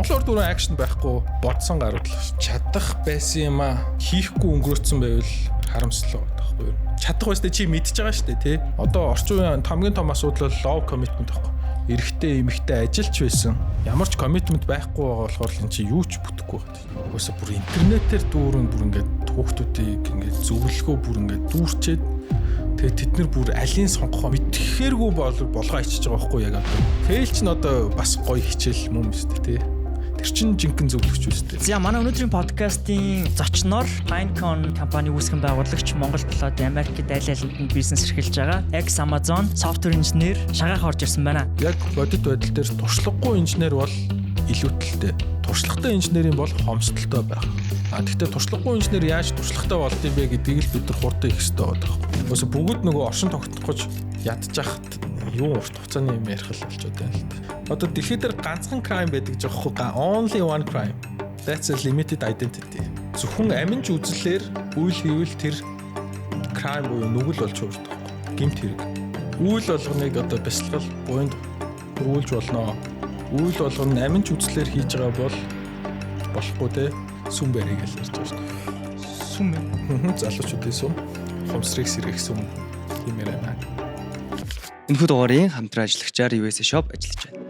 Монголоор дөрөв акшн байхгүй бодсон гарууд чадах байсан юм а хийхгүй өнгөрөөцсөн байвал харамслаа байхгүй юу. Чадах байстай чи мэдчихэж байгаа шүү дээ тий. Одоо орчин үеийн хамгийн том асуудал бол low commitment байхгүй. Эрэгтэй эмэгтэй ажилч байсан. Ямар ч commitment байхгүй байгаа болохоор энэ чи юу ч бүтэхгүй байна. Угаасаа бүр интернетээр дүүрэн бүр ингээд хүүхдүүдийг ингээд зөвлөгөө бүр ингээд дүүрчээд тэгээд тэд нар бүр алийн сонгохоо мэдхээргүй болгоо ичиж байгаа байхгүй яг одоо. Тэгэл ч н одоо бас гоё хичээл юм шүү дээ тий. Тэр чин жинхэнэ зөвлөгч үстэй. За манай өнөөдрийн подкастын зочноор Pinecone компани үүсгэн байгуулагч Монгол болоод Америкт аль алинд бизнес эрхэлж байгаа ex Amazon software engineer шагаах орж ирсэн байна. Яг бодит байдал дээр туршлагагүй инженер бол илүүтэлтэй. Туршлагатай инженерийн бол хомсдолтой байх. Гэхдээ туршлагагүй инженер яаж туршлагатай болд юм бэ гэдгийг л бид нар хурдан их хэрэгтэй байдаг. Угсаа бүгд нөгөө оршин тогтнох гэж ядчихад юу урт хугацааны юм ярих л болчиход байна л да. Одоо дэлхийд дээр ганцхан crime байдаг гэж аахгүй only one crime. That's a limited identity. Зөвхөн аминч үзлээр үйл хийвэл тэр crime буюу нүгэл болж өөртөө. Гэмт хэрэг. Үйл болгоныг одоо бясалгал буйнд хөрвүүлж болно. Үйл болгон аминч үзлээр хийж байгаа бол болохгүй те сүм барыг л ярьж байгаа шүү дээ. Сүм. Залуучуудын сүм. Хомсрыг сэргэх сүм хэмээр байна. Энэхүү дугаарыг хамтран ажиллагчаар USA Shop ажиллаж байна.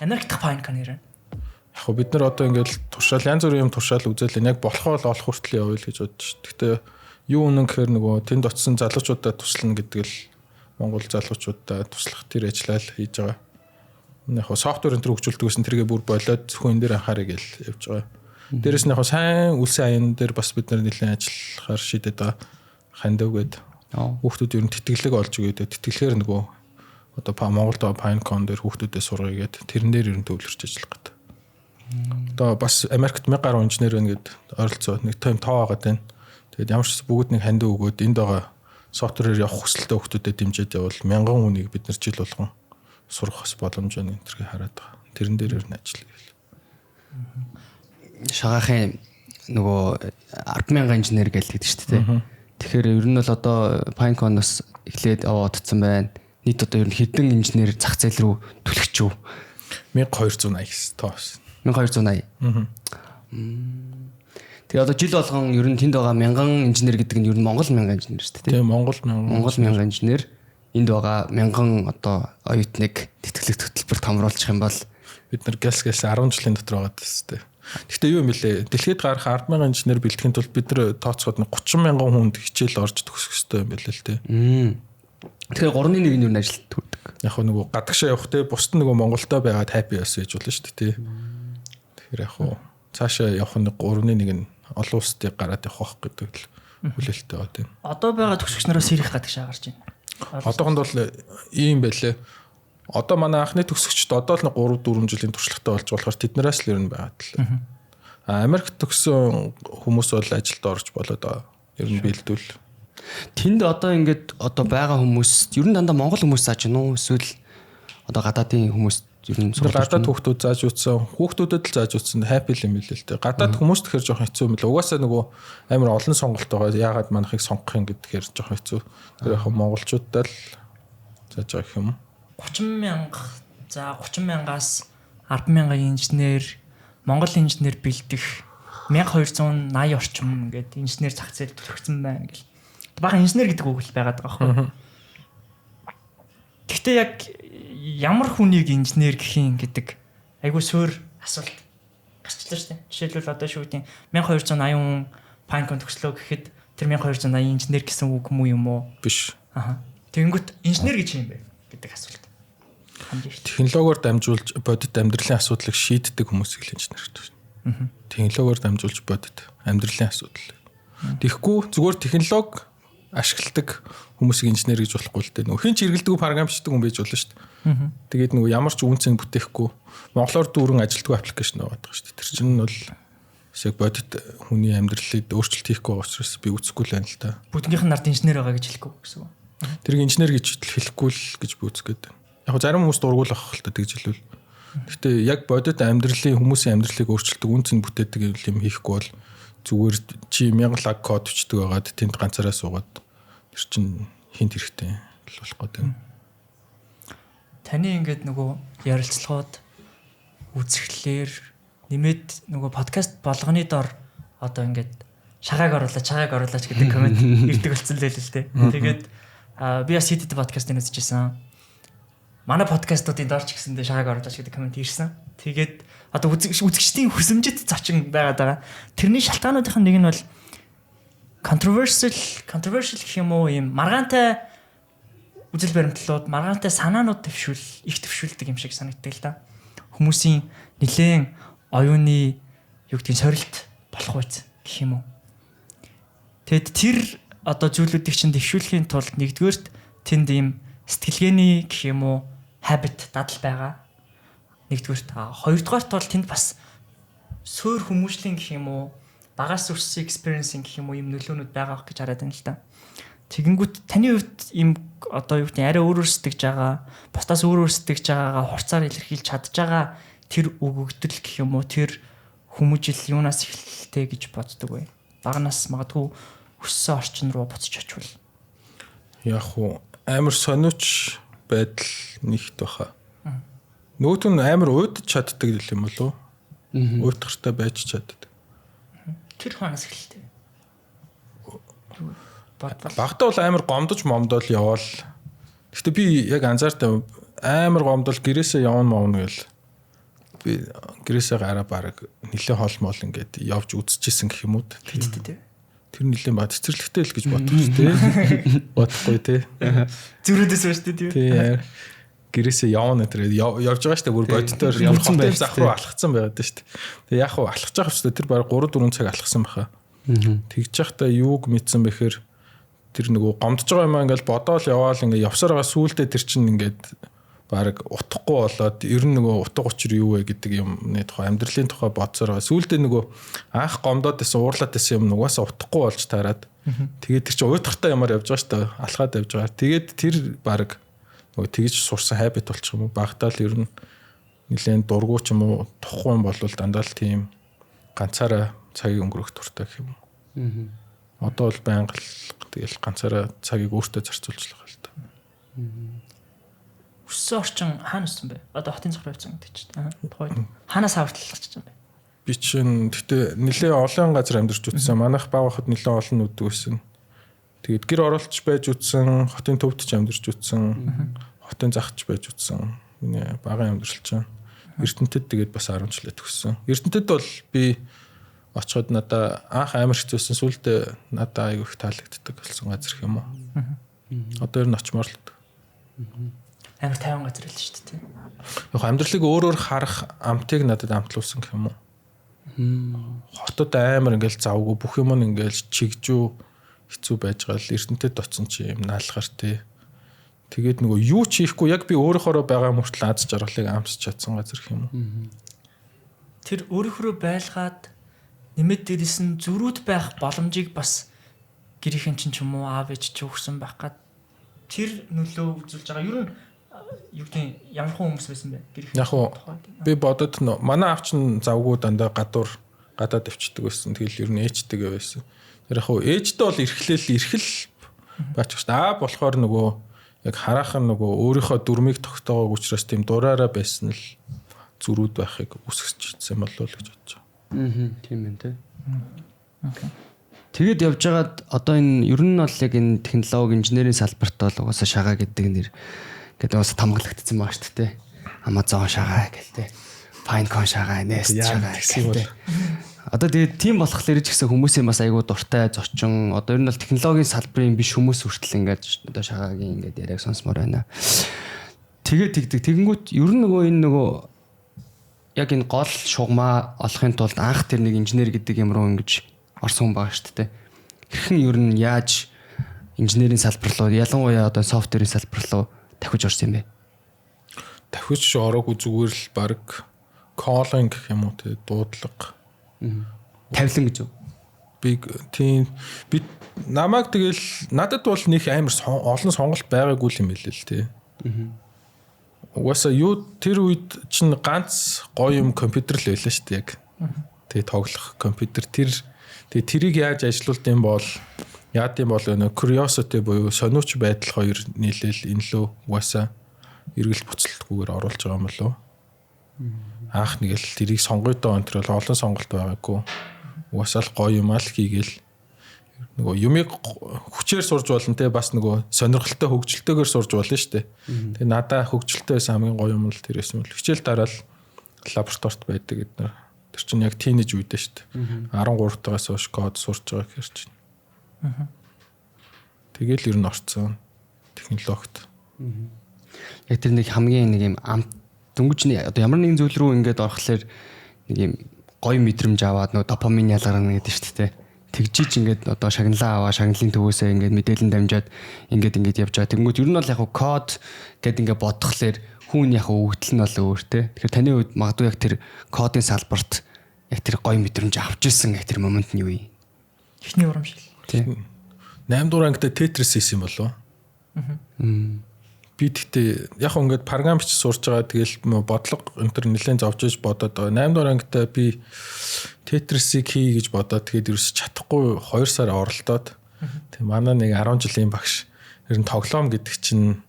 Америкт Pinecone нэр. Яг бид нар одоо ингээл туршаал янз бүрийн юм туршаал үзэл яг болохоо л олох хүртэл явъя л гэж бодож ш. Гэхдээ юу үнэн гэхээр нөгөө тэнд очисон залуучуудаа туслана гэдэг л Монгол залуучуудаа туслах тэр ажиллаал хийж байгаа. Яг софтвер энэ төр хөгжүүлдэг гэсэн тэргээ бүр болоод зөвхөн энэ дээр анхаарыг л явж байгаа. Дээрээс нь яг сайн үлсэн аян дээр бас бид нар нэлээд ажиллахаар шийдэд байгаа. Хандав гээд хүүхдүүд ер нь тэтгэлэг олж өгөөд тэтгэлгээр нөгөө одоо Монголд Pinecone дээр хүүхдүүдэд сургая гээд тэрэн дээр ер нь төвлөрч ажиллах гэдэг. Одоо бас Америкт 1000 гаруй инженер байна гэд ойролцоо нэг тайм тоо байгаад байна. Тэгээд ямар ч бүгд нэг хандив өгөөд энд байгаа софтверээр явах хүсэлтэй хүүхдүүдэд дэмжиж явал 1000 хүнийг бид нар жил болгон сурах бас боломж байна энэ төрхий хараад байгаа. Тэрэн дээр ер нь ажиллая гэл. Шагаахын нөгөө 100000 инженер гэлдэг шүү дээ. Тэгэхээр ер нь бол одоо Pinecone-оос эхлээд яваадсан байна. Нийт одоо ер нь хэдэн инженер зах зээл рүү түлхэж юу? 1280 тоос. 1280. Тэгээ одоо жил болгон ер нь тэнд байгаа 1000 инженер гэдэг нь ер нь Монгол 1000 инженер шүү дээ. Тэгээ Монгол 1000 инженер энд байгаа 1000 одоо оюутныг тэтгэлэг хөтөлбөрт хамруулчих юм бол бид нар гэлс 10 жилийн дотор байгаа тест. Гэхдээ юу юм бэлээ? Дэлхийд гарах 100000 инженер бэлтгэхийн тулд бид нар тооцоход 30000 хүнд хичээл орж төгсөх хэрэгтэй юм байна л дээ. Тэгэхээр 3-1 нь юу ажилт төрдөг. Яг нөгөө гадагшаа явах те бусд нөгөө Монголдо байгаад happy бас гэж болно шүү дээ тий. Тэгэхээр яг хуу цаашаа явах нь 3-1 нь олон улсыг гараад явах гэдэг л хүлээлттэй байна. Одоо байгаа төгсөгч нараас сэрэх гадагшаа гарч байна. Одоохонд бол ийм байлээ. Одоо манай анхны төгсөгчд одоо л 3-4 жилийн туршлагатай болж болохоор тэднээс л ер нь байгаад л. Америкт төгссөн хүмүүс бол ажилд орж болоод ер нь бэлдвэл. Тэнд одоо ингээд одоо байгаа хүмүүс ер нь дандаа монгол хүмүүс зааж гэнэ үү эсвэл одоо гадаадын хүмүүс ер нь гадаад хүүхдүүд зааж утсан хүүхдүүдэд л зааж утсан happy юм билээ л дээ. Гадаад хүмүүс тэгэхээр жоохон хэцүү юм л. Угаасаа нөгөө амар олон сонголт байгаа. Яагаад манайхыг сонгох юм гэдгээр жоохон хэцүү. Тэр яг монголчуудад л зааж байгаа юм. 30,000 за 30,000-аас 10,000 инженер Монгол инженер бэлдэх 1280 орчим ингээд инженер зах зээл төлөгдсөн байна гэл. Бага инженер гэдэг үг л байгаад байгаа байхгүй. Гэхдээ яг ямар хүнийг инженер гэхийн гэдэг айгүй суур асуулт гарчлаа шүү дээ. Жишээлбэл одоо шүү дээ 1280 хүн Pinecone төгслөө гэхэд тэр 1280 инженер гэсэн үг юм уу юм уу? Биш. Тэгэнгүүт инженер гэж юм бэ гэдэг асуулт. Технологиор дамжуулж бодит амьдралын асуудлыг шийддэг хүмүүсийг л инженер гэдэг шүү. Технологиор дамжуулж бодит амьдралын асуудал. Тэгэхгүй зүгээр технологи ашигладаг хүмүүсийг инженер гэж болохгүй л дээ. Нөх хин ч эргэлдэг програмчдаг хүн байж болно шүү дээ. Тэгээд нөгөө ямар ч үнцэн бүтээхгүй монголоор дүүрэн ажилтгүй аппликейшн байгаа шүү дээ. Тэр чинь бол яг бодит хүний амьдралыг өөрчлөлт хийхгүй байгаа учраас би үзэхгүй л байна л да. Бүгднийх нь нарт инженер байгаа гэж хэлэхгүй гэсэн үг. Тэрийг инженер гэж хэлэхгүй л гэж би үзэх гээд байна. Яг зарим хүмүүс дургуул авах л та тэгж хэлвэл. Гэхдээ яг бодит амьдралын хүмүүсийн амьдралыг өөрчилдөг үнцэн бүтээдэг юм хийхгүй бол зүгээр чи 1000 лаг код бичдэг байгаад тэнд ганцаараа суугаад тэр чин хинт хэрэгтэй болох гэдэг. Таны ингээд нөгөө ярилцлагууд үзэхлээр нэмээд нөгөө подкаст болгоны дор одоо ингээд чагааг оруулаач гэдэг комент ирдэг болсон л л дээ. Тэгээд би бас CDT подкастыг үзчихсэн. Манай подкастуудын дор ч гэсэндээ шагааг оруулаач гэдэг комент ирсэн. Тэгээд одоо үзэгчдийн хүсэмжит зочин байгаа. Тэрний шалтгаануудын нэг нь бол controversial гэх юм уу юм маргаантай үзэл баримтлууд, маргаантай санаанууд их төвшүүлдэг юм шиг санагддаг л да. Хүмүүсийн нэлээд оюуны юу гэдгийг сорилт болох байц гэх юм уу. Тэгэд тэр одоо зүйлүүдийг чинь дэвшүүлэхийн тулд нэгдүгээрт тэнд ийм сэтгэлгээний гэх юм уу habit дадал байгаа. Нэгдүгээрт хоёрдугаарт бол тэнд бас суур хүмүүжлийн гэх юм уу багаас үрссэн experiencing гэх юм уу юм нөлөөнүүд байгаа гэж хараад байна л да. Тэгэнгүүт таны хувьд ийм одоо юу гэдэг арай өөрөөр сэтгэж байгаа, бусдаас өөрөөр сэтгэж байгаагаа хурцаар илэрхийлж чадж байгаа тэр өгөгдөл гэх юм уу тэр хүмүүжил юунаас эхэлтэй гэж боддог вэ? Багнаас магадгүй өссөн орчин руу буцаж очвол. Яг уу амар сониуч байдал нэгт баха. Нөгөөт нь амар уйдч чаддаг юм болов уу? Уйдгартай байж чаддаг. Тэр ханаас эхэлтэй. Багтаа бол амар гомдож момдол явал. Гэхдээ би яг анзаартай амар гомдол гэрээсээ явна гэл би гэрээсээ гараа баг нилээ холмол ингээд явж үзчихсэн гэх юм уу. Тэр нилээ ба цэцэрлэгтэй л гэж боддог шүү дээ. Бодохгүй те. Зүрөөдөөс байна шүү дээ. Тий. Гэрээсээ явна гэдэг явж байгаа шүү дээ. Бүр бодитоор явсан байх зах руу алхацсан байгаад шүү дээ. Тэгээ яг хуу алхаж байгаа ч тэр баг 3-4 цаг алхсан баха. Тэгж явахдаа юуг мэдсэн бэхээр тэр нөгөө гомдож байгаа юм ингээл бодоол яваал ингээ явсаар байгаа сүултээ тэр чинь ингээд баг утахгүй болоод ер нь нөгөө утга учир юу вэ гэдэг юмны тухай амьдралын тухай бодсоор байгаа. Сүултээ нөгөө анх гомдоод байсан уурлаад байсан юм нугасаа утахгүй болж таарад. Тэгээд тэр чинь уйдгартай юмар явж байгаа шүү дээ. Алхаад явж байгаа. Тэгээд тэр баг нөгөө тэгж сурсан habit болчих юм уу? Багтаал ер нь нэлээд дургу ч юм уу тухгүй юм бол дандаа л тийм ганцаараа цагийг өнгөрөх туртай гэх юм уу. Одоо бол байнга тэгэл ганцаараа цагийг өөртөө зарцуулж л байгаа л та. Өссөн орчин хаана өссөн бэ? Одоо хотын цогт байцсан гэдэг чинь. Хаанаас хавталж байгаа юм бэ? Би чинь гэтээ нэлээ олон газар амьдарч үзсэн. Манайх баг хахад нэлээ олон нүдэг байсан. Тэгээд гэр оролцож байж үзсэн, хотын төвд ч амьдарч үзсэн, хотын захч байж үзсэн. Миний багын амьдрал чинь Эрдэнэтэд тэгээд бас 10 жилээ төгссөн. Эрдэнэтэд бол би очиход надаа анх амар хэцүүсэн сүлдээ надаа айгүй их таалагддаг болсон газар юм уу. Одоо ер нь очимоор л. Амар 50 газар л шүү дээ. Яг амьдралыг өөрөөр харах амтыг надад амтлуулсан гэх юм уу. Хотод амар ингээл завгүй бүх юм нь ингээл чигжүү хэцүү байж байгаа л Эрдэнэтэд очсон чи юм наалахар тий. Тэгээд нөгөө юу ч хийхгүй яг би өөрөөхөө байгаа мөртлөө аз жаргалыг амсч чадсан газар гэх юм уу. Тэр өөрөөхөө байлгаад нэмээд дээрээс нь зөрүүд байх боломжийг бас гэрийнхэн чинь ч юм уу аав ээж ч өгсөн байх гад тэр нөлөө үзүүлж байгаа. Ер нь юу гэдэг ямар хүмүүс байсан бэ? Гэрийнхэн. Яг уу би бодод манай аав чинь завгүй дандаа гадаад өвчдөг байсан. Тэгэл ер нь ээжтэйгээ байсан. Тэр яг уу ээжтэй бол эрхэл баач шүү дээ. Аа болохоор нөгөө яг хараахан нөгөө өөрийнхөө дүрмийг тогтоогоог учраас тийм дураараа байсан л зүрүүд байхыг үсгэжсэн болов уу гэж бодож байгаа. Тийм ээ тий. Тэгээд явж байгаад одоо энэ ер нь бол яг энэ технологи инженерийн салбарт бол угаасаа шагаа гэдэг нэр гэдэг бас тамгалагдсан байгаа шүү дээ. Amazon шагаа гэлтэй. Pinecone шагаа, Nest шагаа гэсэн бол. Одоо тэгээд тийм болохоор ч гэсэн хүмүүсийн бас айгүй дуртай зочин одоо ер нь бол технологийн салбарын биш хүмүүс хүртэл ингээд одоо шагаагийн ингээд яриаг сонсмоор байна. Тэгээд тэгдэг. Тэгэнгүүт ер нь нөгөө энэ нөгөө яг энэ гол шугамаа олохын тулд анх тэр нэг инженер гэдэг юм руу ингэж орсон хүн байгаа шүү дээ. Хэрхэн ер нь яаж инженерийн салбар руу ялангуяа одоо софтверийн салбар руу дахиж орсон юм бэ? Дахиж ороогүй зүгээр л баг calling гэх юм уу тий дуудлага тавилан гэж үү? Би тийм би намайг тэгэл надад бол нэг амар олон сонголт байгаагүй юм билээ л тий. Угаасаа юу тэр үед чинь ганц гоё юм компьютер л байлаа шүү дээ яг. Тэгээ тоглох компьютер тэрийг яаж ажилуулд юм бол яад юм бол нөө curiosity буюу сониуч байдал хоёр нийлээл энэ лөө угаасаа эргэл буцалтгүйгээр оруулж байгаа юм болов. Анх нэг л тэрийг сонгоёдоо өнтрөл олон сонголт байгаагүй. Угасаал гоё юм аа л хийгээл нөгөө юмыг хүчээр сурж болно те бас нөгөө сонирхолтой хөгжилтэйгээр сурж болно шүү дээ. Тэгээ надаа хөгжилтэй байсан хамгийн гоё юм л тэр байсан бол хичээл дараал лабораторид байдаг гэдэг. Тэр чинь яг тийнейж үедээ шүү дээ. 13 тагаас хойш код сурж байгаа гэхэр чинь. Тэгэл ер нь орцсон технологид. Яг тэр нэг хамгийн нэг юм дөнгөжний одоо ямар нэгэн зүйл рүү ингээд орохлоор нэг юм гоё мэдрэмж аваад нөгөө допамин ялгарна гэдэг шүү дээ. Тэгжиж ингээд одоо шагналаа аваа шагналын төвөөсөө ингээд мэдээлэл дамжаад ингээд явж байгаа. Тэгэнгүүт ер нь бол яг код гэд ингээд бодхолоор хүн яг өгдөл нь бол өөр те. Тэгэхээр таны хувьд магадгүй яг тэр кодын салбарт яг тэр гоё мэдрэмж авч ирсэн яг тэр момент нь юу юм? Эхний урамшил. Тийм. 8 дугаар ангид Tetris хийсэн болов. Би тэгтээ яг ингээд програм бичиж сурж байгаа тэгэл бодлого өнтер нэлээд зовж иж бодоод байгаа. 8 дугаар ангид би Tetris-ийг хий гэж бодоод тэгээд ерөөс чадахгүй 2 сар оролдоод тэг манай нэг 10 жилийн багш ер нь тоглоом гэдэг чинь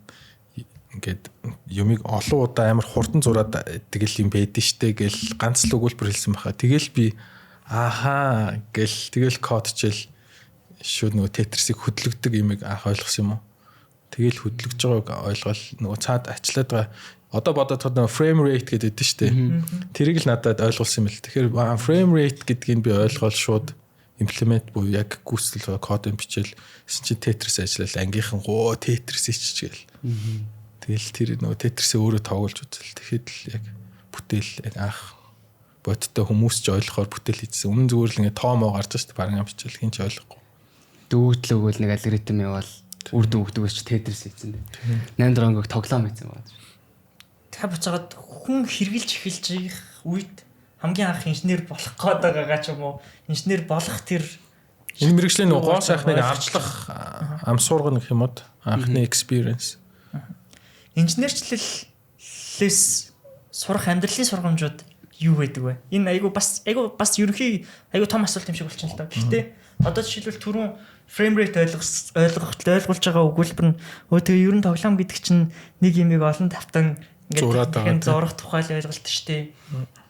ингээд юмыг олон удаа амар хурдан зураад тэгэл юм байдэн штэ гэл ганц л өгүүлбэр хэлсэн баха. Тэгэл би ааха гэл тэгэл код хичээл шууд нөгөө Tetris-ийг хөдлөгдөг юмыг анх ойлгосон юм уу? Тэгэл хөдлөж байгааг ойлгол нөгөө цаад ачлаад байгаа. Одоо бодоод нөгөө frame rate гэдэг дээ шүү дээ. Тэрийг л надад ойлгуулсан юм л. Тэгэхээр frame rate гэдгийг би ойлгоод шууд implement буюу яг гүйцэтгэл код бичээл чи Tetris ажиллал ангийнхан гоо Tetris иччихэл. Тэгэл тэр нөгөө Tetris-ээ өөрөө тоглож үзэл. Тэгэхэд л яг бүтээл яг анх бодтой хүмүүс ч ойлгохоор бүтээл хийсэн. Өмнө зүгээр л ингээ тоомоо гарч шүү дээ. Програм бичээл хин ч ойлгохгүй. Дүүтлэг бол нэг алгоритм явал үр дүн өгдөгөөс ч Tetris хийсэн дээ. 8 дөрөнгөг тоглоом хийсэн байна. Та буцаагаад хүн хэрглэж эхэлж их үед хамгийн анх инженер болох гээд байгаагаа ч юм уу инженер болох тэр энэ мэрэгжлийн гол сайхныг авчлах амсуурга нэг юм уу анхны experience. Инженерчлэлээс сурах амьдралын сургамжууд юу байдаг вэ? Энэ айгу бас ерөнхий айгу том асуулт юм шиг болчихно л доо. Гэхдээ одоо жишээлбэл түрүүн frame rate ойлгуулж байгаа өгүүлбэр нь тэгээ ер нь тоглоом гэдэг чинь нэг юмыг олон тавтан ингээд зурах тухай л ойлголт шүү дээ.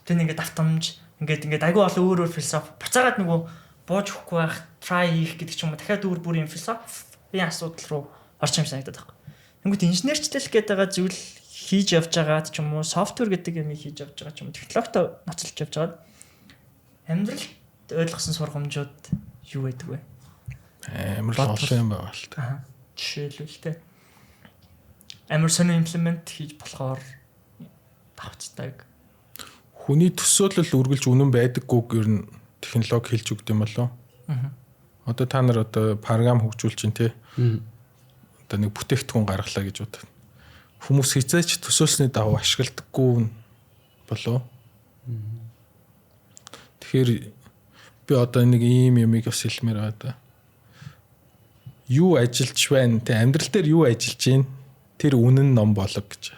Тэр ингээд автомж ингээд айгу олон өөр философи буцаагаад нөгөө бууж өгөхгүй байх, try хийх гэдэг ч юм уу дахиад өөр бүрийн философийн асуудал руу орчих юм санагдаад байна. Тэнгүүт инженерчлэл гэдэг байгаа зүйл хийж явж байгаа ч юм уу софтвер гэдэг юм хийж явж байгаа ч юм уу технологитой ноцолж явж байгаа. Амьдралд ойлгосон сургамжууд юу байдаг вэ? Амар олон юм байгаа л та. Жишээлбэл те. Амар сонио имплемент хийж болохоор давцдаг. Хүний төсөөлөл үргэлж үнэн байдаггүйг ер нь технологи хэлж өгд юм болоо. Одоо та нар одоо програм хөгжүүл чинь те. Одоо нэг бүтээгдэхүүн гаргалаа гэж бодод. Хүмүүс хизээч төсөөлсний дагуу ашигладаггүй болоо. Тэгэхээр би одоо нэг ийм юмыг бас хэлмээр байгаа да. Юу ажиллаж байна те амьдрал дээр юу ажиллаж байна тэр үнэн ном болог гэж.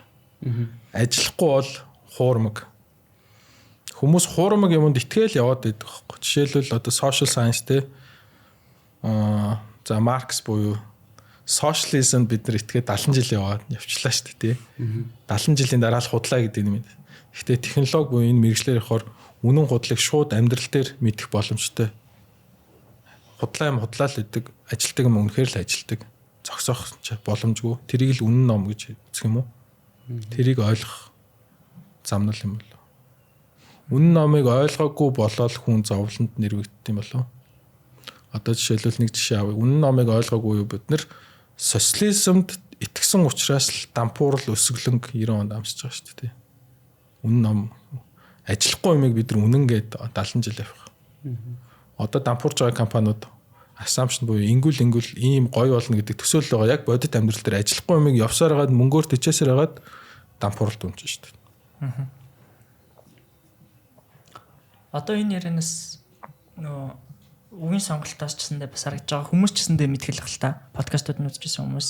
Ажиллахгүй бол хуурмаг. Хүмүүс хуурмаг юмд итгэл яваад байдаг байхгүй. Жишээлбэл одоо social science те за Маркс буюу socialism бид нар итгээд 70 жил яваад явчлаа шүү дээ те. 70 жилийн дараа л худлаа гэдэг юм. Гэхдээ технологи буюу энэ мэрэгчлэр явахаар үнэн худлыг шууд амьдрал дээр мэдэх боломжтой. Худлаа юм худлаа л гэдэг, ажилтдаг юм үнэхээр л ажилтдаг. Зогсоох боломжгүй. Тэрийг л үнэн ном гэж үзэх юм уу? Тэрийг ойлгох замнал юм болоо. Үнэн номыг ойлгоогүй болоод хүн зовлонд нэрвэгддэг юм болоо. Одоо жишээлбэл нэг жишээ авъя. Үнэн номыг ойлгоогүй юу бид нэр социализмд итгэсэн учраас л дампуурал өсөглөнг 90 онд амсаж байгаа шүү дээ. Үнэн ном ажиллахгүй юмыг бид нар үнэн гээд 70 жил явах. Одоо дампуурж байгаа компаниуд assumption буюу ингүүл ийм гоё болно гэдэг төсөөлөл байгаа. Яг бодит амьдрал дээр ажиллахгүй юмыг явсаар хагаад мөнгөөр тэжээсээр хагаад дампууралд унж шүү дээ. Одоо энэ ярианаас нөө үгийн сонголтоос ч гэсэндээ бас харагдж байгаа хүмүүс ч гэсэндээ мэдгэл хэл та подкастууд нь үзчихсэн хүмүүс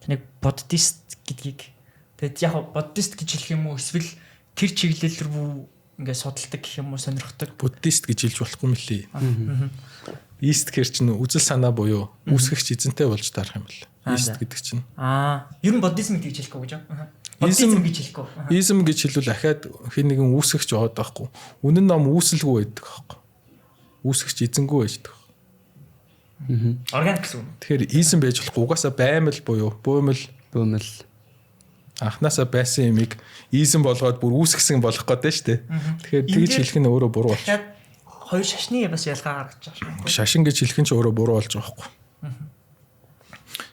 тэнийг боддист гэдгийг тэгээд яг боддист гэж хэлэх юм уу эсвэл тэр чиглэл рүү ингээд судалдаг гэх юм уу сонирхдаг буддист гэж хэлж болохгүй мөлий. Ист гэр чинь үзэл санаа буюу үүсгэгч эзэнтэй болж таарах юм бэл. Ист гэдэг чинь. Ер нь буддизм гэж хэлэхгүй гэж. Бодизм гэж хэлэхгүй. Изм гэж хэлвэл ахаад хин нэгэн үүсгэж яваад байхгүй. Үнэн ном үүсэлгүй байдаг байхгүй. Үүсгэж эзэнгүй байдаг. Органик гэсэн үг. Тэгэхээр изм байж болохгүй. Угаасаа баймал буюу буймал анханасаа байсан юмыг изм болгоод бүр үүсгэсэн болох гэдэг шүү дээ. Тэгэхээр тэгж хэлэх нь өөрөө буруу болчих. Тэгэхээр хоёр шашны бас ялгаа гаргаж байгаа шүү. Шашин гэж хэлэх нь ч өөрөө буруу болж байгаа байхгүй.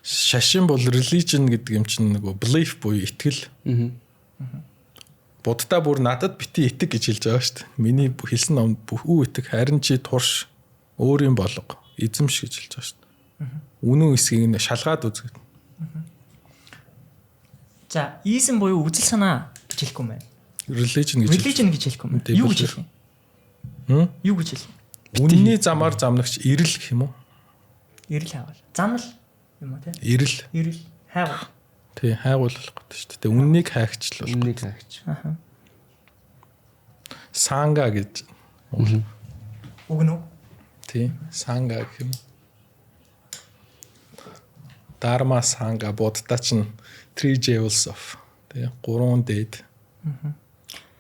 Шашин бол religion гэдэг юм чинь нөгөө belief буюу итгэл. Буддаа бүр надад бити итэг гэж хэлж байгаа шүү дээ. Миний хэлсэн номд бүхүү итэг харин чи турш өөр юм болго эзэмш гэж хэлж байгаа шүү дээ. Үнэн эсгийг нь шалгаад үзгээд. За, изм буюу үзэл санаа гэж хэлэхгүй юм байна. Religion гэж хэлэхгүй юм. Юу гэж хэлэх юм? Юу гэж хэлэх юм? Үнний замаар замнагч ирэл гэх юм уу? Ирэл хайгуул. Замнал юм уу те? Ирэл хайгуул. Тий, хайгуулах гэдэг шүү дээ. Үннийг хайгчлал. Үннийг хайгч. Санга гэж. Үг нь үү? Тий, санга гэх юм. Dharma санга Буддаа чинь 3 jewels of. Тий, 3 дээд.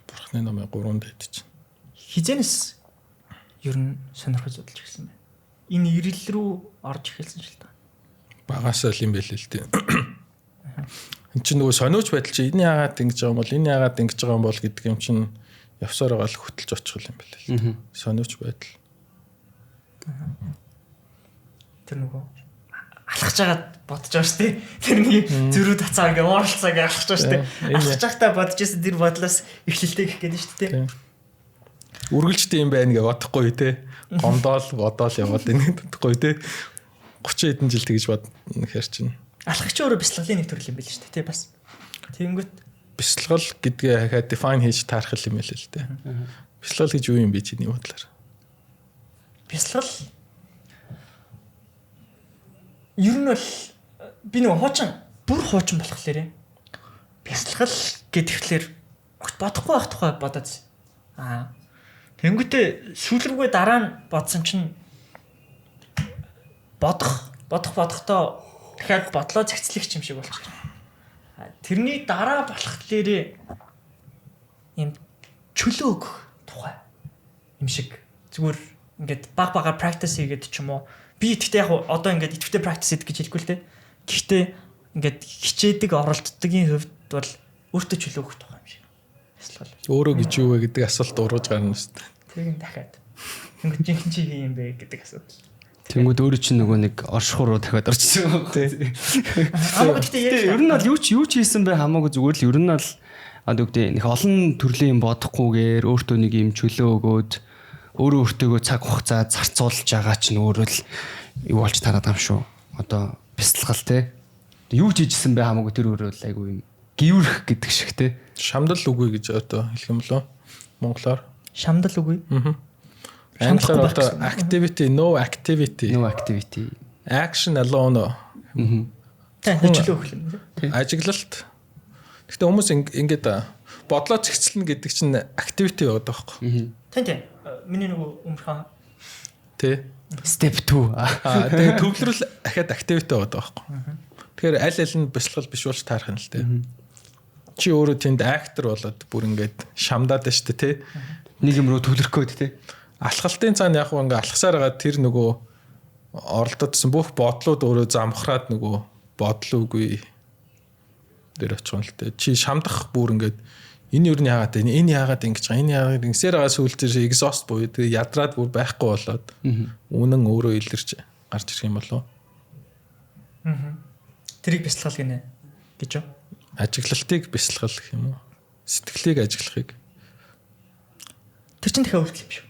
Бурхны номын 3 дээд чинь. Хизэнэс ер нь сонирхож судалж ирсэн байна. Энэ ирэл рүү орж эхэлсэн шил та. Багасаа л юм байл л дээ. Энд чинь нөгөө сониуч байдал чи энэ яагаад ингэж байгаа юм бол энэ яагаад ингэж байгаа юм бол гэдэг юм чинь явсаар байгаа л хөтлж очих юм байл л. Сониуч байдал. Тэр нөгөө алхаж байгаад бодож байгаа шүү дээ. Тэрний зөрүү тацаа ингээ ууралцаа ингээ алхаж байгаа шүү дээ. Алхаж байхдаа бодож ирсэн тэр бодлоос эхлэлтэй гэх гээд шүү дээ. Үргэлжтэй юм байна гэж бодохгүй те. Гомдоол бодоол яваад энэ гэдэггүй те. 30 хэдэн жил тэгж бодно хэр чинь. Алхагч өөрөө бяцлаглын нэг төрөл юм байл шүү дээ. Тэ бас. Тэгэнгүүт бяцлал гэдгээ дахиад define хийж таарах юм байл л дээ. Бяцлал гэж юу юм бэ чиний бодлоор? Бяцлал ер нь бол би нэг бүр хуучин болохоор бяцлал гэдэгтлэр бодохгүй байх тухай бодоод. Тэнгүүтээ сүүлрүүгээ дараа нь бодсон чинь бодохдоо дахиад бодлоо зэгцлэгч юм шиг болчих. Тэрний дараа болохлээрээ юм чөлөө өгөх тухай юм шиг зүгээр ингээд баг practice хийгээд ч юм уу. Би тэгтээ яг одоо ингээд идэвхтэй practice хийх гэж хэлэхгүй л те. Гэхдээ ингээд хичээдэг оролддгийн хувьд бол өөртөө чөлөө өгөх тухай юм шиг. Өөрөө гэж юу вэ гэдэг асуулт ургаж гарна шүү дээ. Тэрийг нь дахиад. Ингээд жинхэнэ чи юм бэ гэдэг асуудал. Тэнгүүд өөрөө чинь нөгөө нэг оршихууруу дахиад орчихсон байна. Хамаагүй гэхдээ ер нь бол юу ч хийсэн бай хамаагүй зүгээр л ер нь бол одоо үгтэй нэг олон төрлийн бодохгүйгээр өөртөө нэг юм чөлөө өгөөд өөртөөгөө цаг хугацаа зарцуулж байгаа чинь өөрөө л юу болж тараад байгаа юм шүү. Одоо бяцлал те. Юу ч хийжсэн бай хамаагүй тэр өөрөө л айгүй юм гіврэх гэдэг шиг те. Шамдал үгүй гэж одоо хэлэх юм лөө монголоор. Шамдал үгүй. Англиар одоо no activity. Action alone. Чөлөө өгөх юм. Ажиглалт. Гэхдээ хүмүүс ингээд бодлоо зэгцэлнэ гэдэг чинь activity яваад байгаа байхгүй. Тийм. Миний нөгөө өмнөхөн Тэ. Step 2. Тэгээ төвлөрөл ахаад activity яваад байгаа байхгүй. Тэгэхээр аль нь бяцлал биш болж таарах нь л дээ. Чи өөрөө тэнд актер болоод бүр ингээд шамдаад байна шүү дээ, тэ. Нэг юм руу төвлөрөх гээд тэ. Алхалтын цаана яг ингээ алхасаар байгаа тэр нөгөө оролдодсон бүх бодлууд өөрөө замхраад нөгөө бодол үгүй дээр очих юм л дээ. Чи шамдах бүр ингээд энэ юу яагаад энэ яагаад ингэж байгаа энэ яагаад ингэсээр байгаа сүултэр exhaust буюу тэгээ ядраад бүр байхгүй болоод үнэн өөрөө илэрч гарч ирэх юм болов. Тэрийг бяцлал гинэ гэж юу? Ажиглалтыг бяцлал гэх юм уу? Сэтгэлийг ажиглахыг. Тэр чинь дахиад үйлдэл юм шүү.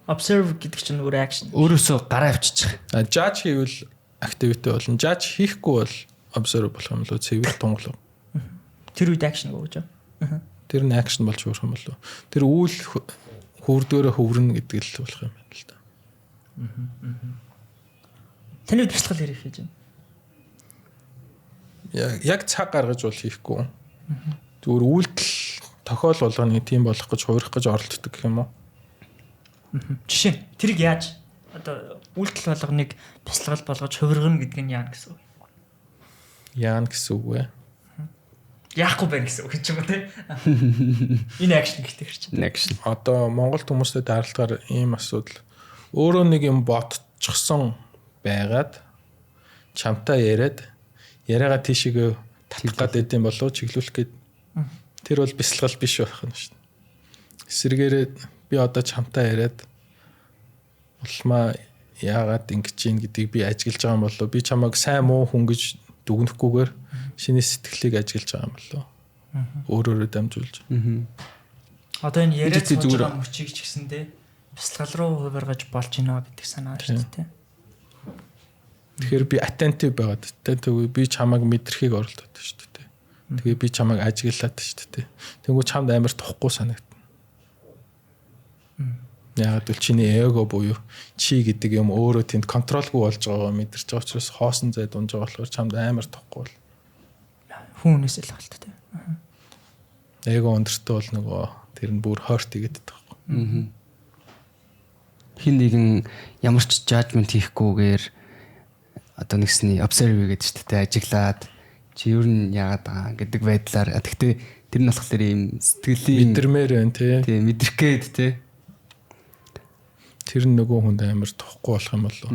Observe гэдэг чинь өөр action. Өөрөөсөө гараа авчиж. Judge хийвэл activity болно. Judge хийхгүй бол observe болох юм лөө цэвэр тунгалав. Тэр үед action гэж юу? Тэр нь action болж өөрөх юм болов. Тэр үйл хөврдөөрөө хөврнө гэдэг л болох юм байна л да. Таны бяцлал хэрэг хийж байна. Яг цаг гаргаж бол хийхгүй. Зүгээр үйлдэл тохиол болгоны тийм болох гэж хуурах гэж оролддог гэх юм уу? Жишээ тэрийг яаж одоо үйлдэл болгоныг бяцлал болгож хувиргана гэдэг нь яа гэсэн үг. Яан гэсэн үг вэ? яахгүй байна гэсэн үг юм те. Энэ акшн гэхдээ хэрч. Акшн. Одоо Монголд хүмүүстэй даралтгаар ийм асуудал өөрөө нэг юм ботчихсон байгаад чамтай яриагаа тийшээ татах гээд идэм болов чиглүүлэх гээд тэр бол бясалгал биш байх нь шүү дээ. Эсвэргээрээ би одоо чамтай яриад улмаа яагаад ингэж ийн гэдгийг би ажиглаж байгаа юм болов би чамайг сайн муу хүн гэж дүгнэхгүйгээр шинэ сэтгэлийг ажиглаж байгаа юм болов өөрөөрөө дамжуулж. Одоо энэ яриад сууж байгаа мөчийг ч гэсэн те бясалгал руу хувиргаж болж гинэ гэдэг санаа шүү дээ. Тэгэхээр би attentive байгаад attentive би чамайг мэдрхийг оролдоод шүү дээ. Тэгээ би чамайг ажиглаад шүү дээ. Тэнгүү чамд амар тухгүй санагдана. Яг л чиний эго буюу чи гэдэг юм өөрөө тэнд контролгүй болж байгаа мэдэрч байгаа учраас хоосон зай дунж байгаа болохоор чамд амар тухгүй бол хүнээс л хаалт те. Эго өндөртөө бол нөгөө тэр нь бүр хойрт игээд байгаа. Хин нэгэн ямар ч judgment хийхгүйгээр одоо нэгсний observe гэдэг шүү дээ ажиглаад чи юу нь яагаад байгаа гэдэг байдлаар тэгтээ тэр нь болохоор ийм сэтгэлийн мэдэрмээр байна тий мэдрэх гээд тий тэр нь нөгөө хүнд амар тухгүй болох юм болов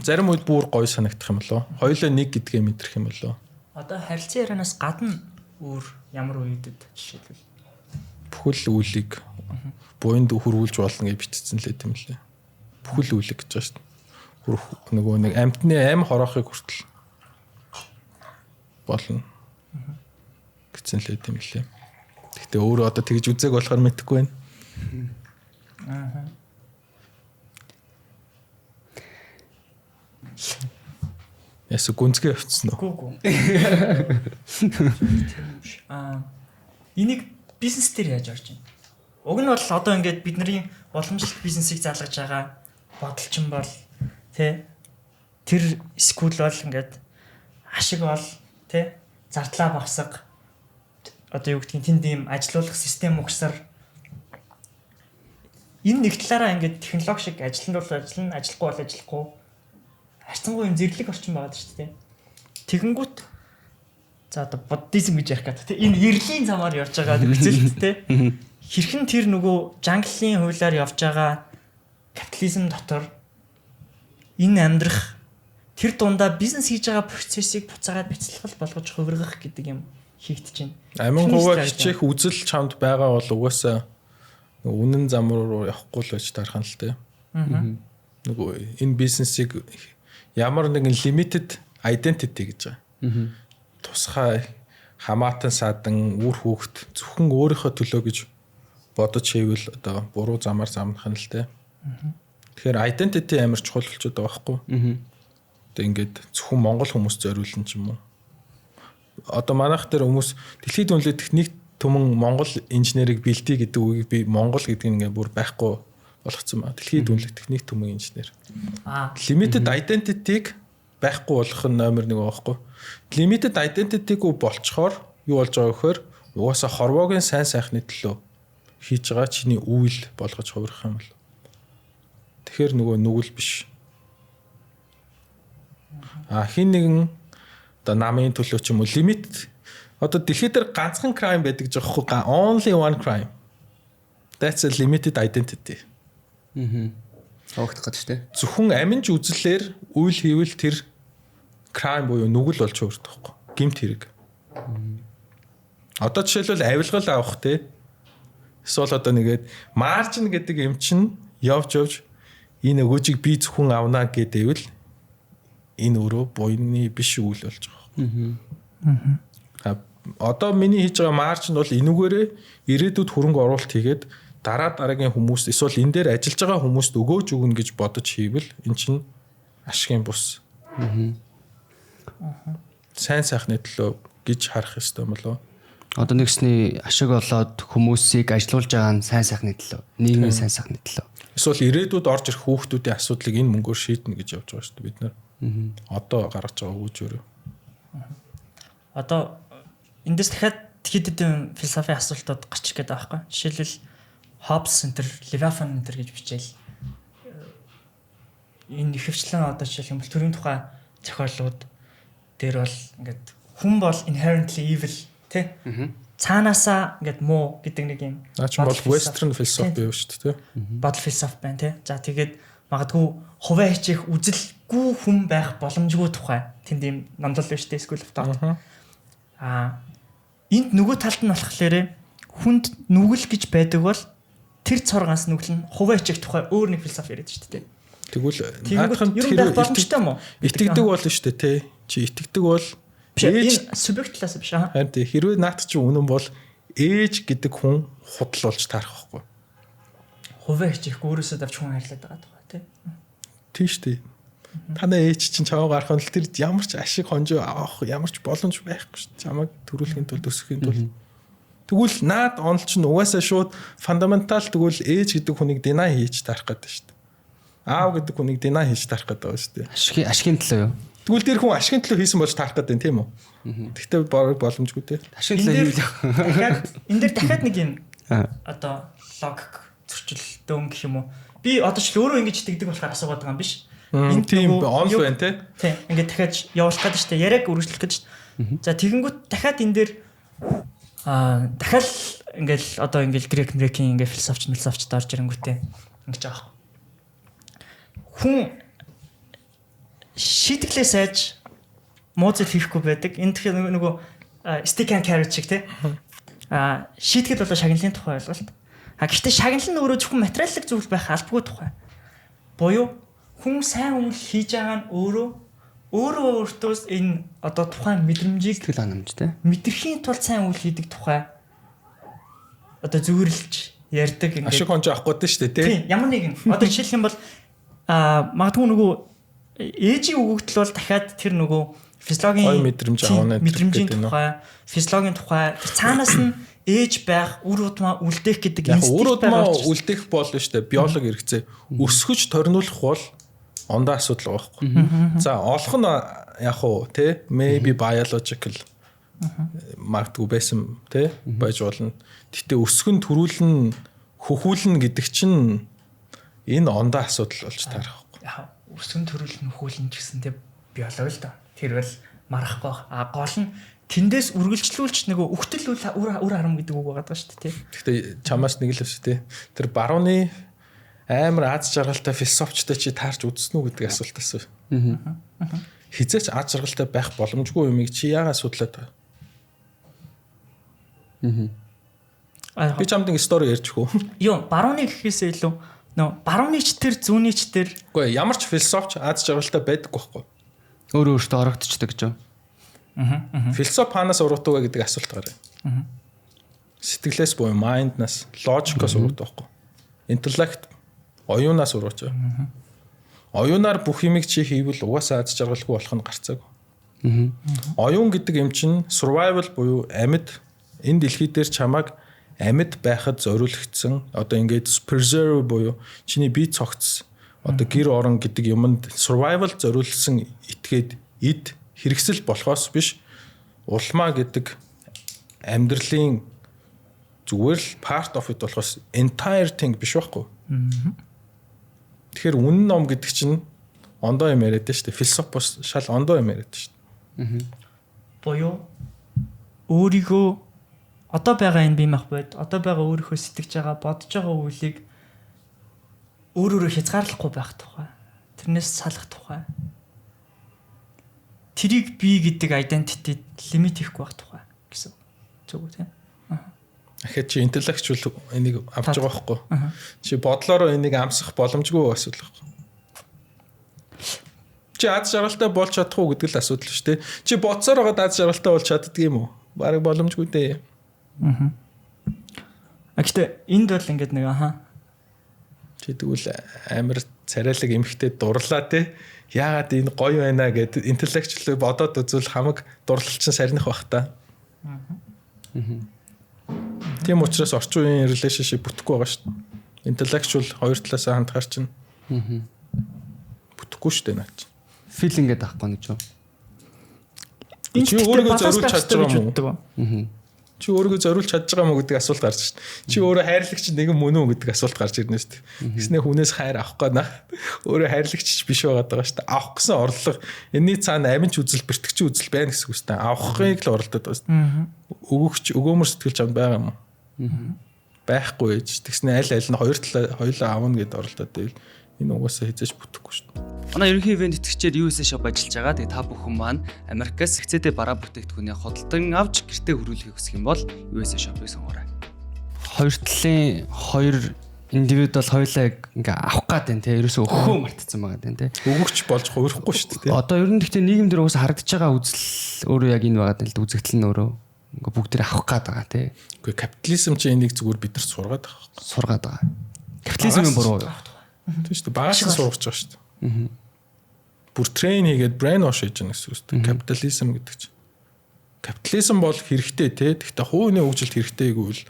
зарим үед бүр гоё санагдах юм болов хоёулаа нэг гэдгээ мэдрэх юм болов одоо харилцан ярианаас гадна өөр ямар үедэд жишээлбэл бүхэл үлийг буйнд хөрвүүлж болно гэж бичсэн лээ тийм лээ бүхэл үлэг гэж байна шүү дээ нөгөө нэг амтны аим хороохыг хүртэл болно гэсэн лээ тийм лээ. Гэхдээ өөрөө одоо тэгж үзег болохоор мэдэхгүй байна. Яс гүнзгий явцсан уу? Энийг бизнес дээр яаж орж байна? Уг нь бол одоо ингээд бидний уламжлалт бизнесийг залгаж байгаа бодолчин бол тэ тэр скул бол ингээд ашиг бол тэ зардлаа багсаг одоо юу гэдгийг тэнд ийм ажилуулах систем өгсөр энэ нэг талаараа ингээд технологи шиг ажиллана бол ажиллана ажиллахгүй бол ажиллахгүй харьцангуй юм зэрлэг орчин байгаа шүү дээ. Тэгэнгүүт за одоо буддизм гэж ярих гэдэг тэ энэ ерлийн замаар явж байгаа хэцэлт тэ хэрхэн тэр нөгөө жанглын хуулиар явж байгаа капитализм дотор энэ амьдрах тэр дундаа бизнес хийж байгаа процессыг буцаагаад бяцлал болгож хувиргах гэдэг юм хийгдэж байна. Амин хуваа хичээх үзэл чамд байгаа бол угаасаа үнэн зам руу явахгүй л байж тархан л тээ. Нөгөө энэ бизнесийг ямар нэгэн limited identity гэж байгаа. Тусгай хамаатан садан үр хүүхэд зөвхөн өөрийнхөө төлөө гэж бодож хийвэл одоо буруу замаар замнах нь л тээ. Тэгэхээр identity амар чухал болчиход байгаа байхгүй. Одоо ингээд зөвхөн монгол хүмүүс зориулсан ч юм уу. Одоо манайх дээр хүмүүс дэлхийд үнэлэх техник түмэн монгол инженерийг бэлдээ гэдэг үгийг би монгол гэдэг нь ингээд бүр байхгүй болгоцсон ба. Дэлхийд үнэлэх техник түмэн инженер. Limited identity-г байхгүй болох нь номер 1 байхгүй. Limited identity-г болцохоор юу болж байгаа вэхээр угаасаа хорвоогийн сайн сайхны төлөө хийж байгаа чиний үйл болгож хувирах юм бол. Тэгэхээр нөгөө нүгэл биш. Хин нэгэн одоо намын төлөө ч юм уу лимит одоо дэлхийд дээр ганцхан crime байдаг жоохоо only one crime. That's a limited identity. Огт гэж тий. Зөвхөн аминж үзлээр үйл хийвэл тэр crime буюу нүгэл болж хувирдаг байхгүй. Гэмт хэрэг. Одоо жишээлбэл авилгал авах тий. Эсвэл одоо нэгээд margin гэдэг юм чинь явж энэ өгөөжийг би зөвхөн авнаа гэдээвэл энэ өөрөө буйны биш үйл болж байгаа. Одоо миний хийж байгаа маржин бол энүүгээрээ ирээдүйд хөрөнгө оруулалт хийгээд дараагийн хүмүүс эсвэл энэ дээр ажиллаж байгаа хүмүүст өгөөж өгнө гэж бодож хийвэл эн чинь ашигын бус. Сайн сайхны төлөө гэж харах ёстой болоо. Одоо нэгсний ашиг олоод хүмүүсийг ажилуулж байгаа нь сайн сайхны төлөө, нийгмийн сайн сайхны төлөө. Эсвэл ирээдүйд орж ирэх хүүхдүүдийн асуудлыг энэ мөнгөөр шийднэ гэж явж байгаа шүү дээ бид нар. Одоо гаргаж байгаа өгөөж өөрөө. Одоо эндээс дахиад хэд философийн асуултууд гарч ирэх гээд байгаа байхгүй. Жишээлбэл Hobbes Center, Leviathan Center гэж бичээл энэ ихэвчлэн одоо жишээлбэл төрийн тухай зохиолууд дээр бол ингээд хүн бол inherently evil тий. Цаанаасаа ингээд муу гэдэг нэг юм. Наа ч бол western philosophy юу шүү дээ. Бодол философи байна тий. За тэгээд магадгүй хуваа хичээх үзэлгүй хүн байх боломжгүй тухай тэнд юм номлол байна шүү дээ School of Thought. Энд нөгөө талд нь болохоор хүнд нүгэл гэж байдаг бол тэр цоргоос нүгэл нь хуваа хичээх тухай өөр нэг философи яриад шүү дээ. Тэгвэл наадхан тэр боломжтой юм уу? Итгэдэг болно шүү дээ тий. Чи итгэдэг бол ээж субъект талаас биш аа. Харин тий хэрвээ наад чи үнэн бол ээж гэдэг хүн худал болж таарах байхгүй. Хуваа хичээх өөрөөсөө давч хүн хайрлаад байгаа тухай тий. Тийм шүү дээ. Танаа ээж чинь чамаа гарах нь л тэр ямар ч ашиг хонжоо авах ямар ч боломж байхгүй шүү дээ. Чамайг төрүүлэхийн тулд өсөхийн тулд. Тэгвэл наад онол чинь угаасаа шууд фундаментал тэгвэл ээж гэдэг хүнийг deny хийж таарах гэдэг шүү дээ. Аав гэдэг хүнийг deny хийж таарах гэдэг байгаа шүү дээ. Ашигын төлөө юу? Тэгвэл тэр хүн ашигын төлөө хийсэн болж таарах гэдэг юм тийм үү? Тэгтээ боломжгүй те. Ашигын төлөө дахиад энэ дээр дахиад нэг юм одоо логик зөрчил гэх юм уу? Би одоо ч өөрөө ингэж итгэдэг болохоор асуугаад байгаа юм биш. Энэ тийм онл байна те. Тийм. Ингээд дахиад явуулах гэдэг чинь яриаг үргэлжлэх гэдэг чинь. За тэгэнгүүт дахиад энэ дээр дахиад ингээл одоо ингээл грекийн ингээл философч орж ирэнгүүтээ ингэж аах. Хүн шийтгэлээ сайж мууцэл хийхгүй байдаг. Энэ тэгэхээр нөгөө stick and carrot шиг тий. Шийтгэл болоо шагналын тухай ойлголт. Гэхдээ шагнал нь өөрөө зөвхөн материаллык зүйл байх албагүй тухай. Буюу хүн сайн үйл хийж байгаа нь өөртөөс энэ одоо тухайн мэдрэмжийг сэтгэл ханамжтай. Мэдрэхийн тулд сайн үйл хийдэг тухай одоо зөвөрлж ярьдаг ингээд. Ашиг хонж авахгүй дээ шүү дээ тий. Ямар нэгэн одоо жишээлх юм бол магадгүй нөгөө ээжийн өгөгдөл бол дахиад тэр нөгөө физиологийн мэдрэмжийн тухай, физиологийн тухай цаанаас нь ээж байх, үр удмаа үлдээх гэдэг инстинкт үр удмаа үлдээх болно шүү дээ. Биологи хэрэгцээ. Өсгөж торниулах бол ондоо асуудал байгаа байхгүй. За олох нь яг уу те maybe biological магадгүй байсан те байж болно. Гэтэ өсгөн төрүүлэн хөхүүлнэ гэдэг чинь энэ ондоо асуудал болж таарах байхгүй. Өсгөн төрүүлэн хөхүүлнэ гэсэн те биологи л да. Тэр бол марахгүй. Гол нь тэндээс үргэлжлүүлж нөгөө өгтөл үр харам гэдэг үг байгаа шүү дээ. Гэтэ чамаас нэг л өс те. Тэр барууны амар аз жаргалтай философчтой чи таарч үзсэн үү гэдэг асуулт асуу. Хизээч аз жаргалтай байх боломжгүй юмыг чи яагаад судлаад байгаа? Би чамд нэг стори ярьж хөө. Юу, барууны гэхээсээ илүү нөө баруунич тэр зүүнич тэр. Үгүй ямар ч философч аз жаргалтай байдаг байхгүй. Өөрөө өөртөө орогдчихдаг гэж юу? Философи ханаас уруудаг вэ гэдэг асуулт гараа. Сэтгэлээс буюу майнднаас, логикоос уруудаг байхгүй. Интеллект оюунаас урууч. Оюунаар бүх юмыг чи хийвэл угаасаа аз жаргалгүй болох нь гарцааг. Оюун гэдэг юм чинь survival буюу амьд энэ дэлхий дээр чамайг амьд байхад зориулагдсан одоо ингээд preserve буюу чиний бие цогц одоо гэр орон гэдэг юмд survival зориулсан итгээд эд хэрэгсэл болохоос биш улмаа гэдэг амьдралын зүгээр л part of it болохоос entire thing биш байхгүй. Тэгэхээр үнэн ном гэдэг чинь ондоо юм яриад шүү дээ. Философос шал ондоо юм яриад шүү дээ. Боёо өөрийгөө одоо байгаа энэ бие мах бод одоо байгаа өөрийнхөө сэтгэж байгаа бодож байгаа үйлийг өөрөөрөө хязгаарлахгүй байх тухай. Тэрнээс салах тухай. Тэрийг би гэдэг identity лимит хийхгүй байх тухай гэсэн зүг үү тийм. Ахад чи интеллектчул энийг авч байгаа байхгүй. Чи бодлороо энийг амсах боломжгүй асуудал байхгүй. Чи аз жаргалтай болж чадах уу гэдэг л асуудал шүү дээ. Чи бодсоор байгаа аз жаргалтай болж чаддаг юм уу? Бараг боломжгүй дээ. Гэхдээ энд бол ингэдэг нэг чи тэгвэл амар царайлаг эмхтэй дурлаа те. Яагаад энэ гоё байна гэд интеллектчул бодоод үзвэл хамаг дурлалчин сарних бах та. Тийм учраас орчин үеийн relationship бүтэхгүй байгаа шүү дээ. Intellectual хоёр талаасаа хандхаар чинь бүтэхгүй шүү дээ наач. Feeling гэдэг ахгүй нэг ч юм. Энд өөрийгөө зориулж чадж байгаа юм уу? Чи өөрийгөө зориулж чадж байгаа мó гэдэг асуулт гарч шин. Чи өөрөө хайрлагч нэгэн мөн үү гэдэг асуулт гарч ирнэ шүү дээ. Гэснээр хүнээс хайр авах гээд өөрөө хайрлагч биш байгаад байгаа шүү дээ. Авах гэсэн орлого энэний цаана аминч үзэл бэртгч үзэл байна гэсэн үг шүү дээ. Авахыг л оролдоод байгаа шүү дээ. Өгөгч өгөөмөр сэтгэл чамд байгаа юм уу? Байхгүй ээж. Тэгснээр аль нь хоёулаа авна гэдээ оролдоод байвал энэ угаасаа хязгаарч бүтэхгүй шүү дээ. Манай ерөнхий ивент тэтгэгчээр USA Shop ажиллаж байгаа. Тэгээ та бүхэн маань Америкаас XCD бараа бүтээгдэхүүний худалдан авч гэртээ хөрвүүлэхийг хүсэх юм бол USA Shop-ыг сонгоорой. Хоёр талын хоёр индивидуал хоёулаа ингээ авах гад байна те. Ерөөсөө өгөхөө мартцсан байгаа юм те. Өгөгч болж хувирахгүй шүү дээ. Одоо ер нь гэхдээ нийгэм дээр уус харагдаж байгаа үзэл өөрөө яг энэ байгаа л үзэгдэл нь өөрөө ингээ бүгд тэр авах гад байгаа те. Үгүй капитализм чинь энийг зүгээр бид нар сургаад байгаа. Капитализмын буруу юу? Тийм шүү дээ. Багаас нь сургаж байгаа шүү дээ. Бүр трейн хийгээд брейн вош хийж байгаа гэсэн үг шүү дээ. Капитализм гэдэг чинь. Капитализм бол хэрэгтэй те. Гэхдээ хувийн хөгжилт хэрэгтэй гэвэл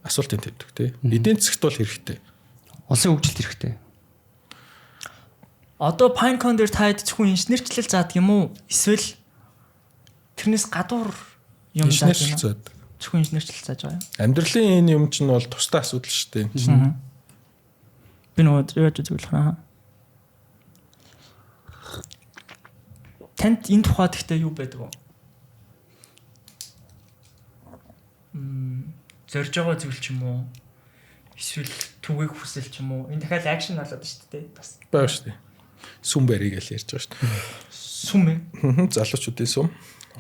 асуултын тавьдаг те. Эдийн засгт бол хэрэгтэй. Улсын хөгжилт хэрэгтэй. Одоо Pinecon дээр та зөвхөн инженерчлэл заадаг юм уу? Эсвэл тэрнээс гадуур юм заадаг юм уу? Зөвхөн инженерчлэл зааж байгаа юм. Амьдралын энэ юм чинь бол тусдаа асуудал шүү дээ. Би нөгөө яаж зөвлөх аа. Танд энэ тухайд ихтэй юу байдаг вэ? Зорж байгаа зүйл ч юм уу? Эсвэл түгээх хүсэл ч юм уу? Энэ дахиад акшн болоод шүү дээ. Бас байгаа шүү дээ. Сүм барыг л ярьж байгаа шүү дээ. Сүм ээ? Залуучуудын сүм,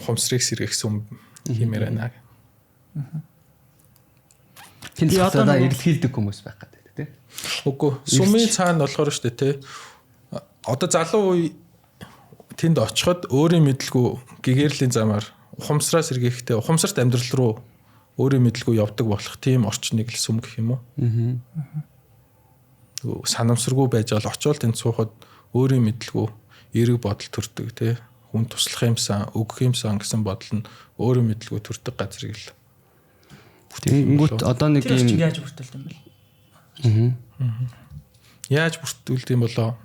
ухамсарыг сэргээх сүм хэмээр байна. Тэнд одоо эрэлхийлдэг хүмүүс байх гэдэг тий. Үгүй сүмийн цаана болохоор шүү дээ тий. Одоо залуу үе тэнд очиход өөрийн мэдлгүй гэгэрлийн замаар ухамсараа сэргээхдээ ухамсарт амьдрал руу өөрийн мэдлгүй явдаг болох тийм орчныг л сүм гэх юм уу? Санамсаргүй байж гал очиод тэнд суухад өөрийн мэдлгүй эерэг бодол төрдөг тий. Хүн туслах юмсан, өгөх юмсан гэсэн бодол нь өөрийн мэдлгүй төрдөг газрыг л. Тэнгүүт одоо нэг юм яаж бүртэлдэг юм бэ? Яаж бүртгүүлдэг юм болоо?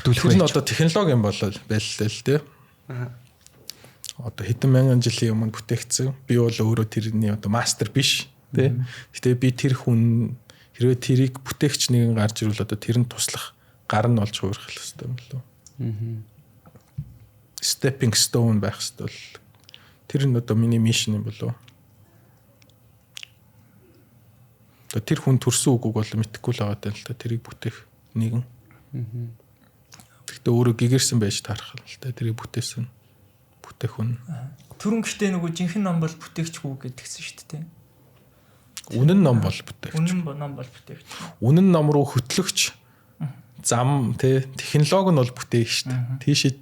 Бүртгүүлэх нь одоо технологи юм болол байлаа л тий. Одоо хэдэн мянган жилийн өмнө бүтээгдсэн. Би бол өөрөө тэрний одоо мастер биш тий. Гэтэ би тэр хүн хэрвээ тэрийг бүтээгч нэгэн гарч ирвэл одоо тэр нь туслах гар нь болж хувирах хэрэгтэй юм болов. Stepping stone байх хэрэгтэй бол тэр нь одоо миний мишн юм болов. Одоо тэр хүн төрсөн үгүйг бол мэдэхгүй л байгаа даа л да тэрийг бүтээх нэгэн. Гэхдээ өөрөө гэгэрсэн байж таарах л да тэрийг бүтээсэн. Бүтээх хүн. Түрэн гэхдээ нөгөө жинхэнэ ном бол бүтээгчгүй гэдгсэн шүү дээ. Үнэн ном бол бүтээгч. Үнэн ном бол бүтээгч. Үнэн ном руу хөтлөгч зам тий технологи нь бол бүтээх шүү дээ. Тийшээ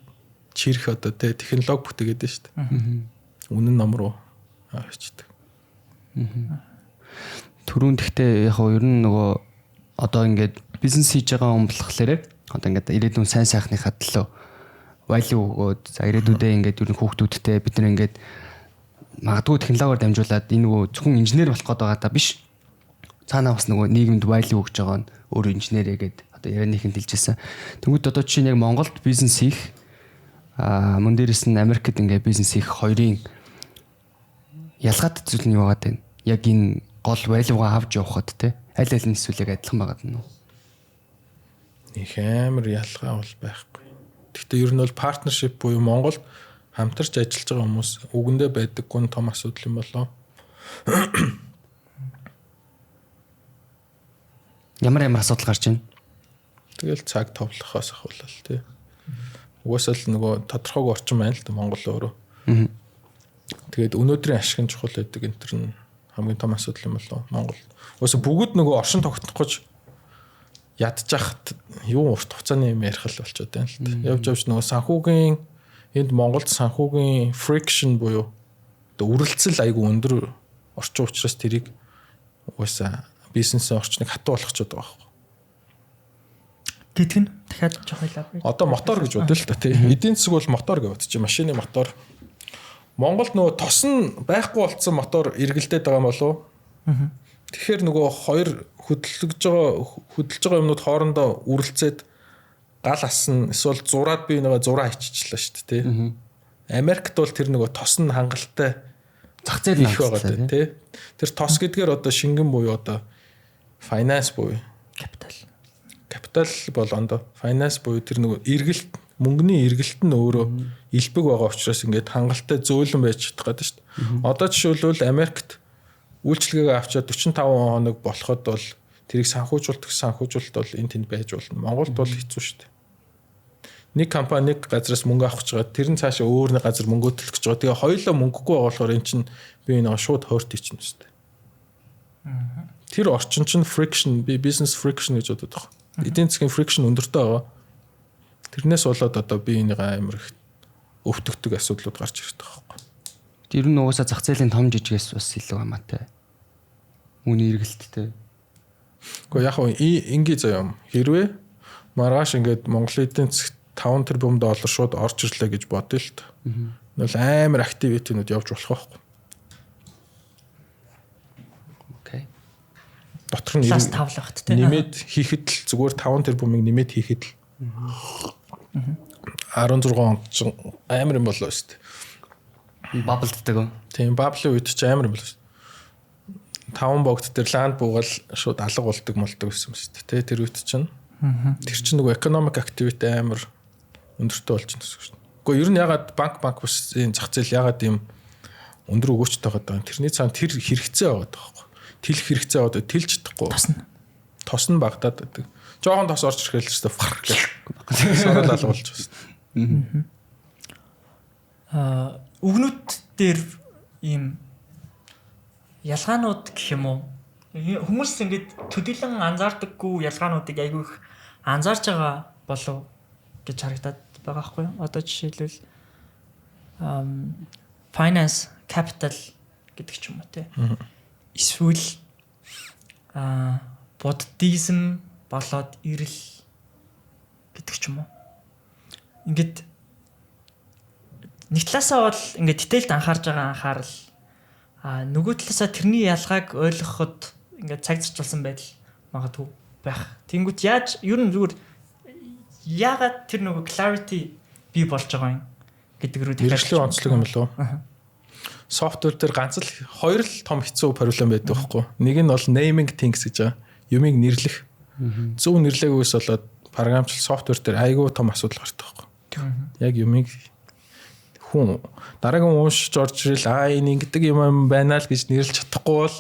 чирэх одоо тий технологи бүтээгээд байна шүү дээ. Үнэн ном руу авчдаг. Түрүүн гэхдээ яг ер нь нөгөө одоо ингээд бизнес хийж байгаа хүн болохоор одоо ингээд ирээдүйн сайн сайхныхаа төлөө value өгөөд за ирээдүйдээ ингээд ер нь хүүхдүүдтэй бид нар ингээд магадгүй технологиор дамжуулаад энэ нөгөө зөвхөн инженер болох гээд байгаа та биш. Цаанаа бас нөгөө нийгэмд value өгж байгаа нь өөрөө инженерээ гээд одоо ярианыхын хэлжсэн. Тэнгүүд одоо чинь яг Монголд бизнес хийх мөн дээрээс нь Америкт ингээд бизнес хийх хоёрын ялгаатай зүйл нь юу байгаа вэ? Яг энэ гол value-га авч явахад те аль аль нь эсвэл яг адилхан байгаад нь. Их амар ялгаа бол байхгүй. Гэхдээ ер нь бол partnership буюу Монголд хамтарч ажиллаж байгаа хүмүүс үгэндээ байдаггүй нь том асуудал юм болоо. Ямар асуудал гарч байна? Тэгэл цаг товлохоос ахвал тий. Угаасаа л нөгөө тодорхойг орчин байна л да Монгол өөрөө. Тэгээд өнөөдрийн ашиг нь чухал байдаг энэ төр нь хамгийн том асуудал юм болоо Монгол. Угаасаа бүгд нөгөө оршин тогтнох гэж ядчихад юу урт хугацааны юм ярих л болчиход байна л да. Явж нөгөө санхүүгийн энд Монголд санхүүгийн friction буюу үрэлцэл айгүй өндөр орчин учраас тэрийг угаасаа бизнесийн орчныг хатуу болгочиход байгаа байхгүй. Гэтэл дахиад жоох хэлээ. Одоо мотор гэж бодъё л та тий. Эдийн засаг бол мотор гэж бодчих. Машины мотор. Монголд нөгөө тос нь байхгүй болцсон мотор эргэлдээд байгаа юм болов. Тэгэхээр нөгөө хоёр хөдөлж байгаа юмнууд хоорондоо үрэлцээд гал асан эсвэл зураад би нөгөө зураа иччихлаа шүү дээ тий. Америкт бол тэр нөгөө тос нь хангалттай зах зээл их байгаа тий. Тэр тос гэдгээр одоо шингэн буюу одоо finance буюу капитал бол ондоо finance буюу тэр нөгөө эргэлт мөнгөний эргэлт нь өөрөө элбэг байгаа учраас ингээд хангалттай зөөлөн байж чадах гэдэг шүү дээ. Одоо жишээлбэл Америкт үйлчлэгээ авчаад 45 хоног болоход бол тэрийг санхүүжуулалт бол энэ тэнд байж болно. Монголд бол хэцүү шүү дээ. Нэг компани нэг газраас мөнгө авах гэж байгаа. Тэр нь цаашаа өөр нэг газар мөнгө төлөх гэж байгаа. Тэгээ хоёулаа мөнгөгүй байгаа болохоор эн чинь би нэг шууд хойрт хийчихнэ шүү дээ. Тэр орчин чинь friction, business friction гэж боддог. Эдийн засгийн friction өндөртэй байгаа. Тэрнээс болоод одоо би энийг амар их өвтгдөг асуудлууд гарч ирдэг байхгүй. Тэр нь угаасаа зах зээлийн том жижигээс бас илүү хамаатай. Үүний эргэлттэй. Гэхдээ яг хөө ингээ заяа хэрвээ маргааш ингээд Монголын эдийн засгт $5 тэрбум шууд орж ирлээ гэж бодъё л та. Нөл амар активитинууд явж болох байхгүй. Окей. Дотор нь лас тавлагт те. Нэмээд хийхэд л зүгээр $5 тэрбумыг нэмээд хийхэд л 16 онд ч амар юм болоо шүү дээ. Баблддаг. Тийм баблийн үед ч амар юм болоо шүү дээ. 5 богд тэр ланд буугаал шууд алга болдог гэсэн юм шүү дээ. Тэр үед чинь тэр чинь нөгөө economic activity амар өндөртэй болж байна гэсэн шүү дээ. Гэхдээ ер нь ягаад банк бүсийн зах зээл ягаад ийм өндөр өгөөчтэй байгаа даа. Тэрний цаана тэр хэрэгцээ байгаа байхгүй. Тэлэх хэрэгцээ байгаа тэлж чадахгүй. Тос нь багтаад байдаг. Жохон тос орж ирэхэл ч фар гэх. Сарал алга болж байна. Өгнүүд дээр ийм ялгаанууд гэх юм уу? Хүмүүс ингэж төдийлөн анзаардаггүй ялгаануудыг айгүй их анзаарч байгаа болов гэж харагдаад байгаа байхгүй юу? Одоо жишээлбэл finance capital гэдэг ч юм уу те. Эсвэл буддизм болоод ирэл гэдэг ч юм уу. Ингээд нэг талаасаа бол ингээд дэтейлд анхаарж байгаа анхаарал нөгөө талаасаа тэрний ялгааг ойлгоход ингээд цаг зарчулсан байдал магадгүй байх. Тэнгүүт яаж ер нь зүгээр яагаад тэр нөгөө clarity бий болж байгаа юм гэдэг рүү хэрэгслийн онцлог юм болов. Софтвер дээр ганц л хоёр л том хэцүү проблем байдаг байхгүй. Нэг нь бол naming things гэж байгаа. Юмыг нэрлэх. Зөв нэрлээгүйс болоод програмчлал софтвер дээр айгүй том асуудал гардаг байхгүй. Яг юмыг хүн дараагийн уншиж орж ирэл энэ ингэдэг юм байна л гэж нэрлэж чадахгүй бол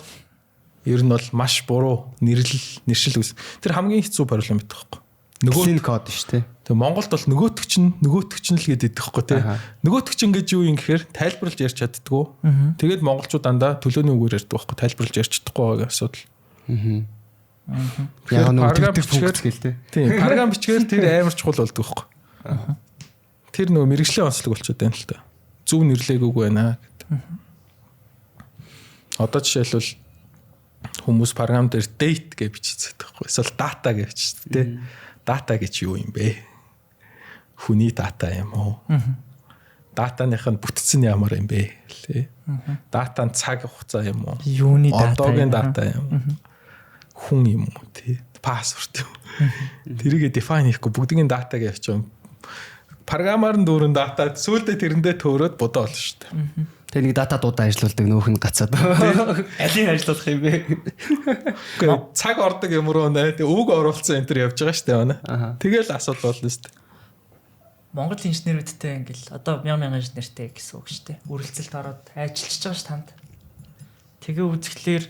ер нь бол маш буруу нэршил үс. Тэр хамгийн хэцүү проблем байдаг байхгүй. Нөгөө код шүү дээ. Тэгээ Монголд бол нөгөөтг чинь л гэдэг байхгүй тий. Нөгөөтг чинь гэж юу юм гэхээр тайлбарлаж ярьж чаддгүй. Тэгээд монголчууд дандаа төлөөний үгээр ярьдаг байхгүй. Тайлбарлаж ярьж чадахгүй байгаа асуудал. Яг нэг програм гээл тий. Тийм, програм бичгээр тэр амар чухал болдог байхгүй. Тэр нөгөө мэрэгжлийн онцлог болчиход байна л та. Зөв нэрлээгүйг байна гэдэг. Одоо жишээлбэл хүмүүс програм дээр date гэж бичиж байгаа байхгүй. Эсвэл data гэж бичдэг тий. Дата гэж юу юм бэ? Хүний дата юм уу? Датаных нь бүтцэн ямар юм бэ? Лээ. Дата нь цаг хугацаа юм уу? Юуны дата? Одоогийн дата юм. Хүн юм уу тий? Пассворд юм. Тэрийгэ define хийхгүй бүгдийн дата гэж явчих юм. Програмаар нь дүүрэн дата сүүлдээ тэрэндээ төөрөөд бодоо болно шүү дээ. Тэгээ нэг дата дуудаа ажиллаулдаг нөөх нь гацаад. Алийг ажиллуулах юм бэ? Гэхдээ цаг ордог юм руу нэ. Тэгээ үг оруулсан энэ төр явж байгаа шүү дээ манай. Тэгэл асуудал болно шүү дээ. Монгол инженерүүдтэй ингээл одоо 1000 инженертэй гэсэн үг шүү дээ. Үргэлжлэлт ороод ажиллаж байгаа ш танд. Тэгээ үзэхлээр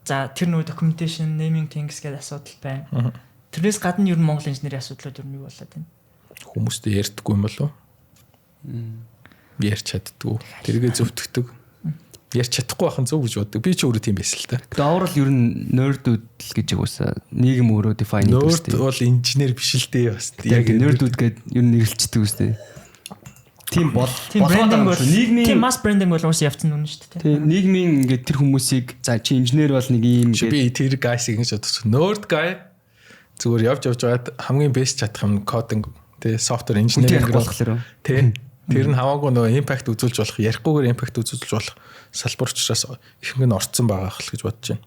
за тэр нөө documentation, naming things гэдэг асуудал байна. Тэрнээс гадна ер нь Монгол инженерийн асуудлууд ер нь юу болоод байна? Хүмүүстэй ярьдаггүй юм болов? Ярьж чаддгүй. Тэргээ зөвтгдөг. Ярьж чадахгүй байх нь зөв гэж боддог. Би ч өөрөө тийм байсан л та. Тэгээ overall ер нь nerdүүд л гэж уусаа нийгэм өөрөө define хийдэг шүү дээ. Nerd бол инженер биш л дээ бас. Яг nerdүүд гээд ер нь нэрлэлцдэг үстэй. Тийм брендинг бол нийгмийн тийм масс брендинг бол уус явцсан үнэ шүү дээ. Тийм нийгмийн ингээд тэр хүмүүсийг за чи инженер бол нэг юм гээд би тэр guys-ийг ингэж бодож nerd guy зүгээр явж байгаад хамгийн best чадах юм coding тэгээ software engineering болохоор тий. Тэр нь хамаагүй нөгөө impact үзүүлж болох, ярихгүйгээр impact үзүүлж болох салбар учраас ихэнх нь орцсон байгаа хэл гэж бодож байна.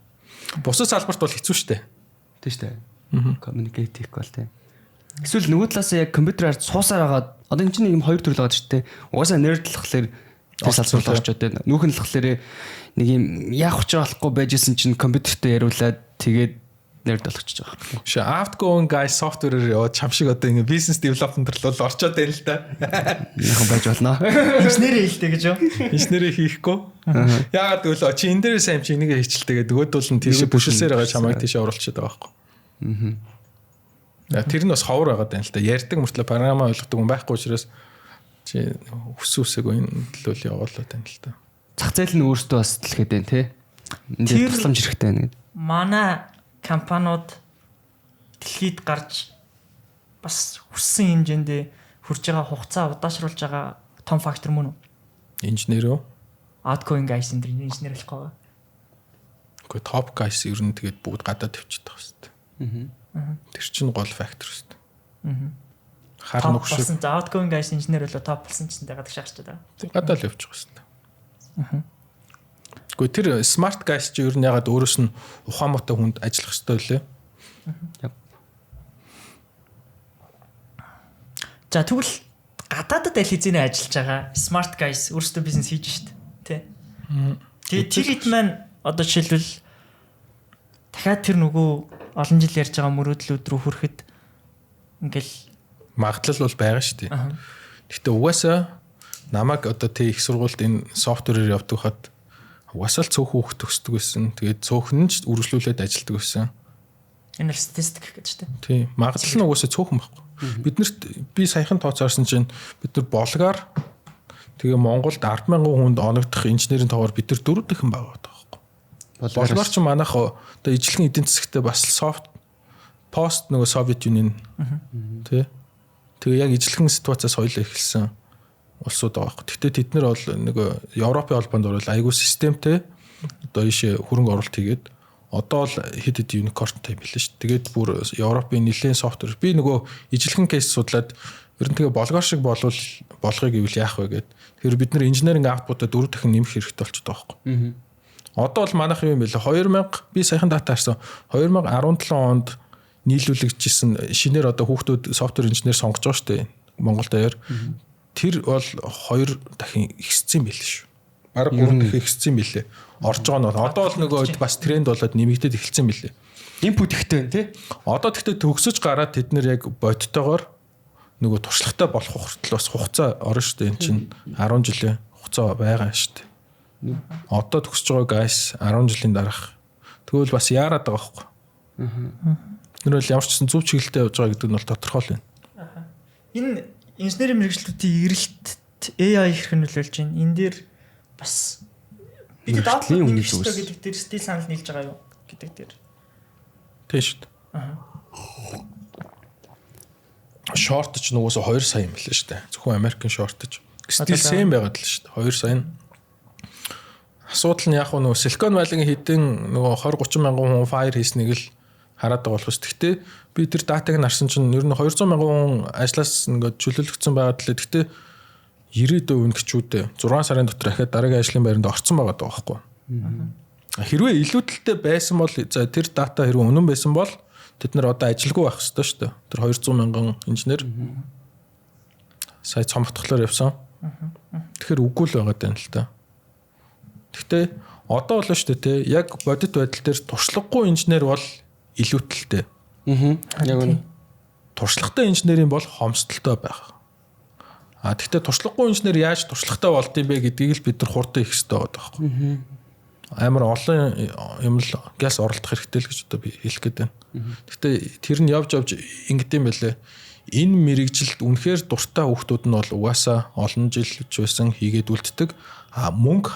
Бусад салбарт бол хэцүү шттэ. Тийм шттэ. Communicate хийх бол тийм. Эсвэл нөгөө талаас яг компьютераар суусаар хагаад одоо энэ чинь нэг юм хоёр төрөл байгаа шттэ. Угаасаа nerd болохоор салбарт орчод байна. Нүүх нь болохоор нэг юм яах ч болохгүй байжсэн чинь компьютертэй яриулаад тэгээд нэрд болгочихж байгаа. Ши outgoing guys software-ээр яваад чам шиг одоо ингэ business development руу орчод байна л да. Яхан байж болно. Инженерийн хэлтэй гэж юу? Инженерийг хийхгүй. Яагаад гэвэл чи энэ дээр сайн чи энийг хийчихэлтэйгээ нөгөөдөл нь тийш бүшилсээр байгаа чамайг тийш оруулчихад байгаа байхгүй. Тэр нь бас ховор байгаа юм л да. Ярьдаг мөртлөө програма ойлгодог хүн байхгүй учраас чи өсөөсөг энэ төлөөл явуулаад байна л да. Зах зээл нь өөртөө бас дэлгэхэд байна тий. Энд тусламж хэрэгтэй байна гэдэг. Манай компаниуд дэлхийд гарч бас хүссэн хэмжээнд хүрж байгаа хугацаа удаашруулж байгаа том фактор мөн үү? Инженер үү? Outgoing guys энэ инженер болох байгаа. Гэхдээ top guys ер нь тэгээд бүгд гадаад тавьчихдаг хэвчээ. Тэр чинь гол фактор хэвчээ. Хар нөхшил. За outgoing guys инженер болоо топ болсон ч гэсэн гадаг шахарч байгаа. Гадаад л явчих хэвчээ. Гэхдээ тэр smart guys чи ер нь ягаад өөрөөс нь ухаантай хүнд ажиллах хэрэгтэй лээ. За тэгвэл гадаадд аль хэзээ ажиллаж байгаа smart guys өөрсдөө бизнес хийж штт тий. Тэгээд тэр хэд маань одоо жишээлбэл дахиад тэр нөгөө олон жил ярьж байгаа мөрөөдлүүд рүү хүрэхэд ингээл магадлал бол байгаа шүү дээ. Гэхдээ угаасаа намайг одоо тэг их сургуульд энэ софтверээр явдаг хад угаасаа л цөөхөн хүүхд төгсдөг байсан. Тэгээд цөөхөн нь үргэлжлүүлээд ажилладаг байсан. Энэ статистик гэж тийм. Тийм. Магадлал нь угаасаа цөөхөн байхгүй. Биднэрт би саяхан тооцоорсон чинь бид нар Болгаар тэгээ Монголд 10,000 хүнд оногдох инженерийн тоогоор бид нар 4 дахин бага байдаг байхгүй. Болгаар ч манайх одоо ижлэхэн эдийн засгтээ бас софт пост нөгөө Совет Union тий. Тэгээ яг ижлэхэн ситуацаас соёлоо эхэлсэн улсууд байгаа байхгүй. Гэхдээ тэд нар бол нөгөө Европын холбоонд орол айгүй системтэй одоо ийшээ хөрөнгө оруулалт хийгээд одоо л хэд хэд unicornтай билээ шүү. Тэгээд бүр Европын нэлээд софтвер би нөгөө ижлэхэн кейс судлаад ер нь тэгээ Болгар шиг болвол болгоё гэвэл яах вэ гэд. Тэгэхээр бид нар инженеринг аутпутаа 4 дахин нэмэх хэрэгтэй болчиход байгаа байхгүй. Одоо бол манайх юм билээ 2000 би саяхан дата харсан 2017 онд нийлүүлэгдсэн шинээр одоо хүүхдүүд софтвер инженер сонгож байгаа шүү дээ Монгол даяар. Тэр бол 2 дахин ихссэн билээ шүү. Бараг 3 дахин ихссэн билээ. Орж байгаа нь бол одоо л нөгөө бас тренд болоод нэмэгдээд эхэлсэн билээ. Инпут ихтэй байна тий. Одоо тэгтээ төгсөж гараад тэд нэр яг бодтойгоор нөгөө туршлагатай болох хүртэл бас хугацаа орно шүү дээ. Энд чинь 10 жилийн хугацаа байгаа шүү дээ. Одоо төгсөж байгаа гайс 10 жилийн дараах. Тэгвэл бас яарад байгаа байхгүй. Тэр бол ямар ч гэсэн зөв чиглэлтэй явж байгаа гэдэг нь бол тодорхой л байна. Энэ инженерийн мэргэжлүүдийн эрэлт AI хэрэг нөлөөлж байна. Энэ дээр бас бид output нэгжтэй гэдэг дээр стил санал нийлж байгаа юу гэдэг дээр. Тийм шүү дээ. Shortage нөгөөсө 2 сая юм лээ шүү дээ. Зөвхөн American shortage. Стил same байгаад л шүү дээ. 2 сая нь. Асуудал нь яг нөгөө Silicon Valley-гийн хэдэн нөгөө 20-30 мянган хүн fire хийснийг л хараад байгаа болохос. Гэхдээ би тэр датаг нь харсан чинь ер нь 200 мянган хүн ажлаас ингээд чөлөөлөгдсөн байгаад лээ. Гэхдээ 90% нь гिचүүдээ 6 сарын дотор ахаад дараагийн ажлын байранд орцсон байгаа даа байхгүй. Хэрвээ илүүдэлтэй байсан бол за тэр дата хэрвээ үнэн байсан бол тэд нар одоо ажилгүй байх ёстой шүү дээ. Тэр 200 мянган инженер сая цомгтглоор явсан. Тэгэхээр үгүй л байгаа даа л та. Гэхдээ одоо бол шүү дээ те яг бодит байдал дээр туршлагагүй инженер бол илүүдэлтэй. Яг үнэ. Туршлагатай инженерийн бол хомсдолтой байх. Гэхдээ туршлагагүй инженер яаж туршлагатай болд юм бэ гэдгийг л бид нар хурдан их хэрэгтэй байгаа байхгүй. Амар олон юм л газ оролдох хэрэгтэй л гэж одоо би хэлэх гээд байна. Гэхдээ тэр нь явж ингэдэм байлээ. Энэ мэрэгжилд үнэхээр дуртай хүүхдүүд нь бол угаасаа олон жил байсан хийгээд үлддэг. Өнгө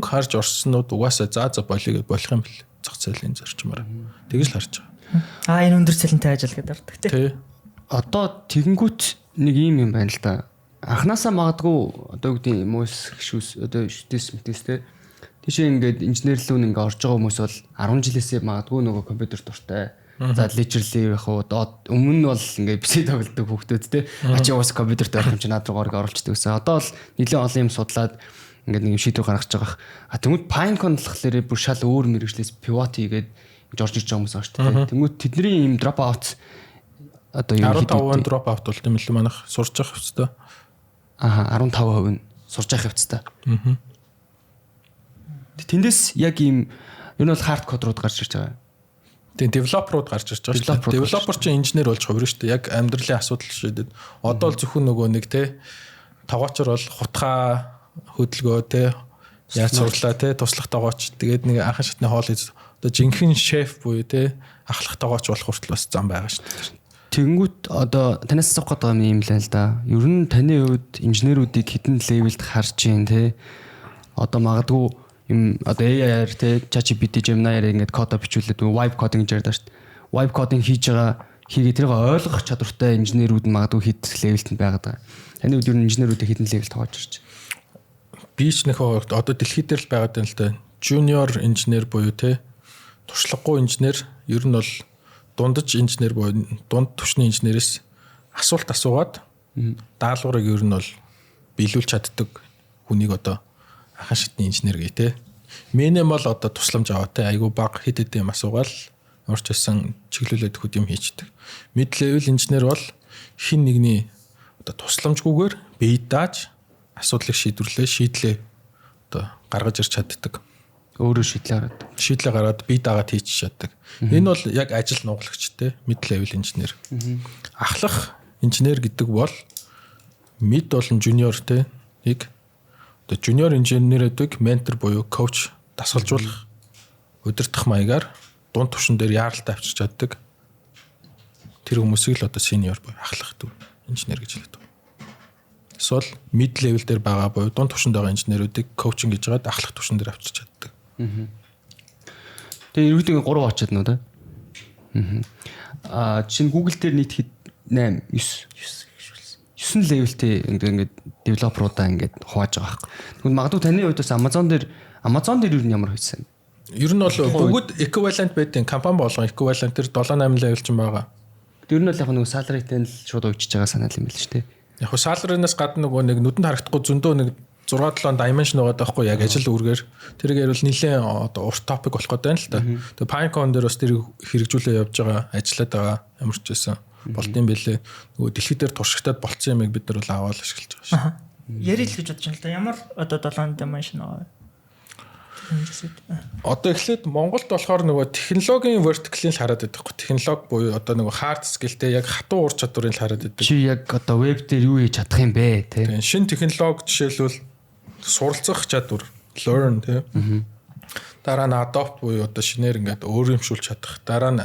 харж орснууд угаасаа за болох юм бэл. Зах зээлийн зарчмаар. Тэгж л харж байгаа. Энэ өндөр цалинтай ажил гэдэг ардаг тий. Одоо тэгэнгүүт нэг юм байна л да. Анханасаа магадгүй одоо үгдийн мөс гişүүс одоо шүтээс мэтээс тийшээ ингээд инженерлүүн ингээд орж байгаа хүмүүс бол 10 жилээсээ магадгүй нөгөө компьютер дуртай. За личерли яг одоо өмнө нь бол ингээд PC тоглодог хүүхдүүд те. Ачи уус компьютер дээр юм чи над руу оруулчихдаг гэсэн. Одоо бол нэлээд олон юм судлаад ингээд нэг юм шийдвэр гаргаж байгаа. Тэгмэд Pinecone болохоор бүр шал өөр мэрэгчлээс pivot хийгээд орж ирж байгаа хүмүүс байгаа шүү дээ. Тэгмэд тэдний юм drop out одоо юу 15% drop out болт юм л манайх сурч явах хэвчээ. 15% нь. сурж явах явцтай. Тэндээс яг ийм ер нь бол хард код руу гарч ирж байгаа. Тийм девелоперууд гарч ирж байгаа шүү дээ. Девелопер чинь инженер болж хувирна шүү дээ. Яг амьдралын асуудал шийдэд. Одоо л зөвхөн нөгөө нэг те тогоочор бол хутгаа хөдөлгөө те яаж сурлаа те туслах тогооч тэгээд нэг анхан шатны хоол одоо жинхэнэ шеф буюу те ахлах тогооч болох хүртэл бас зам байгаа шүү дээ. Тэгэнгүүт одоо танаас асуух гэдэг юм л л да. Ер нь таны хувьд инженеруудыг хэдэн левелд харж гин те одоо магадгүй юм одоо AI-аар те ChatGPT Gemini-аар ингээд код бичүүлээд vibe coding гэж ярьдаг шүү дээ. Vibe coding хийж байгаа хийгээ тэрийг ойлгох чадвартай инженерүүд магадгүй хэд левелд нь байгаад байгаа. Таны хувьд ер нь инженеруудыг хэдэн левелд тоож ирж байна? Би ч нөхөө одоо дэлхийд дээр л байгаад байна л да. Junior инженер буюу те туршлагагүй инженер ер нь бол дундаж инженер буюу дунд түвшний инженерээс асуулт асуугаад даалгаврыг ер нь бол биелүүлж чаддаг хүнийг одоо ахын шатны инженер гээ те. Минем бол одоо тусламж аваа те айгу баг хэд хэдэн юм асуугаал урьж байсан чиглүүлээд хөт юм хийчдэг. Mid level инженер бол хин нэгний одоо тусламжгүйгээр бие дааж асуудлыг шийдлээ одоо гаргаж ирч чаддаг. Өөрөө шийдлээ гаргаад бие даагаад хийчих чаддаг. Энэ бол яг ажил нуглагч те mid level инженер. Ахлах инженер гэдэг бол mid болон junior те нэг одоо junior инженерүүдийг ментор буюу коуч дасгалжуулах удирдах маягаар дунд түвшин дээр яаралтай авчирч чаддаг. Тэр хүмүүсийг л одоо senior буюу ахлах инженер гэж хэлдэг. Эсвэл mid level дээр байгаа буюу дунд түвшинд байгаа инженерүүдийг коучинг гэж жагаад ахлах түвшин дээр авчирч чаддаг. Тэгээ ерөөдөө 3 очоод нөө да. Чинь Google дээр нийт хэд 8 9 левелтэй ингээд девелоперуудаа ингээд хувааж байгаа хэрэг. Тэгвэл магадгүй таны хувьд бас Amazon дээр ер нь ямар хөөсөн? Ер нь бол бүгд equivalent байдیں۔ Компани болгон equivalent дээр 7-8 level ч юм байгаа. Ер нь бол яг нэг salary-тэй л шууд уучиж байгаа санаал юм байл шүү дээ. Яг хөө salary-наас гадна нөгөө нэг нүдэнд харагдахгүй зөндөө нэг 6-7 dimension байгаа даахгүй яг ажил үргээр тэргээр бол нэлээд одоо урт топик болох гэдэг юм л та. Тэгээ Pinecone дээр бас тэр хэрэгжүүлээ явж байгаа ажиллаад байгаа ямар ч байсан болтын бэлээ. Нөгөө дэлхийд дээр туршигтаад болцсон юмыг бид нар бол аваад ашиглаж байгаа шүү. Ярил гэж бодож байна л да. Ямар одоо 7 dimension байгаа. Одоо эхлээд Монголд болохоор нөгөө технологийн vertical-ийг хараад байдаг хгүй. Технологи буюу одоо нөгөө hard skill-тэй яг хатуу ур чадварыг хараад байдаг. Чи яг одоо веб дээр юу хийж чадах юм бэ те? Шинэ технологи жишээлбэл суралцах чадвар, learn те. Дараа нь adopt буюу одоо шинээр ингээд өөрөмшүүлж чадах. Дараа нь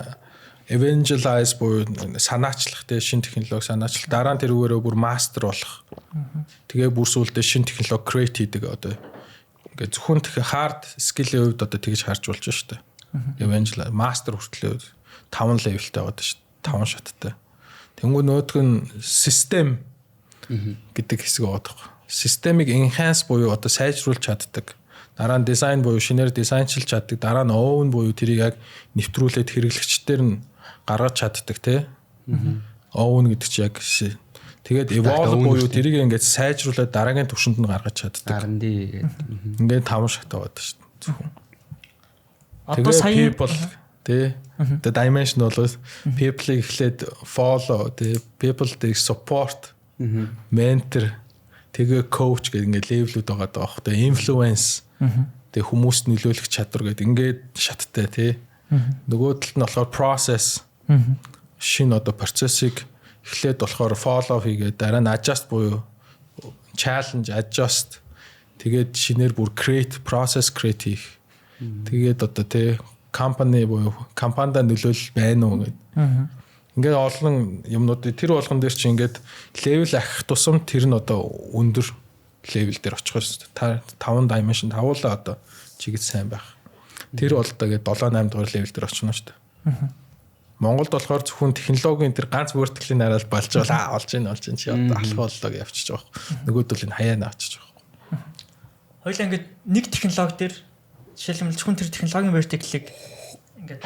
evangelize буюу санаачлах те шинэ технологи санаачлах. Дараа нь тэрүүгээрээ бүр master болох. Тэгээ бүр сүулдэ шинэ технологи create хийдэг одоо ингээд зөвхөн hard skill-ийн хувьд одоо тэгж харж болж байна шүү дээ. Evangelize master хүртлээ 5 level-тэй байгаа шүү дээ. 5 шаттай. Тэнгүү нөтг нь system гэдэг хэсэг байгаа. Системийг enhance буюу одоо сайжруулж чаддаг. Дараа нь дизайн буюу шинээр дизайнчилж чаддаг. Дараа нь own буюу тэрийг яг нэвтрүүлээд хэрэглэгчдэр нь гаргаж чаддаг тий. Own гэдэг чинь яг тэгээд evolve буюу тэрийг ингээд сайжруулаад дараагийн түвшинд нь гаргаж чаддаг. Ингээд 5 шат байгаа шүү дээ. Одоо сая people тий. The dimension бол people-ийг эхлээд follow тий. People-ийг support mentor тэгээ coach гэдэг ингээд левелүүд байгаа даа. Тэгээ influence тэгээ хүмүүст нөлөөлөх чадвар гэдэг ингээд шаттай тий. Нөгөө талд нь болохоор process шинэ одоо процессыг эхлээд болохоор follow хийгээд дараа нь adjust буюу challenge adjust тэгээд шинээр бүр create process create хийх. Тэгээд одоо тий company буюу компанид нөлөөлөл байна уу гэдэг. Ингээд олон юмнууд тэр болгон дээр чи ингээд level ахих тусам тэр нь одоо өндөр level дээр очих шүү дээ. 5 dimension тавуулаа одоо чигэд сайн байх. Тэр бол одоо ингээд 7-8 дугаар level дээр очихно шүү дээ. Монголд болохоор зөвхөн технологийн тэр ганц vertical-ийн арай болж байгаа олж ийн чи одоо алхах боллоо гэж явчих жоох. Нөгөөдөл энэ хаяана очиж байгаа. Хоёлаа ингээд нэг технологи дээр жишээлбэл зөвхөн тэр технологийн vertical-ыг ингээд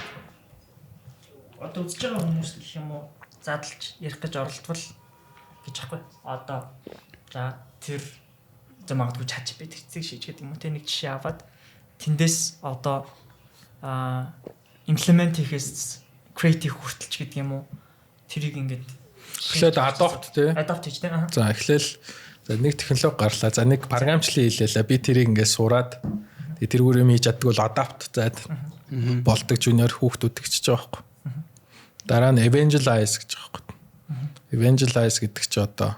одоо үзэж байгаа хүмүүс гэх юм уу задлж ярих гэж оролдвол гэж ахгүй. Одоо за тэр магадгүй ChatGPT хэцэг шийдгээд юм уу тэ нэг жишээ аваад тэндээс одоо implement хийхээс creative хүртэлч гэдэг юм уу тэрийг ингээд эхлээд adopt тий. Adopt хийж тий. За эхлээл За нэг технологи гарлаа. За нэг програмчлал хийлээ. Би тэрийг ингээд сураад тэрүүр юм хийж чаддаг бол adapt заад болдог жуниор хүүхдүүд гэж байгаа байхгүй. Дараа нь evangelize гэж байгаа байхгүй. Evangelize гэдэг чи одоо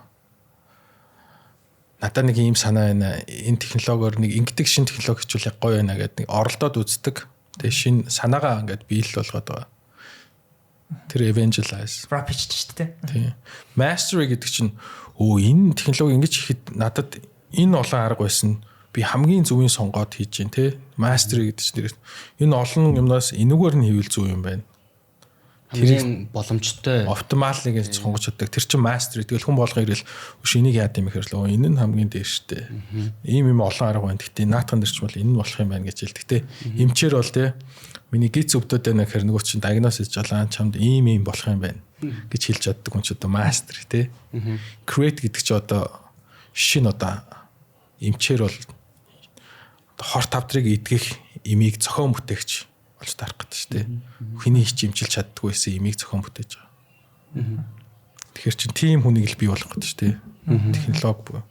надад нэг ийм санаа байна. Энэ технологиор нэг ингэдэг шин технологи хичүүл яг гоё байна гэдэг нэг оролдоод үздэг. Тэгээ шин санаагаа ингээд биелэл болгоод байгаа. Тэр evangelize. Rapid шүү дээ. Тийм. Mastery гэдэг чинь энэ технологи ингэж ихэд надад энэ олон арга байсан. Би хамгийн зөвийн сонгоод хийж гин те. Mastery гэдэг чинь энэ олон юмнаас энэгээр нь хийвэл зөв юм байна. Хамгийн боломжтой оптималыг сонгож чаддаг. Тэр чинь mastery. Тэгэл хүн болгоо ирэл энийг яад юм ихэр л энэ нь хамгийн дээр штэ. Ийм юм олон арга байна. Гэтэ наатхан дэрч бол энэ нь болох юм байна гэж хэлдэг те. Эмчээр бол те. Миний гиз өвдөд байна гэхээр нөгөө чинь диагноз хийж жалаа чамд ийм болох юм байна гэж хэлж чаддаг хүн ч одоо mastery те. Create гэдэг чи одоо шин одоо эмчээр бол хор тавдрыг идгэх имийг зохион бүтээгч болж тарах гэдэг шүү дээ. Хүний хичимжилж чаддгүй байсан имийг зохион бүтээж байгаа. Тэгэхээр чин тийм хүнийг л бий болох гэдэг шүү дээ. Технологи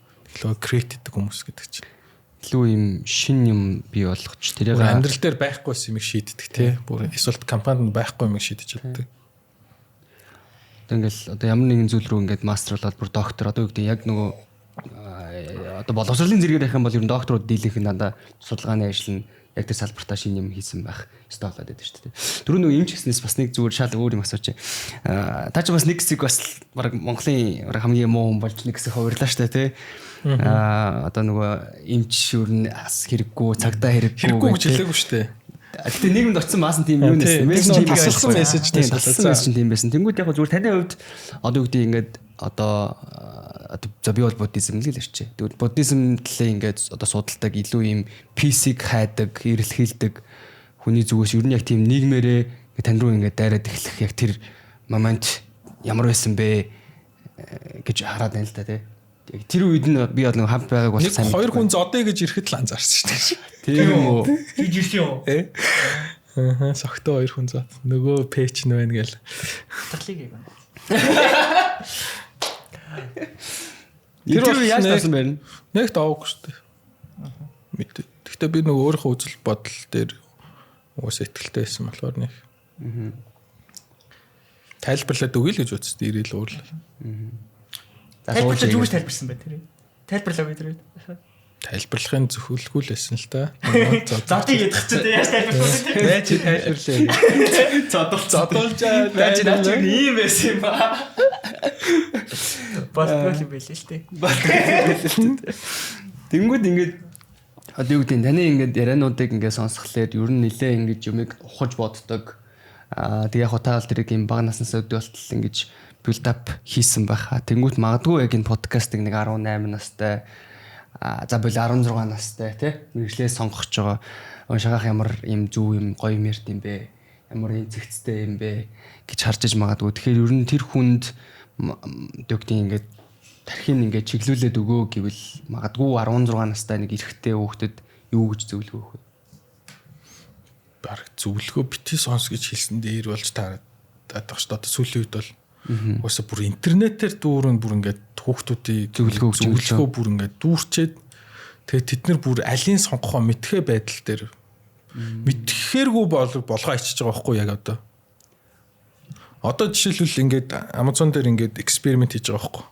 create гэдэг хүмүүс гэдэг чинь. Илүү юм шин юм бий болгоч тэрийг амьдрал дээр байхгүйс юм шийддэг тий. Бүр эсвэл компанид байхгүй юм шийдэж чаддаг. Тэгэл одоо ямар нэгэн зүйл рүү ингээд мастер болоод бүр доктор одоо юу гэдэг яг нөгөө одоо боловсролын зэрэгээр явах юм бол ер нь докторууд дийлэнх нь дандаа судалгааны ажил нь яг тэр салбартаа шин юм хийсэн байх ёстой болоод байдаг шүү дээ. Түрүү нөгөө эмч гэснээс бас нэг зүгээр шал өөр юм асууч. Та ч бас нэг хэсэг бас баг Монголын хамгийн муу хүн болж нэг хэсэг хувирлаа шүү дээ тий. Одоо нөгөө эмч ер нь ас хэрэггүй цагтаа хэрэггүй гэж хэлээгүй шүү дээ. Гэтэ нийгэмд очсон маасан тийм юу нэс мессеж тасалсан мессежнээс болоо тийм байсан. Тэнгүүд яг зүгээр таны хувьд одоо юу гэдэг ингээд одоо би бол буддизм л ярьчих. Тэгвэл буддизм талын ингээд одоо судалдаг илүү юм PC-г хайдаг, эрэлхийлдэг хүний зүгээс ер нь яг тийм нийгмээрээ тань руу ингээд дайраад эхлэх яг тэр момент ямар байсан бэ гэж хараад байна л да тий. Тэр үед нь би бол нэг хамт байгааг бол сайн. Хоёр хүн зодё гэж ирэхэд л анзаарсан шүү дээ. Тийм үү? Гэж ирсэн юу? Согтоо хоёр хүн зод. Нөгөө пэйж нь байна гээл. Таглыг юм. Тэр яаж тасан бэ? Нэг таавгүй шүү дээ. Мэдээ. Гэхдээ би нөгөө өөрийнхөө үзэл бодол дээр уус ихтэй байсан болохоор нэг. Тайлбарлаад өгье л гэж үзсэн. Ирэл уурлаа. Тайлбарлаж юуж тайлбарсан бай тэр. Тайлбарлаа бид тэр. Тайлбарлахын зөвхөлгүй л байсан л та. Зодыг ядах чинь яаж тайлбарлах вэ? Яаж тайлбарлаа. Зодуулж яаж наач ийм байсан юм ба. Болтгол юм байл л тээ. Тэнгүүд ингээд одоо юу гэдэг таны ингээд яриануудыг ингээд сонсхолоор ер нь нэлээ ингээд юмыг ухаж боддог. Тэгээ яг хутаал тэрийг юм баг наснаас өдөө болтол ингээд build up хийсэн байхаа. Тэнгүүд магадгүй яг энэ подкастыг нэг 18 настай за бол 16 настай тий мэрэгчлээ сонгох ч байгаа. Уншаах ямар юм зөв юм гоё юм ярд юм бэ? Ямар юм зэгцтэй юм бэ гэж харж иж магадгүй. Тэгэхээр ер нь тэр хүнд дөгтийн ингээд тархин ингээд чиглүүлээд өгөө гэвэл магадгүй 16 настай нэг эрэгтэй хүүхдэд юу гэж зөвлөгөө өгөх вэ? Бараг зөвлөгөө бити сонс гэж хэлсэн дээр болж таараад байгаа шүү дээ. Одоо сүүлийн үед бол уусаа бүр интернетээр дүүрэн бүр ингээд хүүхдүүдийн зөвлөгөө бүр ингээд дүүрчээд тэгээ тэд нар бүр алийн сонгохоо мэдхээ байдал дээр мэдхээргүй болгоо ичиж байгаа байхгүй яг одоо. Одоо жишээлбэл ингээд Amazon дээр ингээд эксперимент хийж байгаа байхгүй.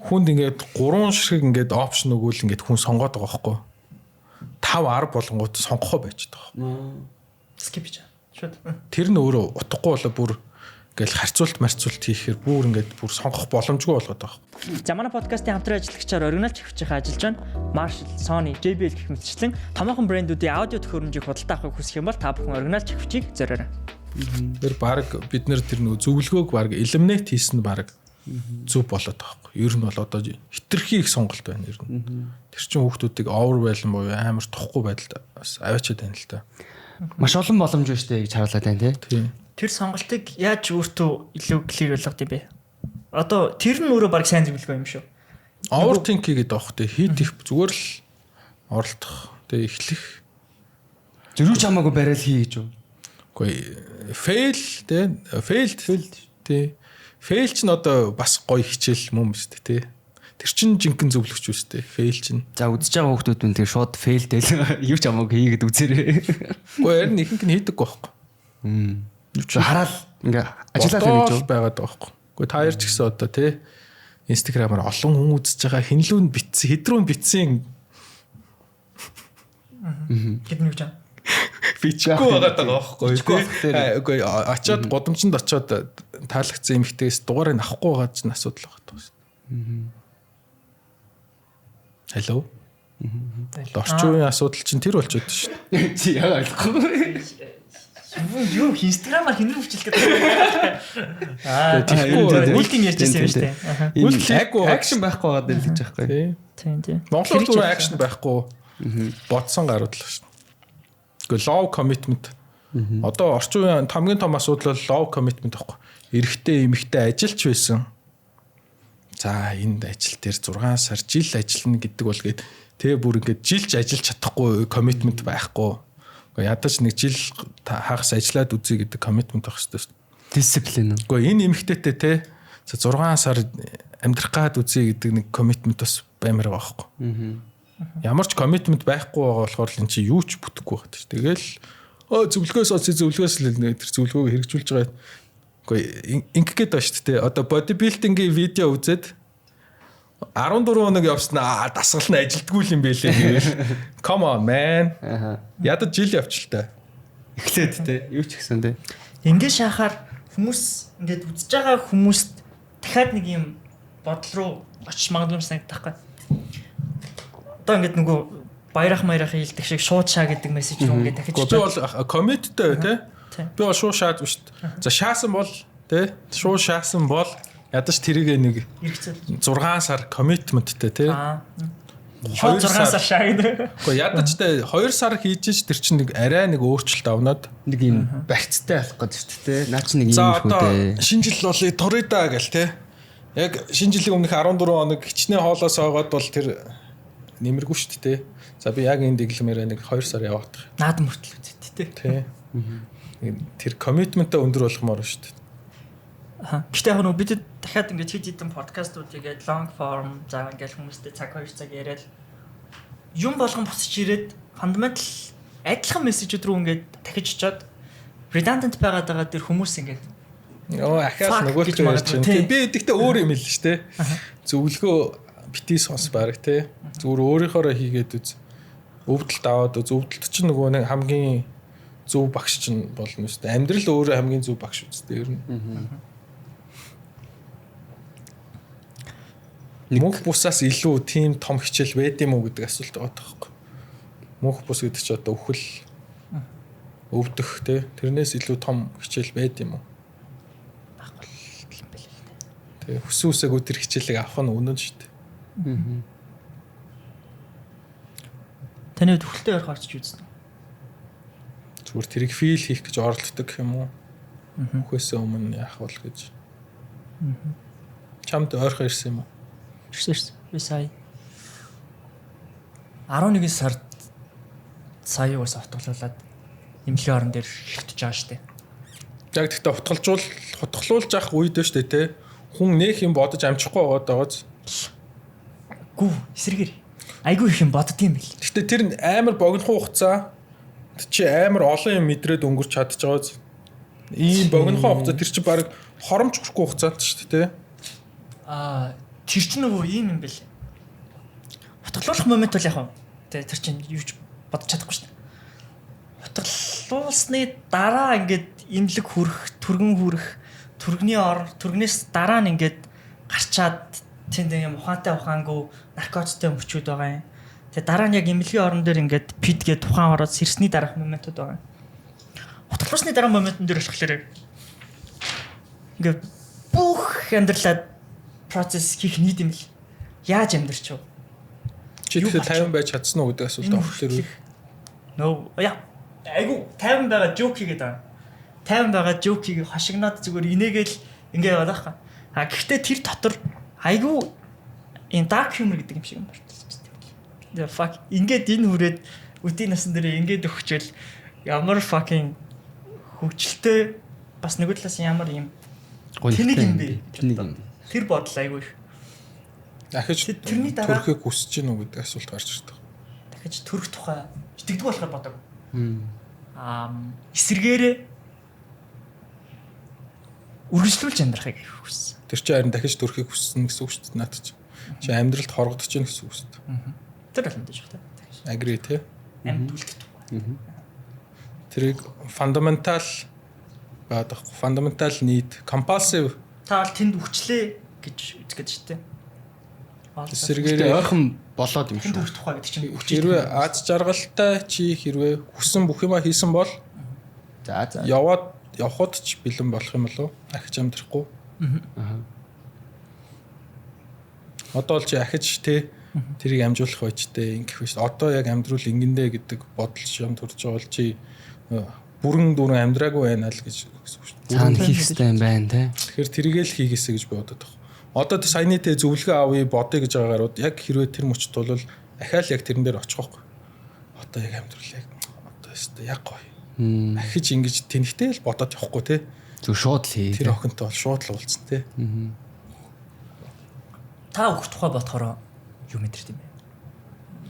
Хүнд ингээд 3 ширхэг ингээд опшн өгвөл ингээд хүн сонгоод байгаа байхгүй. 5 10 болгонгууд сонгохоо байж байгаа. Скип хийж. Шууд. Тэр нь өөрөө утгагүй болоо бүр ингээл харьцуулт хийхээр бүр ингээд бүр сонгох боломжгүй болоод байгаа. За манай подкастын хамтран ажиллагчаар оригинал чихвчийн ажиллаж байна. Marshall, Sony, JBL гэх мэтчлэн томоохон брэндүүдийн аудио төхөөрөмжийг худалдаа авахыг хүсэх юм бол та бүхэн оригинал чихвчийг зориорой. Тэр баг бид нэр тэр нөгөө зөвлөгөөг баг eliminate хийсэн баг зөв болоод байгаа юм. Ер нь бол одоо хитрхи их сонголт байна ер нь. Тэр чинь хүүхдүүдийг overwhelm буюу амар тухгүй байдалд бас аваачаад байна л та. Маш олон боломж байна шүү дээ гэж харуулад байна тий. Тэр сонголтыг яаж өөртөө илүү clear болгох юм бэ? Одоо тэр нь өөрөө баг сайн зөвлөгөө юм шүү. Overthink гэдэг аах тий хийх зүгээр л оролдох тий эхлэх. Зөрүүч хамаагүй барайл хий гэж үү? Үгүй fail тий. Fail ч нь одоо бас гоё хичээл юм шүү дээ тий. Тэр чин жинхэнэ зөвлөгч үстэй. Фейл чинь. За үзэж байгаа хүмүүсд нь тэгээ шууд фейлдэл юу ч хамаагүй хийгээд үзээрэй. Гэхдээ харин ихэнх нь хийдэг байхгүй. Хараал ингээ ажиллаад байна гэж байгаад байгаа байхгүй. Гэхдээ та ярьж гисэн одоо тий Instagram-аар олон хүн үзэж байгаа хинлүүнд битсэн, хэдрүүн битсэн. Гэт нэг жаа. Бичгүй байгаа байхгүй. Үгүй очиод годомчонд очиод таалагдсан эмэгтэйгээс дугаарыг авахгүй байгаа ч асуудал байгаа шүү. Hello. Орчин үеийн асуудал чинь тэр болчиход шүү. Чи яагаад ойлгохгүй. Юу Instagram-аар хинрүү хүчилгээд байгаа. Тэгэхгүй үлдийн ярьж байсан юм шүү дээ. Үлдээгүй акшн байхгүй байгаа дэл гэж байхгүй. Тийм. Монголд зүгээр акшн байхгүй. Бодсон гарууд л шүү. Гэхдээ low commitment. Одоо орчин үеийн хамгийн том асуудал бол low commitment байхгүй. Эрэгтэй эмэгтэй ажилч байсан. За энд ажил дээр 6 сар жил ажиллана гэдэг бол гээд тэгээ бүр ингээд жилч ажиллаж чадахгүй commitment байхгүй. Ядаж нэг жил хагас ажиллаад үзье гэдэг commitment байх хэрэгтэй шүү. Дисциплин. Гэхдээ энэ эмэгтэйтэй те 6 сар амьдрах гад үзье гэдэг нэг commitment бас баймар байгаа байхгүй. Ямар ч commitment байхгүй байгаа болохоор л эн чи юу ч бүтэхгүй байна. Тэгэл зөвлөгөөс олсон зөвлөгөөс л тэр зөвлөгөөг хэрэгжүүлж байгаа. Гэхдээ ингэгээд байна шүү дээ. Одоо bodybuilding-ийн видео үзээд 14 хоног явснаа дасгал нь ажилтгүй юм байлээ гэвэл come on man. Ядаж жил явчихлаа. Эхлээд те юу ч гэсэн те. Ингээд шахаар хүмүүс ингээд үзэж байгаа хүмүүст дахиад нэг юм бодол руу очиж магадгүй санагдах байхгүй. Одоо ингээд нөгөө баярах хэлдэг шиг шууд шаа гэдэг мессеж рүү ингээд дахиж би бол commitтэй те. Би бол шууд шаад биш. За шаасан бол те шууд шаасан бол ядаж тэрийг нэг 6 сар commitmentтэй те. 2 сар шаа гэдэг. Гэхдээ ядаж те 2 сар хийж ич тэр чинь нэг арай нэг өөрчлөлт авнаад нэг юм барьцтай болох гэж шүү дээ. Наа чи нэг юм шүү дээ. Шинэ жил бол торидаа гэл те. Яг шинэ жилийн өмнөх 14 хоног хичнээн хоолоос ойгоод бол тэр нэмэргүй шүү дээ. За би яг энэ дэглэмээр нэг 2 сар яваад байгаа. Наад мөртөл үзээд те. Тэр commitment-а өндөр болгомоор шүү дээ. Гэхдээ яг бид дахиад ингэж хэд хэдэн подкастуудыгээд long form за ингээл хүмүүстэй цаг 2 цаг яриад юм болгон босч ирээд fundamental адилхан мессежүүд рүү ингээд дахиж очиод redundant байгаад байгаа тэр хүмүүс ингээд ахаас нөгөө ч ярьж байна. Би гэхдээ өөр юм л шүү дээ. Зөвлөгөө бити сонс баг те. Зүгээр өөрийнхоороо хийгээд үз. Өвдөлт аваад үз. Өвдөлт чинь нөгөө нэг хамгийн зөв багш чинь болно шүү дээ. Амьдрал өөрөө хамгийн зөв багш үстэй ер нь. Мөнх бусаас илүү тийм том хичээл байд юм уу гэдэг асуулт байгаа таахгүй. Мөнх бус гэдэг чинь одоо өвхөл өвдөх те. Тэрнээс илүү том хичээл байд юм уу? Баггүй юм байл л те. Тэгээ хүсэн үсээгөө тэр хичээлийг авах нь үнэн шүү дээ. Таны төвхөлтэй ярих орчиж үзсэн. Зүгээр тэрийг фил хийх гэж оролддог юм уу? Үхээсээ өмнө яах вэ гэж. Чамд ойрхон ирсэн юм уу? Ирсэн. Би сая 11 сард сая уус автгалуулад эмнэлгийн орон дээр шигтэж байгаа штэ. Яг тэгтээ хутгалуулж явах үед дээ штэ те. Хүн нөх юм бодож амжихгүй байгааз. Гүү эсрэгээр. Айгүй их юм боддгийм бил. Гэтэ тэр амар богинохоо хугацаа чи амар олон юм мэдрээд өнгөрч чадчихааз. Ийм богинохоо хугацаа тэр чи баг хоромч хүрхгүй хугацаанд шүү дээ те. Тэр чинь нөгөө ийм юм бэл. Хутгалуулах момент бол яг тэр чинь юу ч бодож чадахгүй шүү дээ. Хутгалуулсны дараа ингээд имлэг хүрэх, түргэн хүрэх, түргнээс дараа нь ингээд гарчаад тэнд юм ухаангүй наркотиктэй өмчүүд байгаа юм. Тэгээ дараа нь яг имлэгийн орон дээр ингээд пидгээ тухайн ороод сэрсний дараах моментууд байгаа юм. Хутгалуусны дараа моментн дээр болохоор ингээд бүх амьдралаа процесс хийх нийт юм л. Яаж амьдрч вэ? Чи тэгэхээр 50 байж чадсан уу гэдэг асуулт авах тэр. Нөө яа. Айгу 50 байгаа жоок хийгээд байгаа. 50 байгаа жоок хийгээ хошигноод зүгээр инээгээл ингээ яваах. Гэхдээ тэр дотор айгу энэ dark humor гэдэг юм шиг юм байна. The fuck ингээд энэ хүрээд үдийн насан дээр ингээд өгчөөл ямар fucking хөвчлөлтэй бас нэг талаас ямар юм тэнэг юм бэ? Тэр бодол айгүй. Дахиж тэрний дараа төрөхийг хүсэж гин үү гэдэг асуулт гарч ирдэг. дахиж төрөх тухай итгэдэг болохоор бодог. Эсэргээрээ үргэлжлүүлж амьдрахыг хүссэн. Тэр чинь харин дахиж төрөхийг хүссэн гэсэн үг шүү дээ наад чинь. Чи амьдралд хоргодож гин гэсэн үг шүү дээ. Тэр бол мэдээж байна. Agree те. Амьд үлдэх тухай. Тэрийг fundamental need, compulsive Та бол тэнд хүчлээ гэж үзгээд шүү дээ. Эсэргээрээ ойрхон болоод юм Тэнд шүү. төрөх тухай гэдэг чинь хэрвээ аз жаргалтай чи хэрвээ хүссэн бүх юма хийсэн бол За. явхад ч бэлэн болох юм болов ахиж амьдрахгүй. Одоо л чи ахиж те тэрийг амжуулах байжтэй ингэх биш. Одоо яг амьдрал ингэндэ гэдэг бодол шам төрж байгаа бол чи бүрэн дүүрэн амьдраагүй байна л гэж гэсэн үг шүү. Цаана хийх хэрэгтэй юм байна те. Тэгэхээр тэргээл хийгээсэй гэж би бодод байна. Одоо саяны тэ зөвлөгөө авъя бодъё гэж байгаагаар яг хэрвээ тэр мөчт бол ахаал яг тэрэн дээр очих واخгүй. Одоо яг амьдрал яг одоо өстө яг гоё. Ахиж ингэж тэнхтэй л бодоод явахгүй те. Зөв шууд л хий. Тэр охинтой бол шууд л уулзсан те. та өгөх тухай бодохоор юу мэдэрч юм бэ?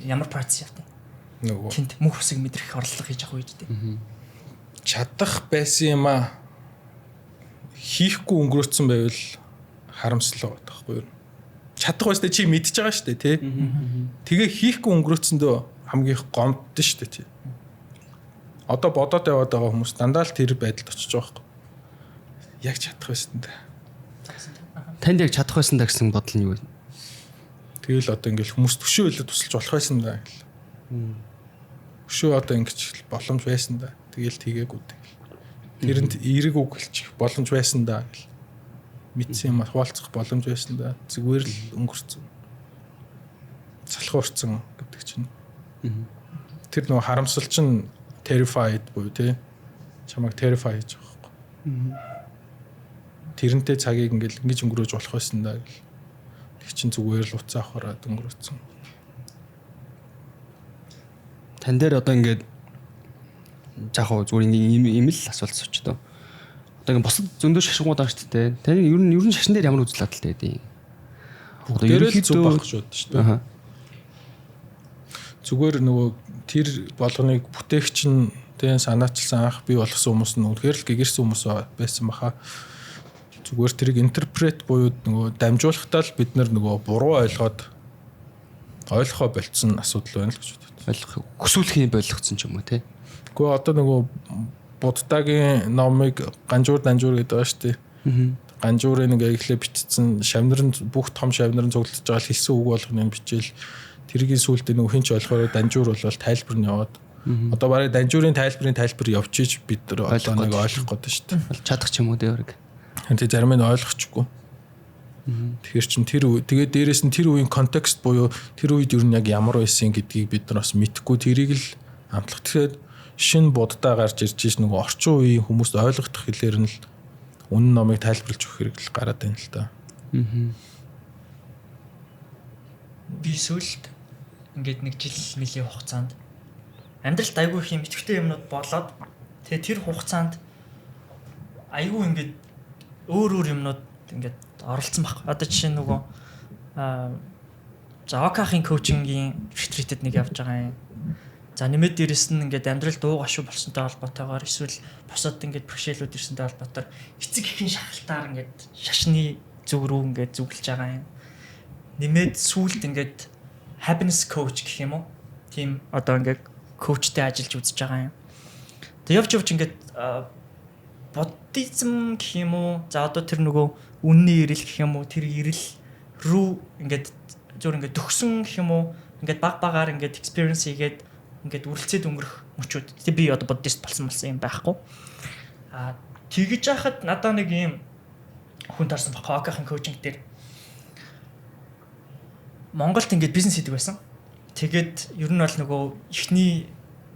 Ямар процесс явтай? Нөгөө Тэнд мөнх усыг мэдрэх орлого хийж авах үед дээ. чадах байсан юм а хийхгүй өнгөрөөцсөн байвал харамслаа байхгүй юу? Чадах байстай чи мэдчихэж байгаа шүү дээ тий. Тэгээ хийхгүй өнгөрөөцсөндөө хамгийн их гомддсон шүү дээ тий. Одоо бодоод яваад байгаа хүмүүс дандаа л тэр байдалд очиж байгаа байхгүй. Яг чадах байсан да. Танд яг чадах байсан да гэсэн бодол нь юу вэ? Тэгэл одоо ингээл хүмүүс төшөө хэлээд тусалж болох байсан да гэл. Төшөө одоо ингэж боломж байсан да. Тэгэл тгээгүй дээ. Тэрэнд эерэг үг хэлчих боломж байсан да гэл. Мэдсэн юм хуваалцах боломж байсан да. Зүгээр л өнгөрцөн. Салхуурцсан гэдэг чинь. Тэр нөгөө харамсал чинь terrified буюу тий. Чамайг terrify хийж байгаа байхгүй. Тэрнтэй цагийг ингээл ингэж өнгөрөөж болох байсан да гэл. Тэг чин зүгээр л уцаа авахараад өнгөрөөцсөн. Тан дээр одоо ингээд жахуу зүгээр ийм л асуулт сууч доо. Одоо ингээд босод зөндөө шашгууд байгаа шүү дээ. Таны ер нь шашин дээр ямар үзэл бодолтой байдیں۔ Одоо ерөнхийдөө зүг байх шүү дээ. Аа. Зүгээр нөгөө тэр болгоныг бүтээгч нь тэ санаачилсан анх бий болгосон хүмүүс нь үнэхээр л гэгэрсэн хүмүүс байсан баха. Зүгээр тэрийг интерпрет буюу нөгөө дамжуулахтаа л бид нар нөгөө буруу ойлгохоо болцсон асуудал байна л гэж боддог. Ойлгох хүсүүлэхийн болгоцсон ч юм уу те. Гэхдээ одоо нөгөө Буддагийн номыг ганжуур данжуур гэдэг байгаа шүү дээ. Ганжуурын нэг эхлээ бичсэн шавнарын бүх том шавнарын цуглаж байгаа хэлсэн үг болгоныг бичээл тэргийн сүултээ нөгөө хинч ойлгохоор данжуур бол тайлбар нь яваад одоо барыг данжуурын тайлбар явж иж бид нар одоо нэг ойлгох гэдэг шүү дээ. Чадах ч юм уу дээ. Тэг зарим нь ойлгочихгүй. Тэгэхээр чин тэгээд дээрэс нь тэр үеийн контекст буюу тэр үед юу яг ямар байсан гэдгийг бид нар бас мэдэхгүй тэрийг л амтлах. Тэгэхээр шинэ буддаа гарч ирж иж нөгөө орчин үеийн хүмүүст ойлгох хэлээр нь л үнэн номыг тайлбарлаж өгөх хэрэг л гараад байна л да. Би сүлд ингээд нэг жил мэлийн хугацаанд амьдралд айгүй их юм итгэвчтэй юмнууд болоод тэгээ тэр хугацаанд айгүй ингээд өөр юмнууд ингээд оролцсон баг. Одоо жишээ нөгөө Окахын коучингийн ретритэд нэг явж байгаа юм. За нэмээд дээрэс нь ингээд амьдрал дуу гашуу болсонтой холбоотойгоор эсвэл босоод ингээд бэрхшээлүүд ирсэнтэй холбоотойгоор эцэг эхийн шахалтаар ингээд шашны зүг рүү ингээд зүглэж байгаа юм. Нэмээд сүүлд ингээд happiness coach гэх юм уу? Тийм одоо ингээд коучтэй ажиллаж үзэж байгаа юм. Тэг явж ингээд буддизм гэх юм уу? За одоо тэр нөгөө үнний ирэл гэх юм уу? Тэр ирэл рүү ингээд зөв ингээд төгсөн гэх юм уу? Ингээд баг багаар ингээд experience хийгээд ингээд үргэлцээд өнгөрөх мөчүүд. Тэг би одоо буддист болсон юм байхгүй. Тэгэж яхад надаа нэг юм хүн тарсан баг. Окахын коучинг дээр Монголд ингээд бизнес хийдэг байсан. Тэгээд ер нь бол нөгөө ихний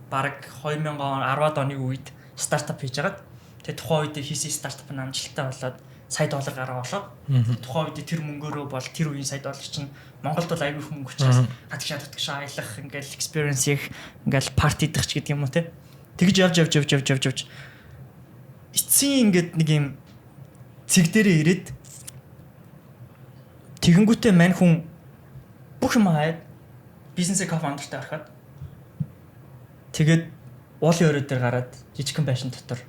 бараг 2010-ад оны үед стартап хийж агаад тэгээд тухайн үед хийсэн стартап нь амжилттай болоод сая доллар гараа болоод тухайн үед тэр мөнгөөрөө бол тэр үеийн сая доллар чинь Монголд бол аягүй их мөнгө учраас хатгаш аялах ингээд experience их ингээд парти идэх ч гэдэг юм уу те. Тэгж явж эцсийн ингээд нэг юм цэг дээрээ ирээд тэгэнгүүтээ мань хүн бүх юм хаяад бизнесээ co-founderтай ороход тэгээд уулын өрөө дээр гараад жижигхэн байшин дотор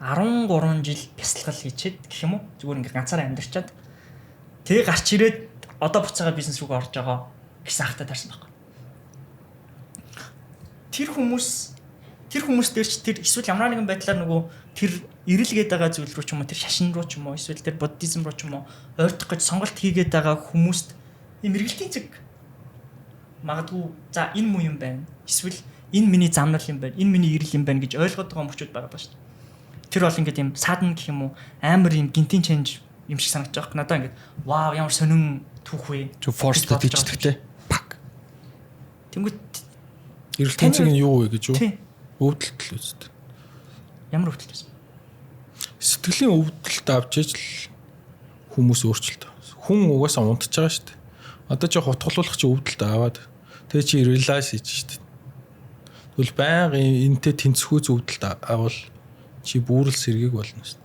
13 жил бясалгал хийчихэд гэх юм уу зүгээр ингээд ганцаараа амьдарчаад тэгээ гарч ирээд одоо буцаага бизнес рүү орж байгаа гэсэн ахтай тарсан байхгүй. Тэр хүмүүс дээр ч тэр эсвэл ямар нэгэн байдлаар нөгөө тэр ирэлгээд байгаа зүйл рүү ч юм уу тэр шашин руу ч юм уу эсвэл тэр буддизм руу ч юм уу ойртох гэж сонголт хийгээд байгаа хүмүүст ийм мэрэгжлийн зэг магадгүй за энэ муу юм байна. Эсвэл энэ миний замнал юм байна. Энэ миний ирэл юм байна гэж ойлгоод байгаа хүмүүс байгаа ба шүү дээ. Тэр бол ингээд юм садан гэх юм уу амар юм гинтийн ченж юм шиг санагдаж байгаа. Надаа ингээд вау ямар сонин түүх вэ. Чу форс дэжчихтэй. Пак. Тэнгүүт эргэлтийн цэг нь юу вэ гэж юу? Өвдөлт л үст. Ямар өвдөлт вэ? Сэтгэлийн өвдөлт авч иж л хүмүүс өөрчлөлт. Хүн угаасаа унтж байгаа шүү дээ. Одоо чи хутгалуулах чи өвдөлт аваад тэгээ чи realize хийж шүү дээ. Тэгвэл байнга энэтэй тэнцвхүү өвдөлт авал чи бүрэл сэргийг болно шүү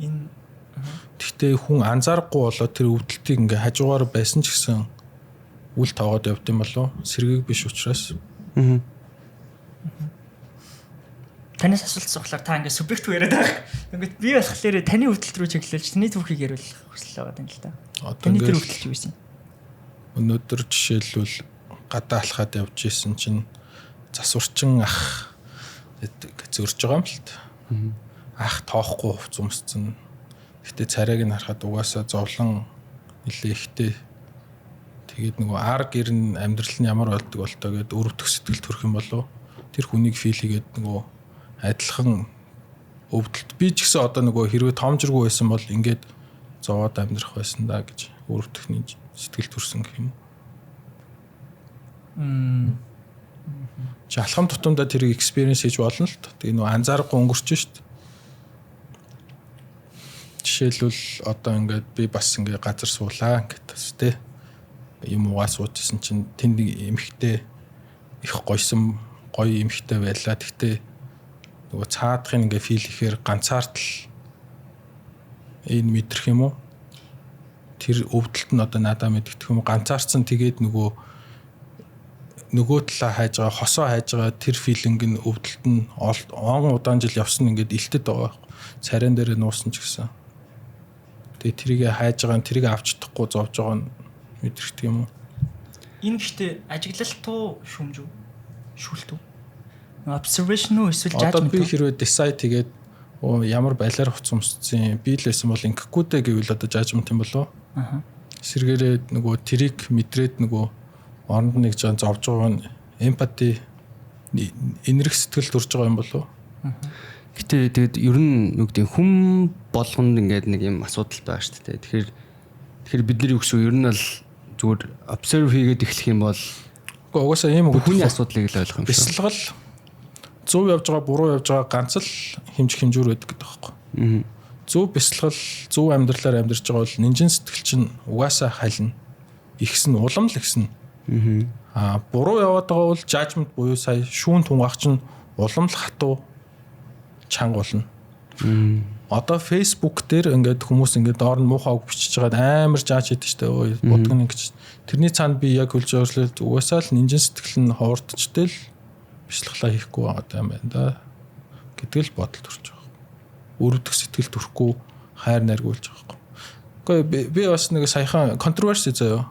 дээ. Гэхдээ хүн анзаарахгүй болоод тэр өвдөлтийг ингээ хажуугаар байсан ч гэсэн үл тоогоод явд юм болов сэргийг биш учраас. Танаас асуулт асуухлаар та ингээ субъект рүү яриад байгаа. Ингээд би болохоор таны өвдөлт рүү чиглүүлж таны түүхийг яриулах хүсэл байгаа юм л да. Таны тэр өвдөлт юу вэ? Өнөөдөр жишээлбэл гадаа алхаад явж исэн чинь засварчин ах зөрж байгаа юм л та. Ах тоохгүй хувц өмсцэн. Гэтэ царайг нь харахад угаасаа зовлон нилээ ихтэй. Тэгээд нөгөө ар гэр нь амьдрал нь ямар болдог болтоо гэд өрөвдөх сэтгэл төрөх юм болов. Тэр хүнийг фил хийгээд нөгөө адилхан өвдөлт би ч гэсэн одоо нөгөө хэрвээ тоомжиргүй байсан бол ингээд зовоод амьдрах байсан да гэж өрөвдөхний сэтгэл төрсөн гэх юм. Чи алхам тутамдаа тэрийг экспириенс хийж болно л та. Тэгээ нөгөө анзаарахгүй өнгөрч шít. Жишээлбэл одоо ингээд би бас ингээд газар суулаа ингээд бас тэ юм угаа суучсан чинь тэнд эмхтэй их гоё эмхтэй байлаа. Тэгтээ нөгөө цаадахын ингээ фил ихээр ганцаарт л энэ мэдрэх юм уу? Тэр өвдөлт нь одоо надад мэддэх юм ганцаарцсан тэгээд нөгөө талаа хайж байгаа хосоо хайж байгаа тэр филинг нь өвдөлт нь он удаан жил явсан ингээд илтэд байгаа. Царайн дээр нуусан ч гэсэн. Тэгээд тэрийг хайж байгаа нь тэрийг авч чадахгүй зовж байгаа нь мэдэрдэг юм уу? Энэ гэхдээ ажиглалт уу шүмж үү? Шүлт үү? Observation уу эсвэл judgment? Одоо би хэрвээ decide тэгээд ямар байлаар хуц өмссөн би л байсан бол ингэхгүй дээ гэвэл одоо judgment юм болов. Сэргээрээ нөгөө тэрийг мэдрээд нөгөө оронд нэг жан зовж байгаа нь empathy энерги сэтгэл төрж байгаа юм болов. Гэтэ тэгээд ер нь юу гэдэг хүм болгонд ингээд нэг юм асуудал байгаа шүү дээ. Тэгэхээр бид нар юу гэсэн ер нь бол зүгээр observe хийгээд эхлэх юм бол угаасаа ийм хүний асуудлыг л ойлгох юм шиг. Бясалгал зөв явж байгаа буруу явж байгаа ганц л хэмжүүр байдаг гэдэг байхгүй. Зөв бясалгал зөв амьдралаар амьдарч байгаа бол нинжин сэтгэл чинь угаасаа хальна. Ихсэн улам л ихсэн. Буруу яваад байгаа бол judgment буюу сая шүүн тунгаах чинь улам л хатуу чанга болно. Одоо Facebook дээр ингээд хүмүүс ингээд доор нь муухай үг бичиж байгаа амар жааж хийдэг штэ ой бодгоно гэж. Тэрний цаанд би яг хөлж өөрчлөлт угаасаа л нинжин сэтгэл нь ховордчтэй л бясалгалаа хийхгүй байгаа юм байна да гэдэг л бодол төрж байгаа. Өрөвдөх сэтгэл төрөхгүй хайр найргуулж байгаа юм. Гэхдээ би бас нэг саяхан контроверси заяа.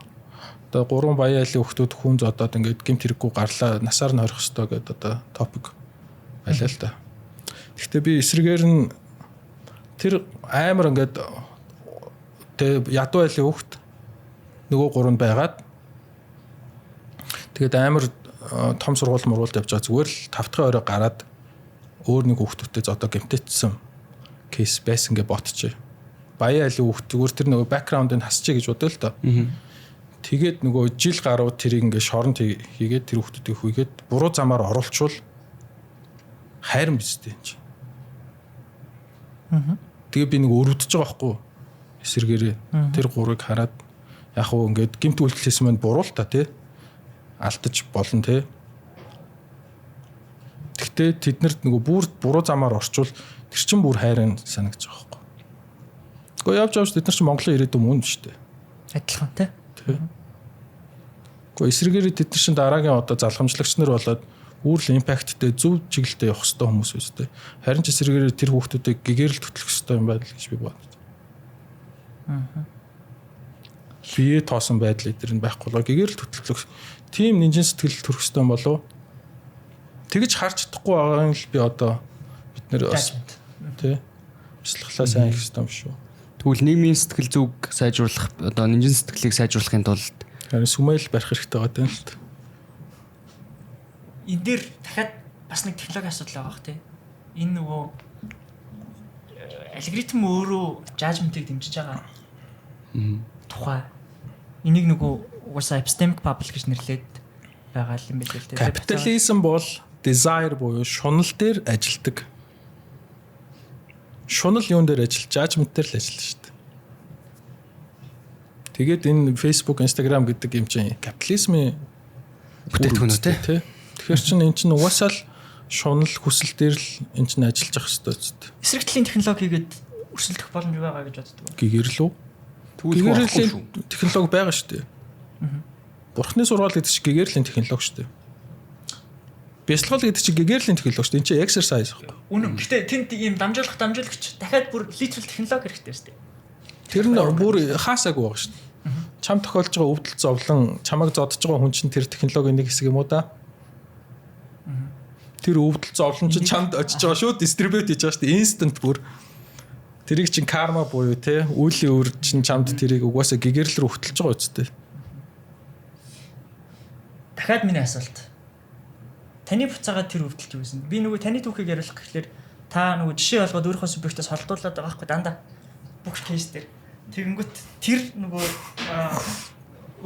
Одоо 3 баян айлын хүмүүс хүн зодоод ингээд гэмт хэрэггүй гарлаа насаар нь хорих ёстой гэдэг одоо топик байлаа л да. Гэхдээ би эсрэгээр нь тэр амар ингээд тэг ядуу айлын хүүхд нөгөө 3 байгаад тэгээд амар том сургууль мургуулд явж байгаа зүгээр л 5 дахь орой гараад өөр нэг хүүхдүүдтэй зодоо гэмтээчсэн кейс байсан гэж ботчих. Баян айлын хүүхд зүгээр тэр нөгөө бэкграундыг хасчих гэж бодъё л доо. Тэгээд нөгөө жил гаруй тэрийг ингээд шоронд хийгээд тэр хүүхдүүдийг хүйгээд буруу замаар оруулчвал хайрын биз дээ энэ чинь. Тэгээ би нэг өрөвдөж байгаа байхгүй эсэргээрээ тэр 3-ыг хараад яг хөө ингээд гэмт үйлдэлээс мань буруу л та тий алдаж болно тий. Гэхдээ тэднэрт нөгөө бүр буруу замаар орчвол тэр чинь бүр хайрын санагдаж байгаа байхгүй. Гэхдээ явж тэд нар чинь Монголын ирээдүйн мөн шүү дээ. Адилхан тий. Гэхдээ эсрэгээр тэд нар шин дараагийн одоо залхамжлагч нар болоод үүрэл импакттэй зөв чиглэлтэй явах хэрэгтэй хүмүүс үстэй. Харин ч эсрэгээр тэр хүүхдүүдийг гэгэрэл төтлөх хэрэгтэй юм байна гэж би боддог. Бие тоосон байдал эдгээр нь байхгүй болоо гэгэрэл төтлөх тийм нинжин сэтгэл төрөх хэрэгтэй юм болов. Тэгэж харж чадахгүй байгаа юм л би одоо бид нэр бас тий бяцлаглаа сайн их хэрэгтэй юм шүү. Тэгвэл нийгмийн сэтгэл зүг сайжруулах одоо нинжин сэтгэлийг сайжруулахын тулд харин сүмэл барих хэрэгтэй байгаа юм л. Энэ дээр дахиад бас нэг технологи асуудал байгаа бах тий. Энэ нөгөө алгоритм өөрөө жажментыг дэмжиж байгаа. Тухай энийг нөгөө угаасаа epistemic bubble гэж нэрлээд байгаа юм билээ л тий. Капитализм бол desire буюу шунал дээр ажилдаг. Шунал юун дээр ажиллаж, judgment дээр л ажиллаж шүү дээ. Тэгээд энэ Facebook, Instagram гэдэг юм чинь капитализмын бүтээгдэхүүн тий. Тэгэхээр чинь эн чинь угаасаа л шунал хүсэл дээр л эн чинь ажиллаж явах хэрэгтэй үстэй. Эсрэг талын технологигээд өрсөлдөх боломж байгаа гэж боддог. Гэгэрэл үү? Гэгэрлийн технологи байгаа шүү дээ. Бурхны сургаал гэдэг чинь гэгэрлийн технологи шүү дээ. Бяцлал гэдэг чинь гэгэрлийн технологи шүү дээ. Энд чинь exercise байхгүй. Үнэн. Гэтэ тэнд ийм дамжуулагч дахиад бүр литрал технологи хэрэгтэй шүү дээ. Тэр нь бүр хаасаагүй байгаа шүү дээ. Чам тохиолж байгаа өвдөл зовлон, чамайг зодож байгаа хүн чинь тэр технологийн нэг хэсэг юм уу да? Тэр өвдөл зовлон чинь чамд очиж байгаа шүү, дистрибьют хийж байгаа шүү дээ. Instant бүр. Тэрийг чинь карма буюу те үеийн үр чинь чамд тэрийг угаасаа гэгэрэл рүү хөтлөж байгаа үстэй. Дахиад миний асуулт. Таны буцаагаад тэр өвдөлт юу гэсэн? Би нөгөө таны түүхийг яриулах гэхлээр та нөгөө жишээ болгоод өөрийнхөө субъектээс холдуулаад байгаа байхгүй дандаа бүх кейс дээр. Тэгэнгүүт тэр нөгөө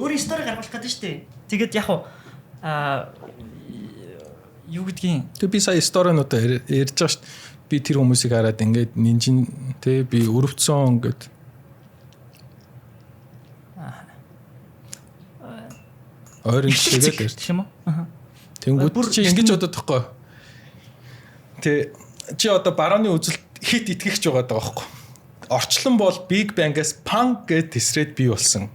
өөрийн стори гаргуулах гэдэг нь шүү дээ. Тэгээд яг юу гэдгийг тэг би сая сторинуудаа ярьж байгаа шүү дээ. Би тэр хүмүүсийг хараад ингээд нинжин те би өрөвцөн ингээд ойрын жишээгээд ярьж юм уу? Тэнгүүд чи ингэж бодоод тахгүй. Тэ чи одоо барууны үзэлт хит итгэгч байгаа даа байхгүй. Орчлон бол Big Bang-аас punk гэд тесрээд бий болсон.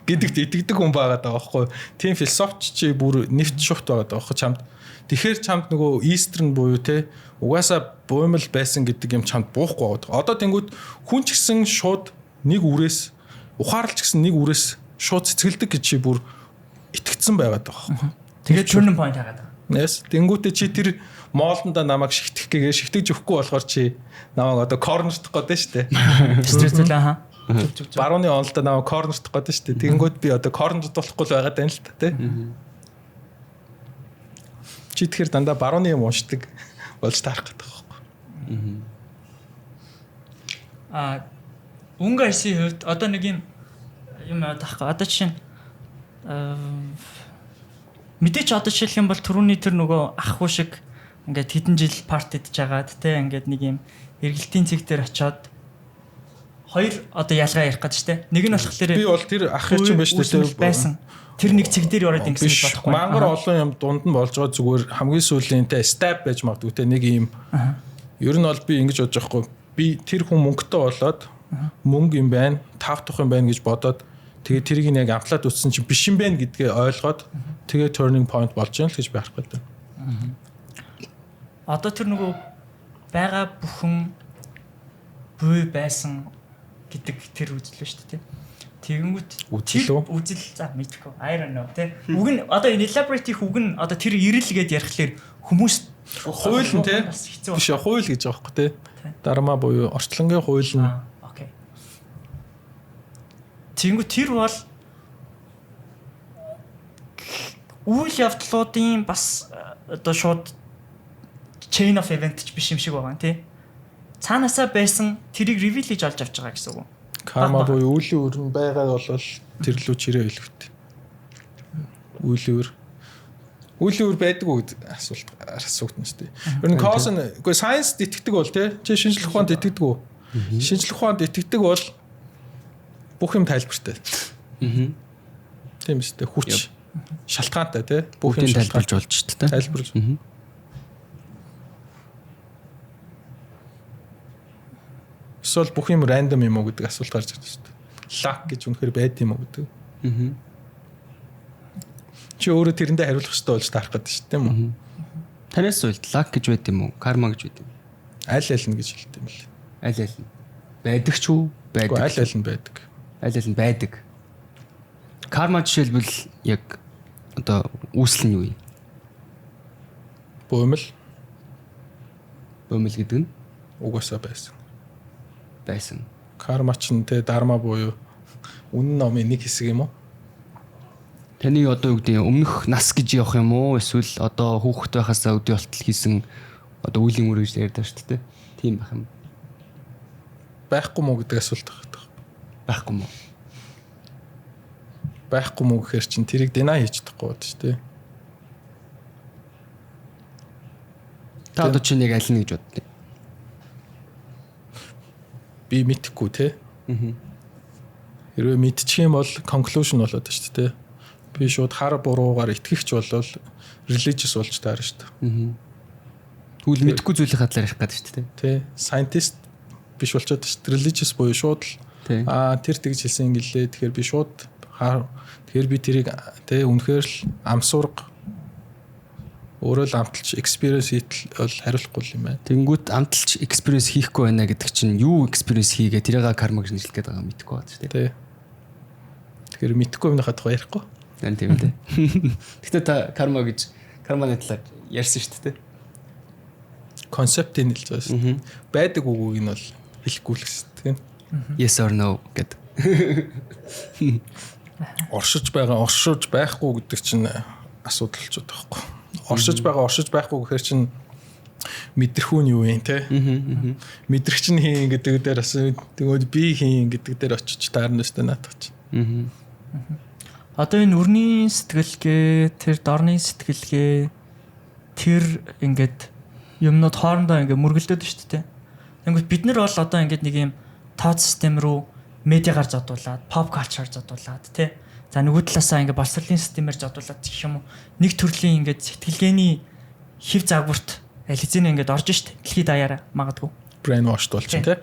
Гэдэгт итгэдэг хүн байгаа даа байхгүй. Тийм философч чи бүр нэвт шухт байгаа даа байхгүй чамд. Тэгэхээр чамд нөгөө Eastern буюу те угаасаа буймал байсан гэдэг юм чамд буухгүй байгаа. Одоо тэнгүүд хүн ч гэсэн шууд нэг үрээс ухаарлч гэсэн нэг үрээс шууд цэцгэлдэг гэж чи бүр итгэцэн байгаад байгаа байхгүй. Тэгээд turning point хагаад байгаа. Yes. Тэнгүүтээ чи тэр моолнда намайг шигтгэх гээгээ шигтгэж өгөхгүй болохоор чи намайг одоо корнердох гээд шүү дээ. Стресэл аа. Барууны онолдоо намайг корнердох гээд шүү дээ. Тэнгүүд би одоо корнердуулахгүй л байгаад байна л та тий. Чи тэгэхээр дандаа барууны юм уушдаг болж таарах гэдэг байхгүй. Унгарсын хувьд одоо нэг юм таахгүй. Одоо чинь мэдээч одоо жишээлх юм бол түрүүний тэр нөгөө ах хүү шиг ингээд хэдэн жил парт идж жагаад те ингээд нэг юм эргэлтийн цэг дээр очиод хоёр одоо ялгаа ярих гэж те нэг нь болохоор би бол тэр ах чинь байж байсан тэр нэг цэг дээр ороод ингэсэн гэж бодохгүй мангар олон юм дунд нь болж байгаа зүгээр хамгийн сүүлийн те степ байж магадгүй те нэг юм ер нь бол би ингэж бодож байхгүй би тэр хүн мөнгөтэй болоод мөнгө юм байна тав тух юм байна гэж бодоод тэгээ тэрийг нэг амплаад үтсэн чинь биш юм байна гэдгээ ойлгоод тэгээ turning point болж байна л гэж би харах гэдэг. Одоо тэр нөгөө байгаа бүхэн буй байсан гэдэг тэр үзэл шүү дээ. Тэгэнгүүт үзэл за мэдхгүй I don't know тий. Үг нь одоо энэ elaborate их үг нь одоо тэр ирэл гээд ярихлаэр хүмүүс хууль нь тий биш хууль гэж байгаа байхгүй тий. Дарма буюу орчлонгийн хууль нь Тэнгүү тэр бол үйл явдлуудын бас одоо шууд chain of event ч биш юм шиг байгаа тий. Цаанаасаа байсан тэрийг reveal хийж олж авч байгаа гэсэн үг. Карма буюу үлийн үр нь байгаад бол тэр лүү чирээ хэлвэт. Үлийн үр байдаг уу гэдэг асуулт нь шүү дээ. Ер нь cause үгүй science итгэдэг бол тий. Чи шинжлэх ухаанд итгэдэг үү? Шинжлэх ухаанд итгэдэг бол бүх юм тайлбартай. Тийм шүү дээ. Хүч шалтгаантай тий. Бүх юм тайлбарж болж шүү дээ. Тайлбарлаж. Эсвэл бүх юм рандом юм уу гэдэг асуулт гарч ирж байна шүү дээ. luck гэж үнэхээр байд юм уу гэдэг. Аа. Чи өөрөө тэрэндээ хариулах хэрэгтэй болж таарах гэдэг шүү дээ тийм үү? Танаас бол luck гэж байд юм уу? Karma гэж байд юм. Аль аль нь гэж хэлдэг юм лээ. Аль аль нь. Байдаг ч үү? Байдаг. Аль аль нь байдаг. Аль аль нь байдаг. Karma жишээлбэл яг одоо үүсэл нь юу юм? Бөөмөл гэдэг нь угаасаа байсан. Байсан. Карма ч нэ дарма буюу үнэн номын нэг хэсэг юм уу? Таны одоо юу гэдэг өмнөх нас гэж явах юм уу? Эсвэл одоо хүүхэд байхасаа өдөө болтол хийсэн одоо үеийн үр гэж ярьдаг шүү дээ. Тийм байх юм. Байхгүй мó гэдэг асуулт байгаа. Байхгүй мó. Байхгүй мó гэхээр чин тэрийг дэнаа хийж чадахгүй бод шүү дээ. Та одоо чи нэг аль нь гэж боддیں۔ Би мэдхгүй те. Хэрвээ мэдчих юм бол conclusion болоод байна шүү дээ. Би шууд хар буруугаар итгэгч болвол religious болж таарна шүү дээ. Тэгвэл мэдхгүй зүйлийн хадлаар ярих гэдэг шүү дээ. Тэ. Scientist биш болчиход шүү дээ. Religious буюу шууд л тэр тэгж хэлсэн гэлээ. Тэгэхээр би шууд тэгэхээр би тэрийг тэ үнэхээр л амсурга өөрөө л амталч experience хийтэл хариулахгүй юм байна. Тэнгүүт амталч experience хийхгүй байна гэдэг чинь юу experience хийгээ тэрийг karma гэж нэрлэх гээд байгаа мэдхгүй байна шүү дээ. Тэгэхээр мэдхгүй юмнахад тухай ярихгүй. Нан тийм үү. Гэхдээ та karma талаар ярьсан шүү дээ. Концептыг хэлж байгаа шүү. Байдаг үгүйг нь бол хэлэхгүй л шүү дээ. Yes or no гэдэг. Оршиж байхгүй гэдэг чинь асуудал ч байхгүй. Оршиж байхгүй гэхээр чинь мэдрэхүүн юу юм те. Мэдрэгч нь хийн гэдэг дээр бас тэгвэл би хийн гэдэг дээр очиж таарна шүү дээ наадах чинь. Одоо энэ үрний сэтгэлгээ, тэр дорны сэтгэлгээ тэр ингээд юмнууд хоорондоо ингээд мөргөлдөд шүү дээ. Тэгвэл бид нар бол одоо ингээд нэг юм тоод систем рүү медиагаар зодуулаад, pop culture зодуулаад тий. За нөгөө талаасаа ингээд боловсролын системээр зодуулаад гэх юм уу. Нэг төрлийн ингээд сэтгэлгээний хэв загварт ализэн ингээд орж штт. Дэлхийд даяараа магадгүй. Brainwashed болчих тий.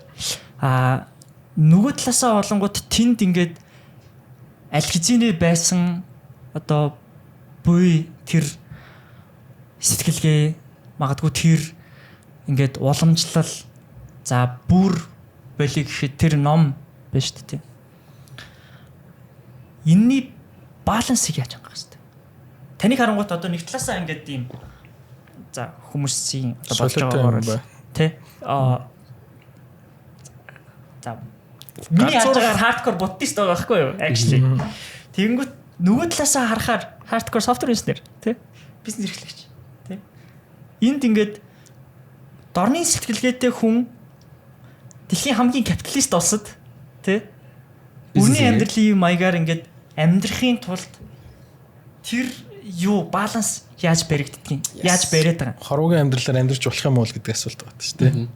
Нөгөө талаасаа олонгууд тэнд ингээд аль хэзээ байсан одоо буй тэр сэтгэлгээ магадгүй тэр ингээд уламжлал за бүр болиг гэхэд тэр ном байна шүү дээ. Энэний балансыг яаж хангах хэрэгтэй? Таныг харангуут одоо нэг талаасаа ингээд ийм за хүмүүсийн одоо болж байгаагаар тий за миний хажуугаар hardcore буддист байгаа байхгүй юу? Actually. Тэгэнгүүт нөгөө талаасаа харахаар hardcore software engineer тий бизнес эрхлэгч тий энд ингээд дорны сэтгэлгээтэй хүн дэлхийн хамгийн капиталист улсад тий үрний амьдралын маягаар ингээд амьдрахын тулд тэр юу баланс яаж баригддгийг яаж бариад байгаа. Хоруугийн амьдралаар амьдрч болох юм уу гэдэг асуулт байна шүү дээ.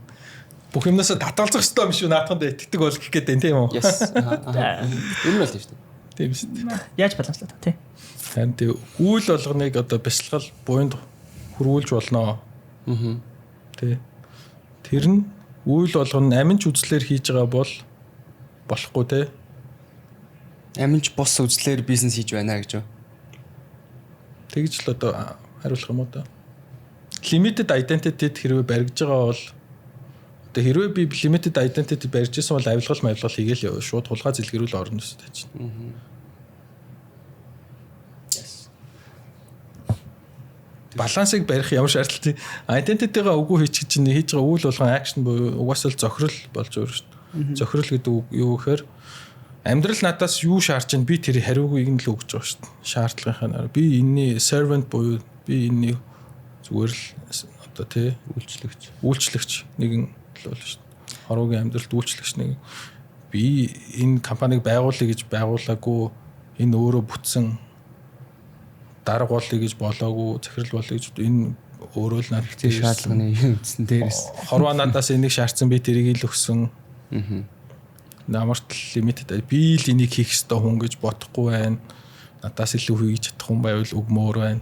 Бүх юмнасаа татгалзах хэрэгтэй юм шүү наатаханд итгэдэг бол гэх гээд байна тийм үү? Yes. Энэ бол тийм шүү дээ. Тийм шүү дээ. Яаж баланслах тий. Харин тийм үйл болгоныг одоо бясалгал буйнд хөрвүүлж болно. Тий. Тэр нь үйл болгон аминч үзлэр хийж байгаа бол болохгүй тий. Аминч бос үзлэр бизнес хийж байна гэж юу? Тэгж л одоо хариулах юм уу та. Limited identity хэрвээ баригдж байгаа бол одоо хэрвээ би limited identity барьж исэн бол авилгал хийгээл яв шууд хулгай зэлгэрүүл орно гэсэн тааж. Балансыг барих ямар шаардлагатай identity-га үгүй хийчих чинь хийж байгаа үйл болгон action буюу угаасаа л зохирол болж өөр шүү дээ. Зохирол гэдэг үг юу гэхээр амьдрал надаас юу шаардж байна би тэр хариугүйг нь л өгч байгаа шүү дээ. Шаардлагынхаа би энэний servant буюу би энэний зүгээр л одоо тий үйлчлэгч нэгэн л болно шүү дээ. Хоруугийн амьдралд үйлчлэгч нэг би энэ компанийг байгуулъя гэж байгуулаагүй энэ өөрөө бүтсэн дарга болъё гэж болоогүй захирал болъё гэж энэ өөрөө л надад шаардлагын юм үтсэн дээрээс хорвоо надаас энийг шаардсан би тэрийг л өгсөн. Намарт лимитэд би л энийг хийх ёстой хүн гэж бодохгүй байна. Надаас илүү хийж чадах хүн байвал өгмөр байна.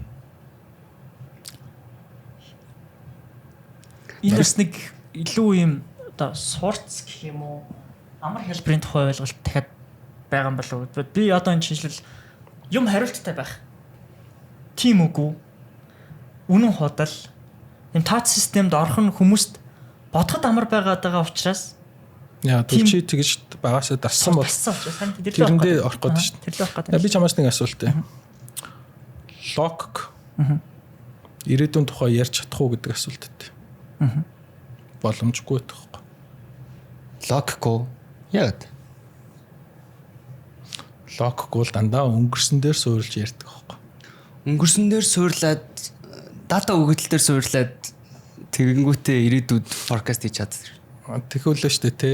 Энэ бас нэг илүү юм одоо сурц гэх юм уу амар хэлбэрийн тухай ойлголт дахиад байгаа юм болов уу? Би одоо энэ шинжилэл юм хариулттай байх. Тийм үгүй. Үнэн худал. Ийм тооц системд орох нь хүмүүст бодоход амар байгаад байгаа учраас яа чи тэгж багасаа дассан бол тэрэндээ орох гэдэг шүү дээ. Би чамаас нэг асуулт ээ. Логик. Ирээдүйн тухай ярьж чадах уу гэдэг асуулт ээ. Боломжгүй таахгүй. Логикгүй. Яг. Логикгүй л дандаа өнгөрсөн дээр суурилж ярьдаг байхгүй. Өнгөрсөн дээр суурлаад дата өгөгдөл дээр суурлаад тэгэнгүүтээ ирээдүйд forecast хийж чаддаг. Тэхүүлээ шүү дээ те.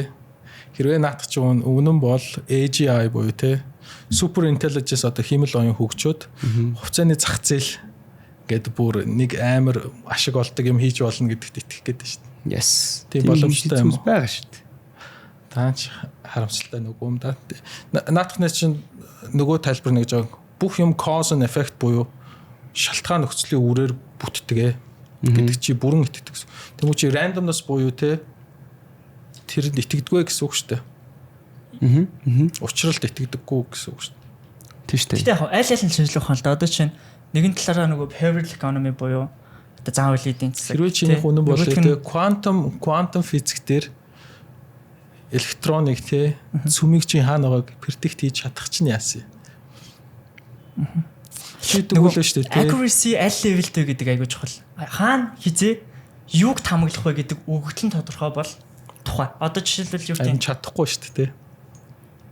Хэрвээ наадах ч үнэн бол AGI буюу те super intelligence одоо химэл оюун хөгжөөд хувьцааны зах зээл гэдэг бүр нэг амар ашиг олдог юм хийж болно гэдэгт итгэх гэдэг шүү дээ. Yes. Тийм боломжтой юм байгаа шүү дээ. Таач харамсалтай нөгөө юм да. Наадахнаас чинь нөгөө тайлбар нэг жоо бүх юм cause and effect буюу шалтгаан нөхцөлийн үрээр бүтдэг гэдэг чи бүрэн итгэдэг. Тэмүүл чи randomness буюу те тэрэнд итгэдэггүй гэсэн үг шүү дээ. Учралд итгэдэггүй гэсэн үг шүү дээ. Тийм шүү дээ. Гэтэ яг аль аль нь шинжлэх ухаан л да. Одоо чинь нэгэн талаараа нөгөө behavioral economy буюу одоо заавал эдийн засаг. Хэрвээ чиний үнэн бол те quantum physics дээр электроник те цүмийг чи хаана байгааг predict хийж чадах чинь яасан юм. Чи тэгвэл шүү дээ те. Accuracy аль levelтэй гэдэг айгуу чухал. Хаана хизээ юуг тамаглах вэ гэдэг өгөгдөл нь тодорхой бол тухай. Одоо жишээлбэл юу гэдэг чадахгүй шүү дээ те.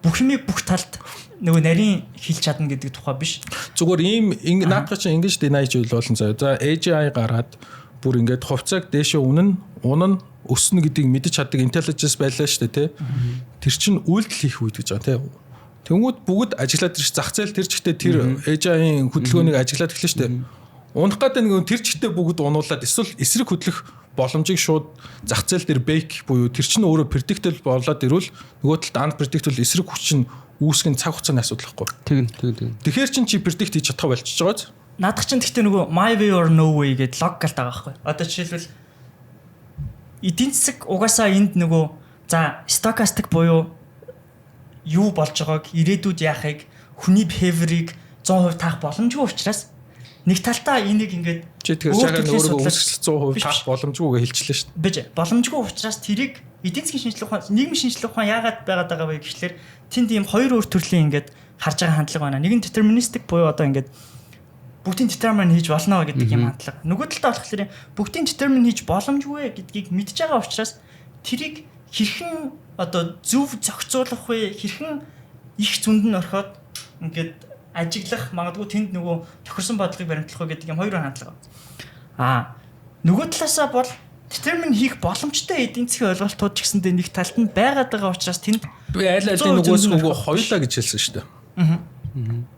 Бүх юмыг бүх талд нөгөө нарийн хэлж чадна гэдэг тухай биш. Зүгээр ийм наадах чинь ингэж дэнайж болно заяа. За AGI гараад бүр ингээд хувьцааг дээшээ унана өснө гэдгийг мэдэж чаддаг intelligence байлаа шүү дээ те. Тэр чинь үйлдэл хийх үед гэж байгаа те. Тэнгүүд бүгд ажиглаад ирж зах зээл тэр чигтээ тэр AGI-ийн хөдөлгөөнийг ажиглаад эхлэв шүү дээ. Унах гэдэг нэг тэр чигтээ бүгд унуулад эсвэл эсрэг хөдлөх боломжийг шууд зах зээл дээр bake буюу тэр чинь өөрөө predictable болоод ирвэл нөгөө талд unpredictable эсрэг хүч нь үүсгэн цаг хугацааны асуудал байхгүй. Тэгнь. Тэгэхээр чинь чи predict хийж чадах болчихж байгааз. Наадах чинь гэхдээ нөгөө my way or no way гэдэг логикал байгаа байхгүй. Одоо жишээлбэл эдийн засаг угаасаа энд нөгөө за stochastic буюу юу болж байгааг ирээдүйд яахыг хүний behavior-ыг 100% таах боломжгүй учраас нэг талтаа энийг ингээд чи тэгэхээр шагаад өөрийгөө үүсгэл 100% таах боломжгүйгээ хэлчихлээ шүү дээ. Бэж боломжгүй учраас тэрийг эдийн засгийн шинжилгээ ухаан нийгмийн шинжилгээ ухаан яагаад байгаад байгаа вэ гэхлээр тэнд ийм хоёр өөр төрлийн ингээд харж байгаа хандлага байна. Нэг нь deterministic буюу одоо ингээд бүгдийн determine хийж болно гэдэг юм хандлага. Нөгөө талдаа болохоор бүгдийн determine хийж боломжгүй гэдгийг мэдж байгаа учраас тэрийг хэрхэн одоо зөв зохицуулах вэ? Хэрхэн их зүнд нь орхиод ингээд ажиглах магадгүй тэнд нөгөө тохирсон бодлогыг баримтлах вэ гэдэг юм хоёр хандлага. Нөгөө талаасаа бол determine хийх боломжтой эдийн засгийн ойлголтууд ч гэсэндээ нэг талд нь байгаад байгаа учраас тэнд би аль алын нөгөөс нөгөө хоёулаа гэж хэлсэн шүү дээ.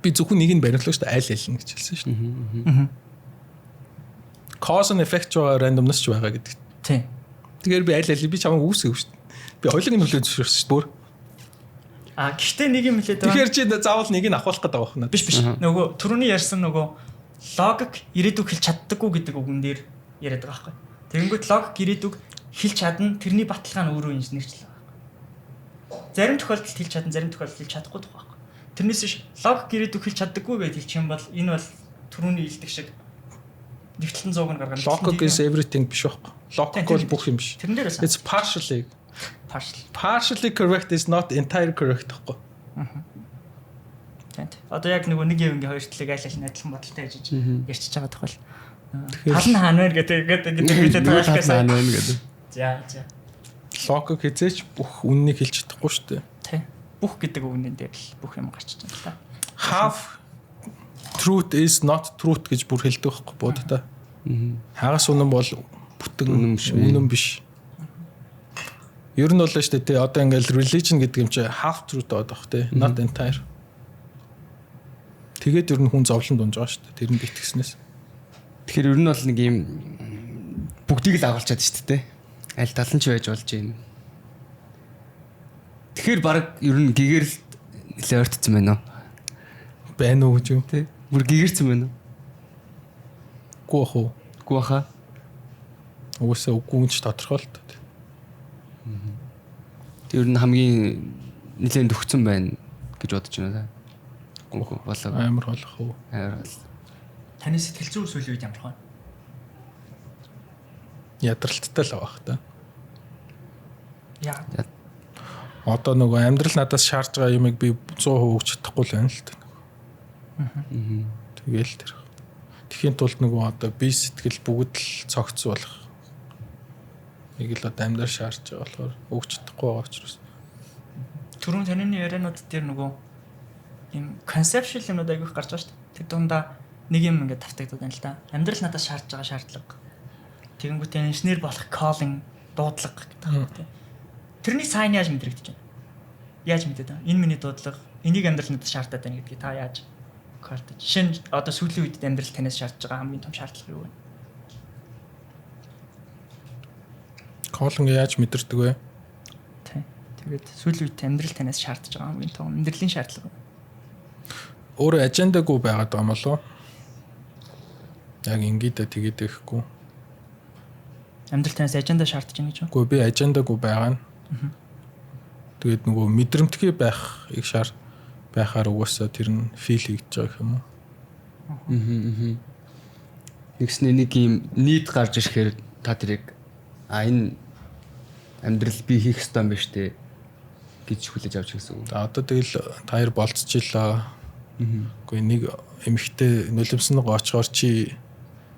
Би зөвхөн нэг нь баримтлах шүү дээ аль аль нь гэж хэлсэн шүү дээ. Cause and effect randomness ч байгаа гэдэг. Тийм. Тэгэхээр би аль аль би чамайг үүсгэв шүү дээ. Би хоёулыг нь хүлээж зөвшөөрсөн шүү дээ. Гэхдээ нэг юм хэлээд байгаа. Тэгэхээр чи заавал нэг нь авахлах гэдэг байна. Биш. Нөгөө түрүүний ярьсан нөгөө логик ирээдүг хэлж чаддаггүй гэдэг үгэн дээр яриад байгаа байхгүй. Тэгэнгүүт логик ирээдүг хэлж чадна, тэрний баталгаа нь өөрөө инженерчлээ байхгүй. Зарим тохиолдолд хэлж чадна, зарим тохиолдолд хэлж чадахгүй байхгүй. Тэрнээс биш логик ирээдүг хэлж чаддаггүй гэж хэлчих юм бол энэ бол түрүүний хэлдэг шиг нэгтлэн 100-ыг гаргана. Logik is everything биш байхгүй. Logik бол бүх юм биш. Тэрэн дээрээс it's partially correct is not entirely correct гэхгүй. Тэнд. Одоо яг нөгөө нэг юм ингээ хоёр талыг айл аль адилхан бодолтой хийж ярьчихж байгаа тохиол. Тал нь хаана вэ гэдэг хэлээд байгаа гэсэн. За. Logik хязээч бүх үннийг хэлж чадахгүй шүү дээ. Тий. Бүх гэдэг үгнэн дээр л бүх юм гарч иж байна. Half truth is not truth гэж бүр хэлдэг байхгүй бод та. Хагас үнэн бол бүтэн үнэн биш. Ер нь бол шүү дээ тий одоо ингээл religion гэдэг юм чи half truth байдаг тий not entire. Тэгээд ер нь хүн зовлон дунж байгаа шүү дээ тэрэнд итгэснээс. Тэгэхээр ер нь бол нэг юм бүгдийг л агуулчаад шүү дээ. Аль тал нь ч байж болж юм. Тэгэхээр баг ер нь гэгээр л нэлээ ойртсон байна уу? Байна уу гэж юу тий. Бүр гэгэрсэн байна уу? Гүү хаа. Уусаа үгүй ч тодорхой л Тэр нь хамгийн нэлээд төгцсөн байна гэж бодож байна. Гүнхүү болоо. Амар болох уу? Амар бол. Таны сэтгэл зүйн сүүлийн үед ямар байна? Ядралттай л авах та. Яа. Одоо нөгөө амьдрал надаас шаардж байгаа юмыг би 100% өгч чадахгүй л байна л та. Тэгэл тэр. Тэхийн тулд нөгөө одоо би сэтгэл бүгд л цогц болох. Нэг л одоо амьдрал шаардж байгаа болохоор өгч чадахгүй байгаа учраас. Түрүүн таны ярианууд дээр нөгөө юм conceptual юмуд айгүйх гарч байгаа шүү дээ. Тэр дундаа нэг юм ингээд тавтагдаад байна л да. Амьдрал надаас шаардж байгаа шаардлага. Тэгэнгүүтээ инженер болох calling дуудлага гэдэг юм тийм. Тэрний сайн яаж мэдрэгдэж байна? Яаж мэдээд байна? Энэ миний дуудлага энийг амьдрал надаас шаардаад байна гэдгийг та яаж картаж? Жишээ нь одоо сүүлийн үед амьдрал танаас шаардж байгаа хамгийн том шаардлага юу вэ? Calling яаж мэдэрдэг вэ? Тэгээд сүүлийн үед амьдрал танаас шаардж байгаа хамгийн том амьдралын шаардлага. Өөрөө ажендагүй байгаад байгаа юм болов уу? Яг ингэдэ тэгээд ихгүй. Амьдрал танаас аженда шаардж байна гэж үү? Үгүй би ажендагүй байгаа нь. Тэгээд нөгөө мэдрэмтгий байхыг байхаар угаасаа тэр нь фил хийж байгаа юм уу? Нэгснээ нэг юм нийт гарч ирэхээр та тэрийг энэ амьдрал би хийх ёстой юм байна штэ гэж хүлээж авч гэсэн үг. Одоо тэгэл таяр болцчихлаа. Үгүй нэг эмхтэй нулимсан нэг очихоор чи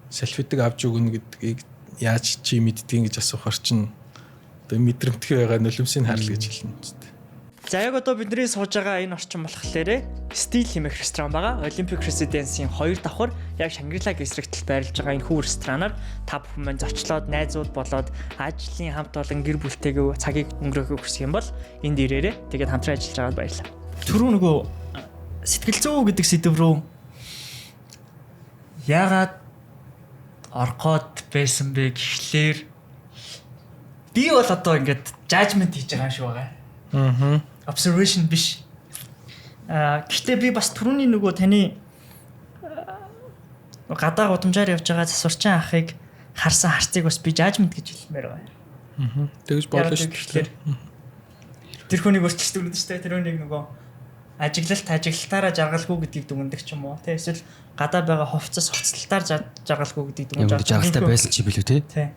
селфитэг авч өгнө гэдгийг яаж чи мэддгийг гэж асуухаар чин одоо мэдрэмтгий байгаа нулимсыг харл гэж хэлнэ үстэй. За яг одоо бидний сууж байгаа энэ орчин болохоор Стил хэмээх ресторан байгаа. Olympic Residence-ийн 2 давхар яг Шангрилагийн эсрэгтэл байрлаж байгаа энэ хүү ресторанаар та бүхэн маань зочлоод найзууд болоод ажлын хамт олон гэр бүлтэйгээ цагийг өнгөрөөхөг хүсэх юм бол энд ирээрээ тэгээд хамтран ажиллаж байгаад баярлалаа. Түрүү нөгөө сэтгэл зүй гэдэг сэдв рүү яагаад орхоод байсан бэ гэхлээр би бол одоо ингээд judgment хийж байгаа юм шиг байгаа. Observation биш. Гэхдээ би бас түрүүний нөгөө таны гадаа гудамжаар явж байгаа засварчин ахыг харсан харцыг бас би judgment гэж хэлмээр байна. Тэгж болно шүү дээ. Тэр хүнийг өөрчлөлт өгнө шүү дээ. Тэр хүнийг нөгөө ажиглалтаараа жаргалгүй гэдгийг дүгндэг ч юм уу. Тэ эсвэл гадаа байгаа хувцас хувцалтаар жаргалгүй гэдгийг дүгнэж байгаа. Жаргалтай байсан чи билүү те? Тэ.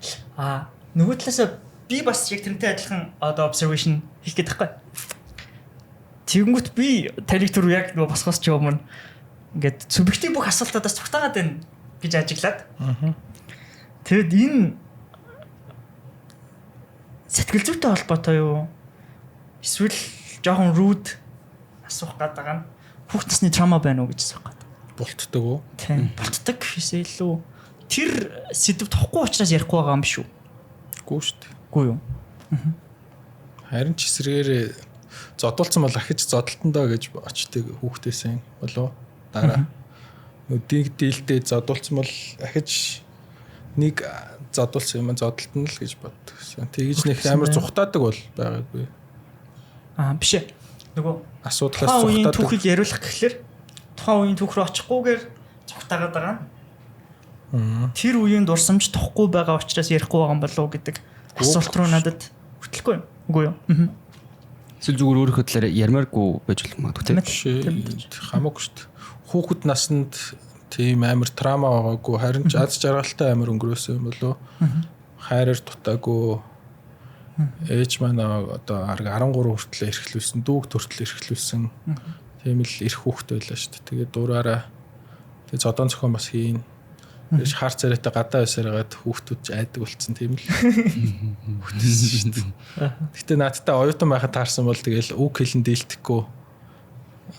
Нөгөө талаас би бас яг тэрнтэй адилхан одоо observation хийх гээд байхгүй. Тэгэнгүүт би тарих түр яг нөгөө босгоос ч юм ингээд субъектив бүх асуултуудаас цугтаагаад байна гэж ажиглаад. Тэгэд энэ сэтгэл зүйтэй холбоотой юу? Эсвэл жоохон rude асуух гээд байгаа нь хүүхд насны трама байна уу гэж асуух гээд. Болтдог уу? Тийм. Болтдог гэсэн илүү тэр сэдв тохгүй учраас ярихгүй байгаа юм биш үү? Үгүй шүү дээ. Үгүй юу? Харин ч эсрэгээр зодуулсан бол ахиж зодолтондоо гэж очдөг хүүхдээсэн болов дараа. Нүдийг дийлдээ зодуулсан бол ахиж нэг зодуулсан юм зодолтон л гэж боддог. Тэгж нэг амар зүхтаадаг бол байгаагүй. Биш ээ. Нөгөө асуудлаас зүхтаадаг. Түүхийг яриулах гэхэлэр тухайн үеийн түүх рүү очихгүйгээр зүхтаагаад байгаа нь. Тэр үеийн дурсамж тохгүй байгаа учраас ярихгүй байгаа юм болов уу гэдэг асуулт руу надад хүртэлгүй юм. Үгүй юу? Эсвэл зүгээр өөрийнхөө талаар ярмааргүй байж болох магадгүй тийм. Хамаагүй шүү дээ. Хүүхэд наснд тийм амар трама байгаагүй харин ч аз жаргалтай амар өнгөрөөсөн юм болов. Хайраар дутаагүй. Ээж маань одоо 13 хүртэл эрхлүүлсэн, дүүгт хүртэл эрхлүүлсэн. Тийм л эрх хүүхэд байлаа шүү дээ. Тэгээд дураараа тэгээд зодон зохион бас хийн. Тэгэж хар царайтай гадаа байсараад хүүхдүүд ч айдаг болцсон тийм л. Гэтэ наадтай оюутан байхад таарсан бол тэгэл үг хэлэн дийлдэхгүй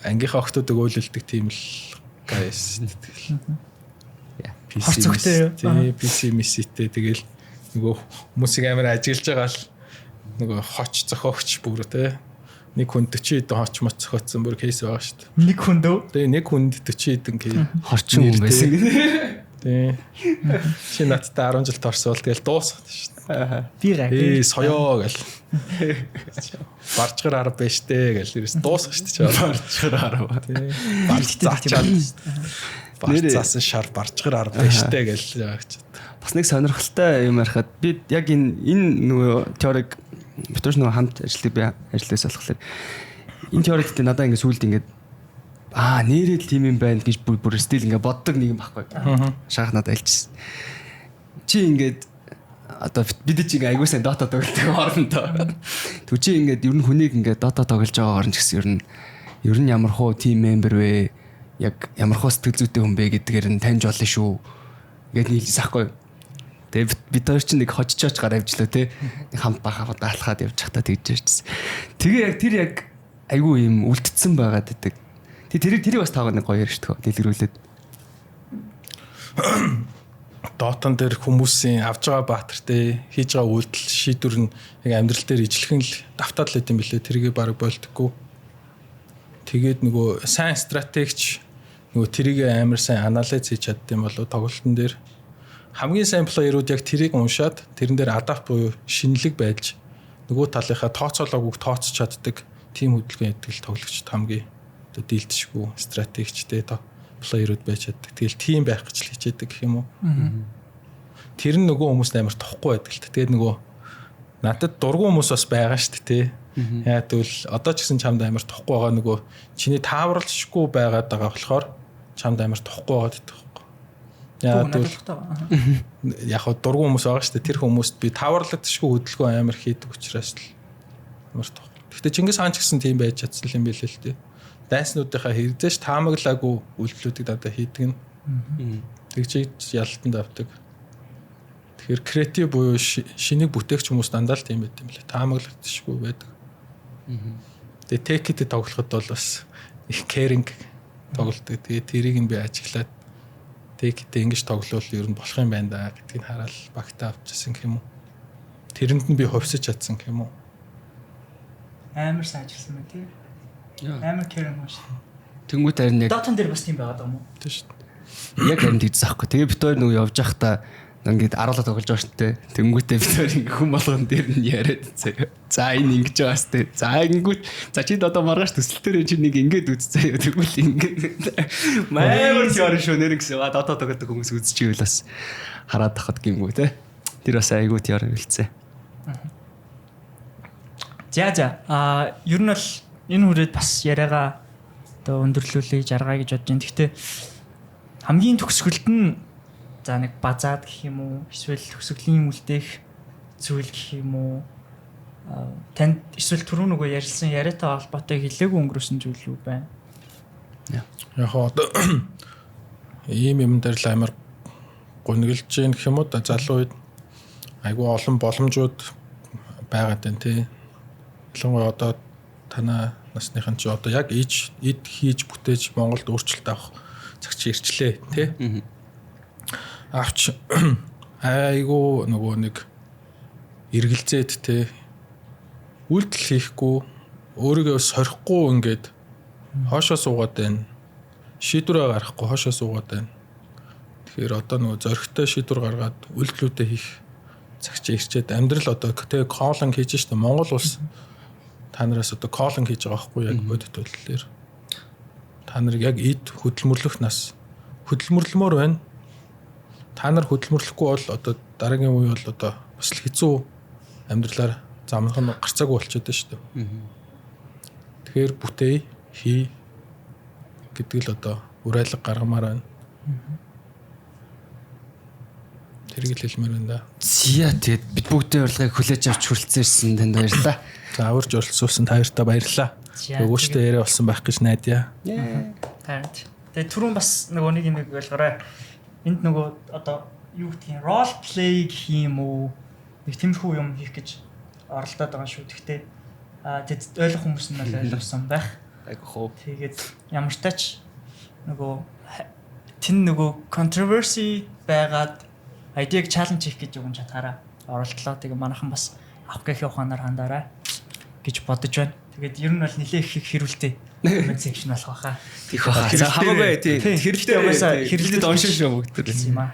ангийнхаа охтуудыг өөлөлдөг тийм л гайс тэгэл. PC мистэй тэгэл нөгөө хүмүүсийг амар ажиглаж байгаа л нөгөө хоч зохиогч бүр те нэг хүн 40 хэдэн хоч моц зохиоцсон бүр кейс байгаа шүү дээ. Нэг хүн дөө. Тэгээ нэг хүнд 40 хэдэн кейс хорчин хүн байсан. Тий. Чи надтай 10 жил торсвол тэгэл дуусах шүү дээ. Би гай. Соёо гэл. Барчгар 10 байж тээ гэл ерөөс дуусах шүү дээ. Барчгар 10. Тий. Барцаачаад. Барцаасан шар барчгар 10 байж тээ гэл яач. Бас нэг сонирхолтой юм ярихад би яг энэ нөгөө теориг битүүш нөгөө хамт ажилладаг би ажиллаж болохоор энэ теорид гэдэг надаа ингээд сүулт ингээд нэрэл тийм юм байна гэж бүр стил ингээд боддог нэг юм байхгүй. Шахах надад альчсан. Чи ингээд одоо бид чинь айгуу сайн дота тоглолтыг хоорондоо. Түр чи ингээд ер нь хүнийг ингээд дота тоглож байгаагаар нь ч гэсэн ер нь ямар хуу тим мембер вэ? Яг ямар хуу сэтгэл зүйтэй хүн бэ гэдгээр нь таньж олно шүү. Ингээд нийлсэн ахгүй. Тэгээ бид хоёр чинь нэг хоччооч гараа авчлаа те. Нэг хамт бахаа даалхаад явж захтаа тэгж ярьжсэн. Тэгээ яг тэр яг айгуу юм үлдсэн байгаад байдаг. Тэрийг бас таагаа нэг гоё ярьж төгөө дэлгэрүүлээд. Дотон дээр хүмүүсийн авж байгаа баатартай хийж байгаа үйлдэл шийдвэр нь яг амьдрал дээр ижлэхэн л давтаад л идэм билээ. Тэрийг баг болтгоо. Тэгээд нөгөө сайн стратегч нөгөө тэрийг амар сайн анализ хийж чаддсан болоо тоглолтын дээр хамгийн сайн плеерүүд яг тэрийг уншаад тэрэн дээр адапт буюу шинэлэг байж нөгөө талынхаа тооцоолоогүйг тооцож чаддаг тим хөдөлгөөн идэл тоглогчд хамгийн одоо дийлдэшгүй стратегчтэй плеерүүд байж чаддаг. Тэгэл тим байх гэж л хичээдэг гэх юм уу. Тэр нь нөгөө хүмүүст амар тохгүй байдаг л. Тэгээд нөгөө надад дургу хүмүүс бас байгаа шүү дээ. Яг тэгвэл одоо ч гэсэн чамд амар тохгүй байгаа нөгөө чиний тааварлшгүй байгаад байгаа болохоор чамд амар тохгүй байгаа гэдэг байхгүй. Яг хөө дургу хүмүүс байгаа шүү дээ. Тэр хүмүүст би тааварлагдшгүй хөдөлгөөн амар хийдэг учраас л амар тохгүй. Гэхдээ Чингис хаан ч гэсэн тийм байж чадсан юм билээ л дээ. Дайснуудынхаа хэрэгзээш таамаглаагүй үйлдэлүүдийг дандаа хийдэг нь. Тэгж ялтанд авдаг. Тэгэхээр креатив буюу шинийг бүтээгч хүмүүс дандаа л тийм байт юм лээ. Таамаглагдчихгүй байдаг. Тэгээ текэд тоглоход бол бас их кэринг тоглолдог. Тэгээ тэрийг нь би ажиглаад текэд ингэж тоглол ер нь болох юм байна да гэдгийг хараад багтаа авчихсан гэх юм уу. Тэрэнд нь би хувьсаж чадсан гэх юм уу. Амар сайн ажилласан мэн тий. Амар кэрэн маш. Тэнгүүт харин яг Дотон дээр бас тийм байгаад байгаа юм уу? Тийм шүү дээ. Яг харин тэгж заахгүй. Тэгээ бид хоёр нөгөө явж байхдаа ингээд аруулаад тоглож байгаа шүү дээ. Тэнгүүтээ бид хоёр ингээ хүм болгон дээр нь яриад за энэ ингэж байгаа сте. За ингэнгүүт за чи одоо маргааш төсөлтөөр чи нэг ингээд үзцээ. Тэгвэл ингээд маягаар ч ярин шүү нэр гэсэн. Дотоо тоглодог хүмүүс үзчихвэл бас хараад тахад гингүү те. Тэр бас айгуу яар хэлцээ. За ер нь бол энэ хүрээд бас яриагаа одоо өндөрлүүлээ жаргаа гэж бодож байна. Гэхдээ хамгийн төгсгөлд нь за нэг базаад гэх юм уу эсвэл төгсгөлийн үлдээх зүйл гэх юм уу танд эсвэл түрүү нөгөө ярьсан яриатай холбоотой хэлээгүй өнгөрөөсөн зүйл юу байна? Яг одоо ийм юм дээр л амар гүнгэлж гин гэх юм уу да залуу үед айгүй олон боломжууд байгаад байна тий. Ялангуяа одоо танаа насныхан чи одоо яг эд хийж бүтээж Монголд өөрчлөлт авах цаг чи ирчлээ тий. Авч айгу нөгөө нэг эргэлзээд тий үйлдэл хийхгүй өөрийгөө сорихгүй ингээд хоошоо суугаад байна. Шийдвэрээ гаргахгүй хоошоо суугаад байна. Тэгэхээр одоо нөгөө зөрөгтэй шийдвэр гаргаад үйлдэлүүдээ хийх цаг чи ирчээд амьдрал одоо тий коллинг хийж штэ Монгол улс та нараас одоо коллинг хийж байгаа байхгүй яг бодит төлөлөөр. Та нар яг эд хөдөлмөрлөх нас хөдөлмөрлөмөр байна. Та нар хөдөлмөрлөхгүй бол одоо дараагийн үе бол одоо бас хэцүү амьдралаар замнах нь гарцаагүй болчиход байна шүү дээ. Тэгэхээр бүтээ хий гэдэг л одоо уриалга гаргамаар байна. Тэрийг л хэлмээр байна да. Зя тэгээд бид бүгдээ урилгыг хүлээж авч хүрэлцээрсэн танд баярлалаа. За урьж оролцуулсан таартай баярлалаа. Өгөөжтэй яриа болсон байх гэж найдаа. Таард. Тэгээд түрүүн бас нөгөө нэг юм ойлгоорой. Энд нөгөө одоо юу гэдгийг рол плей гэх юм уу? Нэг тиймэрхүү юм хийх гэж оролдоод байгаа шүү. Гэхдээ тэгэд ойлгох хүмүүс нь бол ойлгосон байх. Айгу хоо. Тэгээд ямар ч тач нөгөө тэн нөгөө controversy байгаад айдийг чаленж хийх гэж юм чадхаараа оролдлоо. Тэгээ манайхан бас авах гэх ухаанаар хандаарай гэж бодож байна. Тэгээд ер нь бол нэлээх их хэрүүлтэй comment section болох байхаа. Тийх байхаа. За хамаагүй тий. Хэрэгтэй юмасаа хэрэлдэд оншин шүү бүгд юм аа.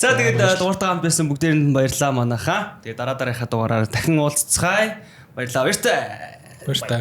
За тэгээд дууртаа хамт байсан бүгдээрэнд баярлалаа манайхаа. Тэгээд дараагийнхаа дугаараар дахин уулзцгаая. Баярлалаа. Баяртай. Баяртай.